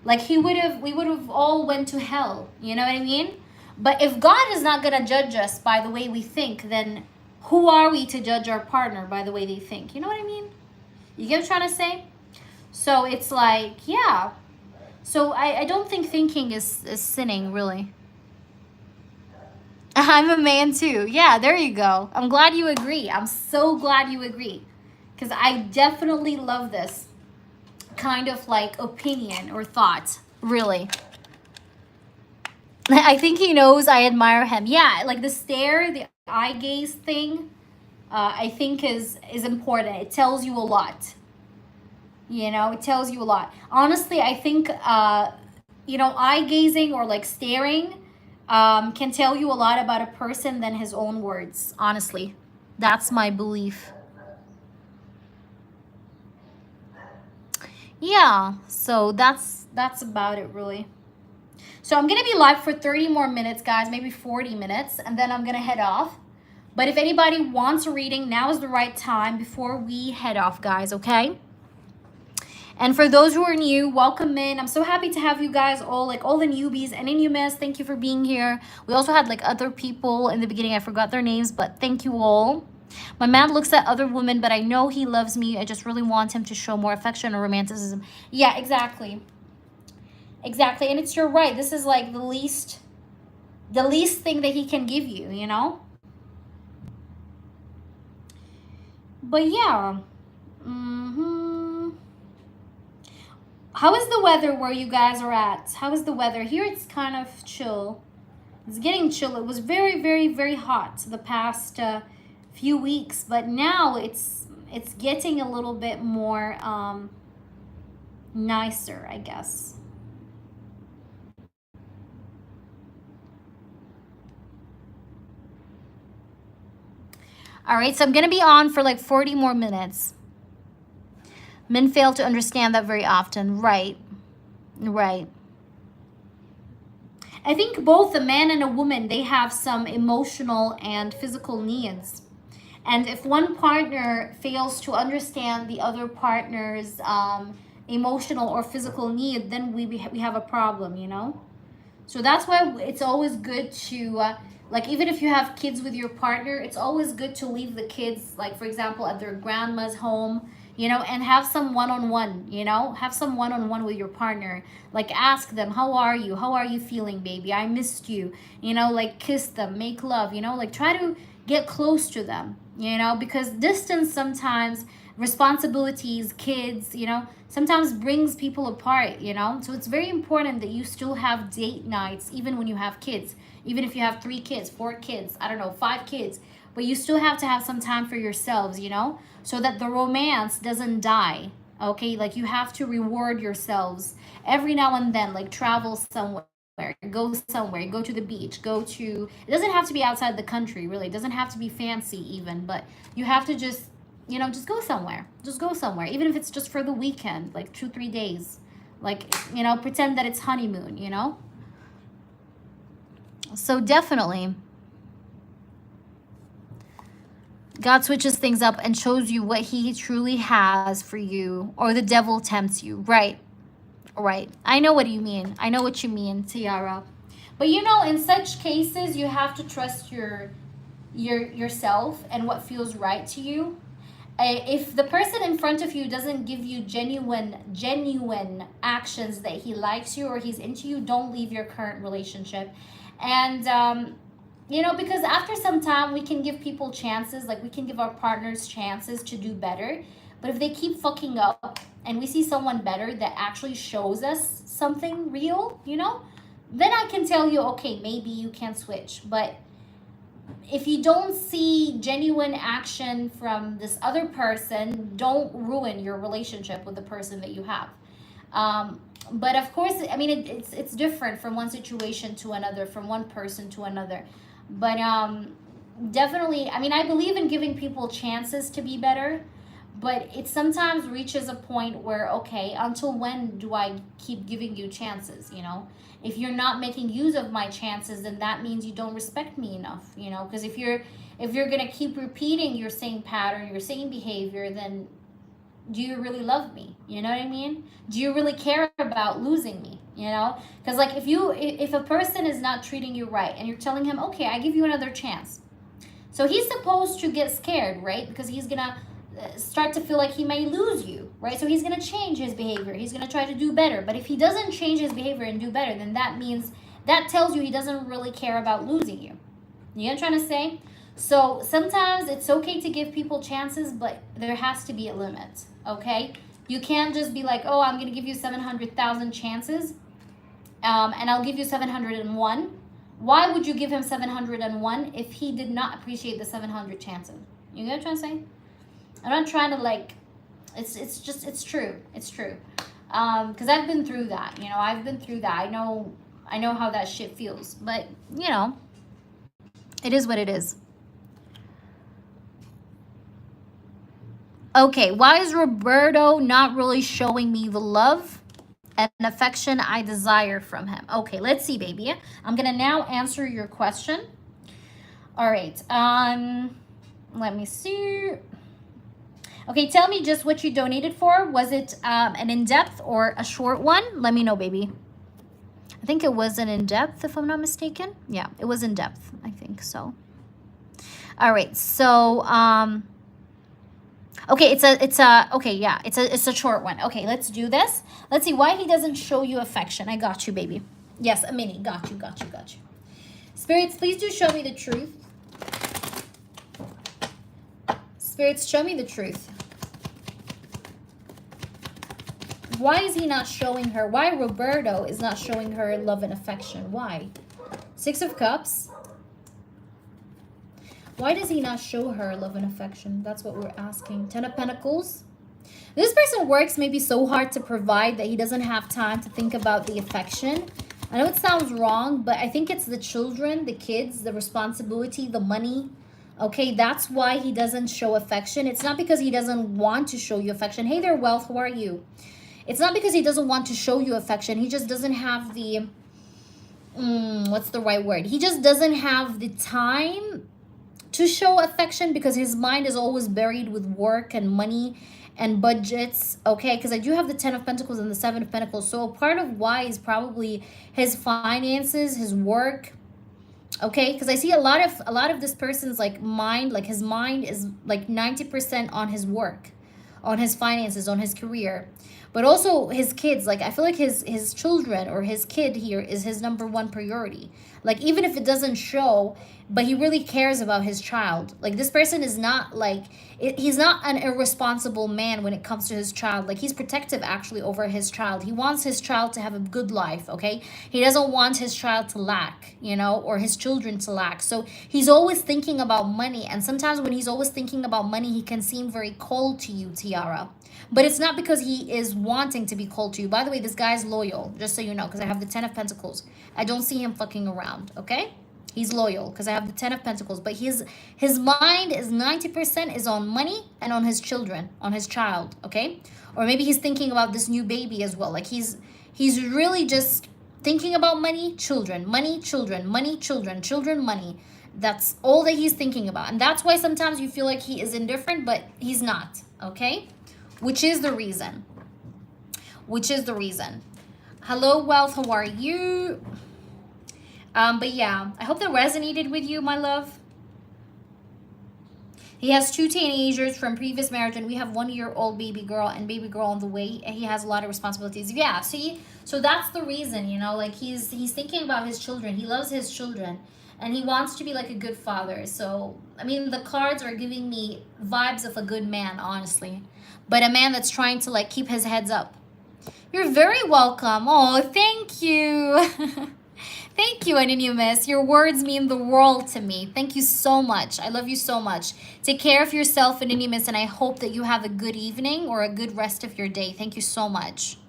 like we would have all went to hell. You know what I mean? But if God is not going to judge us by the way we think, then who are we to judge our partner by the way they think? You know what I mean? You get what I'm trying to say? So it's like, yeah. So I don't think thinking is sinning, really. I'm a man too. Yeah, there you go. I'm glad you agree. I'm so glad you agree. Because I definitely love this kind of like opinion or thought. Really. I think he knows I admire him. Yeah, like the stare, the eye gaze thing, I think is important. It tells you a lot. You know, it tells you a lot. Honestly, I think, you know, eye gazing or like staring can tell you a lot about a person than his own words, honestly. That's my belief. Yeah, so that's about it, really. So I'm gonna be live for 30 more minutes, guys, maybe 40 minutes, and then I'm gonna head off. But if anybody wants a reading, now is the right time before we head off, guys, okay? And for those who are new, welcome in. I'm so happy to have you guys all, like all the newbies and Inumis. Thank you for being here. We also had like other people in the beginning. I forgot their names, but thank you all. My man looks at other women, but I know he loves me. I just really want him to show more affection or romanticism. Yeah, exactly. Exactly. And it's, you're right. This is like the least thing that he can give you, you know? But yeah. How is the weather where you guys are at? How is the weather? Here it's kind of chill. It's getting chill. It was very, very, very hot the past few weeks, but now it's getting a little bit more nicer, I guess. All right, so I'm gonna be on for like 40 more minutes. Men fail to understand that very often. Right. Right. I think both a man and a woman, they have some emotional and physical needs. And if one partner fails to understand the other partner's emotional or physical need, then we have a problem, you know? So that's why it's always good to, like, even if you have kids with your partner, it's always good to leave the kids, like, for example, at their grandma's home, you know, and have some one-on-one, you know, have some one-on-one with your partner. Like, ask them, how are you? How are you feeling, baby? I missed you. You know, like, kiss them, make love, you know, like, try to get close to them, you know, because distance sometimes, responsibilities, kids, you know, sometimes brings people apart, you know. So it's very important that you still have date nights, even when you have kids, even if you have 3 kids, 4 kids, I don't know, 5 kids, but you still have to have some time for yourselves, you know, so that the romance doesn't die. Okay, like, you have to reward yourselves every now and then, like travel somewhere, go somewhere, go to the beach, go to, it doesn't have to be outside the country, really, it doesn't have to be fancy even, but you have to just, you know, just go somewhere, even if it's just for the weekend, like 2-3 days, like, you know, pretend that it's honeymoon, you know. So definitely God switches things up and shows you what he truly has for you, or the devil tempts you. Right. Right. I know what you mean. I know what you mean, Tiara. But you know, in such cases, you have to trust yourself and what feels right to you. If the person in front of you doesn't give you genuine actions that he likes you or he's into you, don't leave your current relationship. And you know, because after some time we can give people chances, like we can give our partners chances to do better. But if they keep fucking up and we see someone better that actually shows us something real, you know, then I can tell you, okay, maybe you can switch. But if you don't see genuine action from this other person, don't ruin your relationship with the person that you have. But of course, I mean, it's different from one situation to another, from one person to another. But definitely, I mean, I believe in giving people chances to be better. But it sometimes reaches a point where, okay, until when do I keep giving you chances, you know? If you're not making use of my chances, then that means you don't respect me enough, you know? Because if you're going to keep repeating your same pattern, your same behavior, then do you really love me? You know what I mean? Do you really care about losing me? You know? Because, like, if a person is not treating you right and you're telling him, okay, I give you another chance. So he's supposed to get scared, right? Because he's going to start to feel like he may lose you, right? So he's going to change his behavior. He's going to try to do better. But if he doesn't change his behavior and do better, then that tells you he doesn't really care about losing you. You know what I'm trying to say? So sometimes it's okay to give people chances, but there has to be a limit, okay? You can't just be like, oh, I'm going to give you 700,000 chances, and I'll give you 701. Why would you give him 701 if he did not appreciate the 700 chances? You know what I'm trying to say? I'm not trying to, like, it's true. It's true. Because I've been through that, you know, I know how that shit feels, but, you know, it is what it is. Okay, why is Roberto not really showing me the love and affection I desire from him? Okay, let's see, baby. I'm gonna now answer your question. All right, let me see. Okay, tell me just what you donated for. Was it an in-depth or a short one? Let me know, baby. I think it was an in-depth, if I'm not mistaken. Yeah, it was in-depth. I think so. All right, so okay, it's a short one. Okay, let's do this. Let's see why he doesn't show you affection. I got you, baby. Yes, a mini. Got you. Spirits, please do show me the truth. Spirits, show me the truth. Why is he not showing her? Why Roberto is not showing her love and affection? Why? Six of Cups. Why does he not show her love and affection? That's what we're asking. Ten of Pentacles. This person works maybe so hard to provide that he doesn't have time to think about the affection. I know it sounds wrong, but I think it's the children, the kids, the responsibility, the money. Okay, that's why he doesn't show affection. It's not because he doesn't want to show you affection. Hey there, Wealth, how are you? It's not because he doesn't want to show you affection. He just doesn't have the, what's the right word? He just doesn't have the time to show affection because his mind is always buried with work and money and budgets, okay? Because I do have the 10 of Pentacles and the 7 of Pentacles. So part of why is probably his finances, his work, okay? Because I see a lot of this person's like mind, like his mind is like 90% on his work, on his finances, on his career. But also his kids, like I feel like his children or his kid here is his #1 priority. Like even if it doesn't show, but he really cares about his child. Like this person is not like, he's not an irresponsible man when it comes to his child. Like he's protective actually over his child. He wants his child to have a good life, okay? He doesn't want his child to lack, you know, or his children to lack. So he's always thinking about money. And sometimes when he's always thinking about money, he can seem very cold to you, Tiara. But it's not because he is wanting to be cold to you. By the way, this guy's loyal, just so you know, because I have the 10 of Pentacles. I don't see him fucking around, okay? He's loyal because I have the 10 of Pentacles. But his mind is 90% is on money and on his children, on his child, okay? Or maybe he's thinking about this new baby as well. Like he's really just thinking about money, children, money, children, money, children, children, money. That's all that he's thinking about. And that's why sometimes you feel like he is indifferent, but he's not, okay? Which is the reason. Hello, Wealth, how are you? But yeah, I hope that resonated with you, my love. He has 2 teenagers from previous marriage, and we have 1-year-old baby girl and baby girl on the way. And he has a lot of responsibilities. Yeah, see, so that's the reason, you know, like he's thinking about his children. He loves his children, and he wants to be like a good father. So, I mean, the cards are giving me vibes of a good man, honestly. But a man that's trying to like keep his heads up. You're very welcome. Oh, thank you. Thank you, Anonymous. Your words mean the world to me. Thank you so much. I love you so much. Take care of yourself, Anonymous, and I hope that you have a good evening or a good rest of your day. Thank you so much.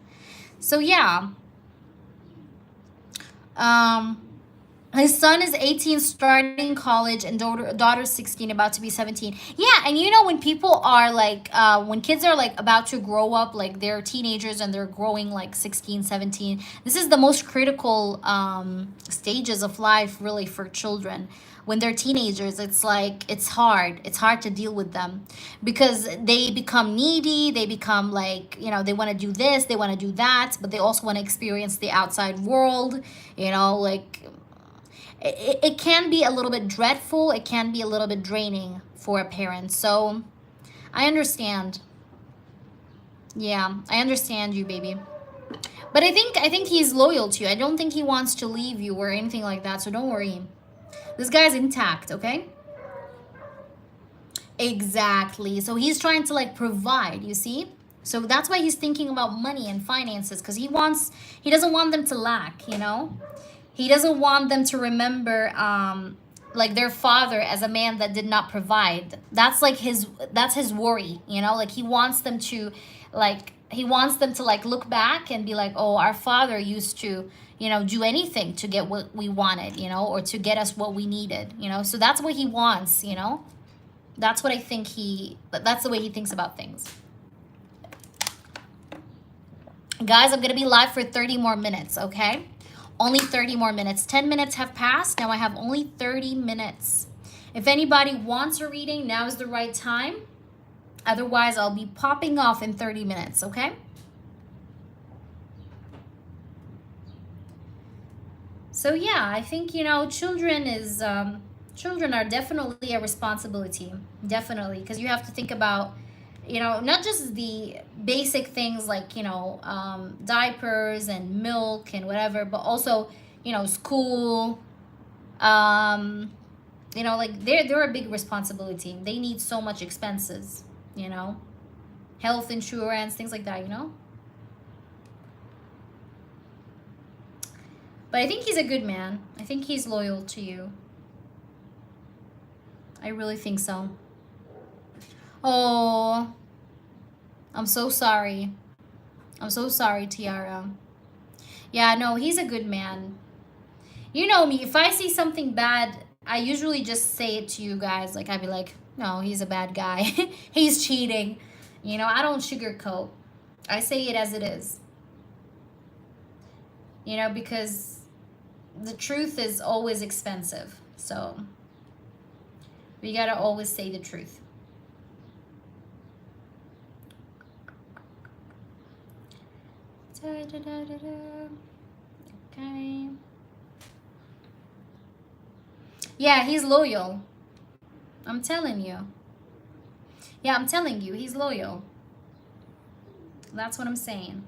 So yeah. His son is 18, starting college, and daughter's 16, about to be 17. Yeah, and you know when people are like, when kids are like about to grow up, like they're teenagers and they're growing like 16, 17. This is the most critical stages of life really for children. When they're teenagers, it's like, it's hard to deal with them because they become needy. They become like, you know, they want to do this, they want to do that, but they also want to experience the outside world, you know, like it can be a little bit dreadful. It can be a little bit draining for a parent. So I understand. Yeah, I understand you, baby. But I think he's loyal to you. I don't think he wants to leave you or anything like that. So don't worry. This guy's intact, okay? Exactly. So he's trying to like provide, you see? So that's why he's thinking about money and finances, because he doesn't want them to lack, you know? He doesn't want them to remember like their father as a man that did not provide. That's like that's his worry, you know? Like he wants them to like look back and be like, oh, our father used to, you know, do anything to get what we wanted, you know, or to get us what we needed, you know? So that's what he wants, you know? That's what I think that's the way he thinks about things. Guys, I'm going to be live for 30 more minutes, okay? Only 30 more minutes. 10 minutes have passed. Now I have only 30 minutes. If anybody wants a reading, now is the right time. Otherwise, I'll be popping off in 30 minutes, okay? So yeah, I think, you know, children are definitely a responsibility. Definitely. Because you have to think about, you know, not just the basic things like, you know, diapers and milk and whatever, but also, you know, school, you know, like they're a big responsibility. They need so much expenses, you know, health insurance, things like that, you know. But I think he's a good man. I think he's loyal to you. I really think so. Oh, I'm so sorry. I'm so sorry, Tiara. Yeah, no, he's a good man. You know me, if I see something bad, I usually just say it to you guys. Like, I'd be like, no, he's a bad guy. He's cheating. You know, I don't sugarcoat. I say it as it is. You know, because the truth is always expensive. So we gotta always say the truth. Okay. Yeah, he's loyal. I'm telling you. Yeah, I'm telling you, he's loyal. That's what I'm saying.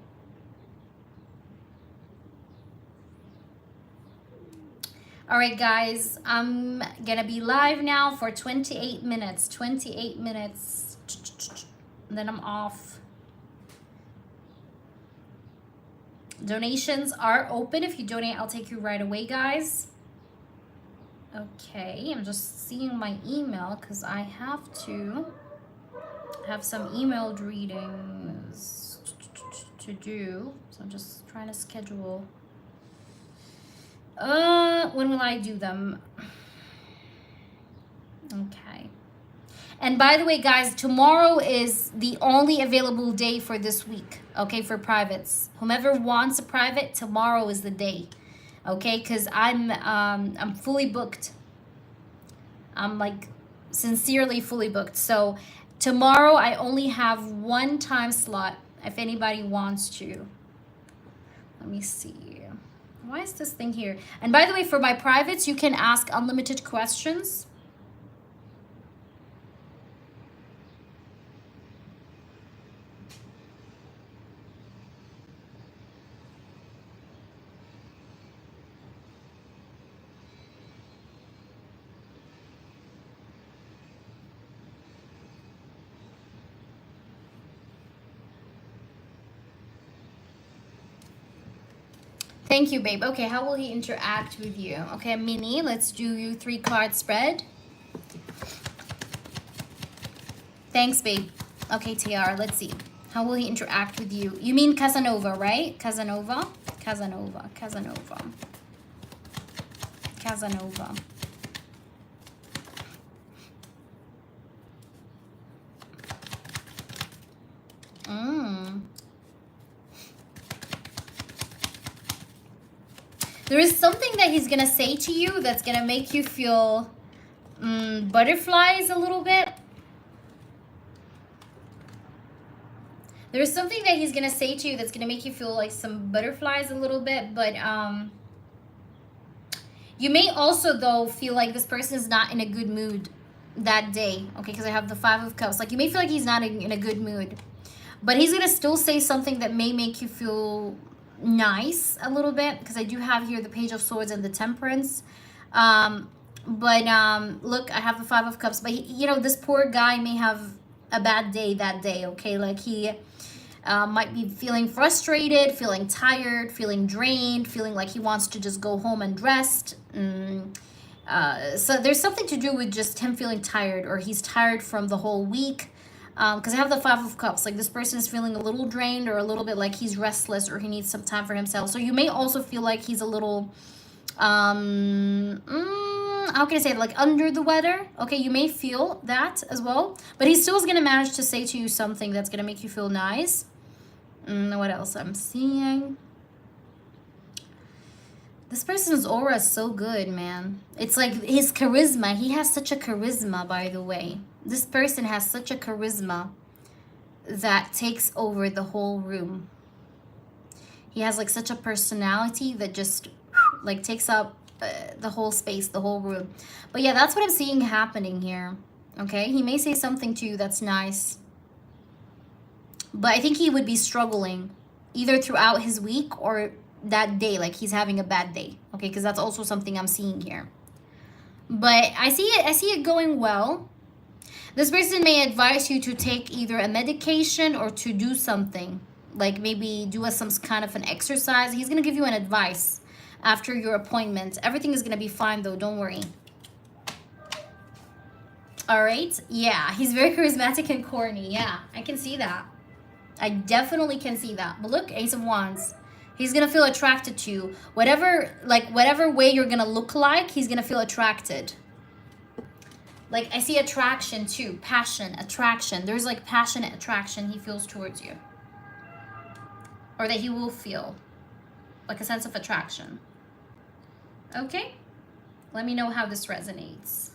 All right, guys, I'm gonna be live now for 28 minutes. 28 minutes. And then I'm off. Donations are open. If you donate, I'll take you right away, guys. Okay, I'm just seeing my email because I have to have some emailed readings to do. So I'm just trying to schedule. When will I do them? Okay. And by the way, guys, tomorrow is the only available day for this week, okay, for privates. Whomever wants a private, tomorrow is the day, okay, because I'm fully booked. I'm like sincerely fully booked. So tomorrow I only have one time slot if anybody wants to. Let me see. Why is this thing here? And by the way, for my privates, you can ask unlimited questions. Thank you, babe. Okay, how will he interact with you? Okay, Minnie, let's do you 3-card spread. Thanks, babe. Okay, Tiara, let's see. How will he interact with you? You mean Casanova, right? Casanova? Casanova. Casanova. Casanova. There is something that he's gonna say to you that's gonna make you feel butterflies a little bit. There's something that he's gonna say to you that's gonna make you feel like some butterflies a little bit, but you may also though feel like this person is not in a good mood that day, okay? Because I have the 5 of Cups. Like you may feel like he's not in a good mood, but he's gonna still say something that may make you feel nice a little bit, because I do have here the Page of Swords and the Temperance. Look, I have the 5 of Cups, but you know, this poor guy may have a bad day that day, okay? Like he might be feeling frustrated, feeling tired, feeling drained, feeling like he wants to just go home and rest. So there's something to do with just him feeling tired, or he's tired from the whole week. Because I have the 5 of Cups. Like this person is feeling a little drained, or a little bit like he's restless, or he needs some time for himself. So you may also feel like he's a little, I how can I say it, like under the weather. Okay, you may feel that as well, but he still is gonna manage to say to you something that's gonna make you feel nice. What else I'm seeing? This person's aura is so good, man. It's like his charisma. He has such a charisma, by the way. This person has such a charisma that takes over the whole room. He has like such a personality that just like takes up the whole space, the whole room. But yeah, that's what I'm seeing happening here. Okay, he may say something to you that's nice, but I think he would be struggling either throughout his week or that day, like he's having a bad day. Okay, because that's also something I'm seeing here. But I see it going well. This person may advise you to take either a medication or to do something, like maybe do some kind of an exercise. He's gonna give you an advice after your appointment. Everything is gonna be fine though, don't worry. All right, yeah, he's very charismatic and corny. Yeah, I can see that. I definitely can see that. But look, Ace of Wands. He's gonna feel attracted to you. Whatever way you're gonna look like, he's gonna feel attracted. Like, I see attraction too. Passion, attraction. There's like passionate attraction he feels towards you. Or that he will feel. Like a sense of attraction. Okay? Let me know how this resonates.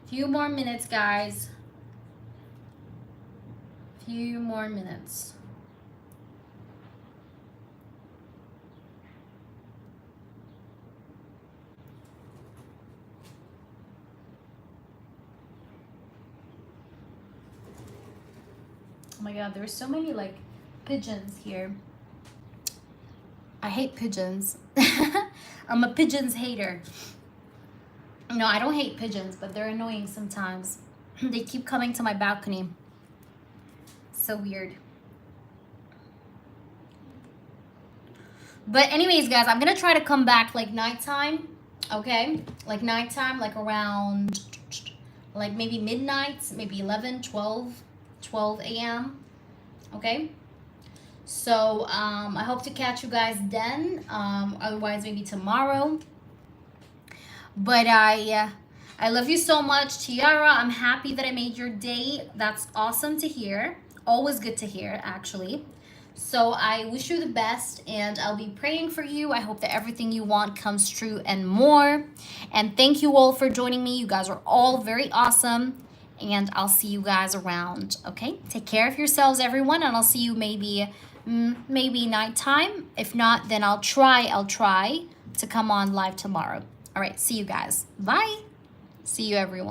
Few more minutes, guys. Few more minutes. Oh my god, there's so many like pigeons here. I hate pigeons. I'm a pigeons hater. No, I don't hate pigeons, but they're annoying sometimes. They keep coming to my balcony. So weird. But anyways, guys, I'm gonna try to come back like nighttime. Okay? Like nighttime, like around like maybe midnight, maybe 11, 12 a.m. Okay? So I hope to catch you guys then. Otherwise maybe tomorrow. But I love you so much, Tiara. I'm happy that I made your day. That's awesome to hear. Always good to hear, actually. So I wish you the best, and I'll be praying for you. I hope that everything you want comes true and more. And thank you all for joining me. You guys are all very awesome. And I'll see you guys around, okay? Take care of yourselves, everyone, and I'll see you maybe nighttime. If not, then I'll try to come on live tomorrow. All right, see you guys. Bye. See you, everyone.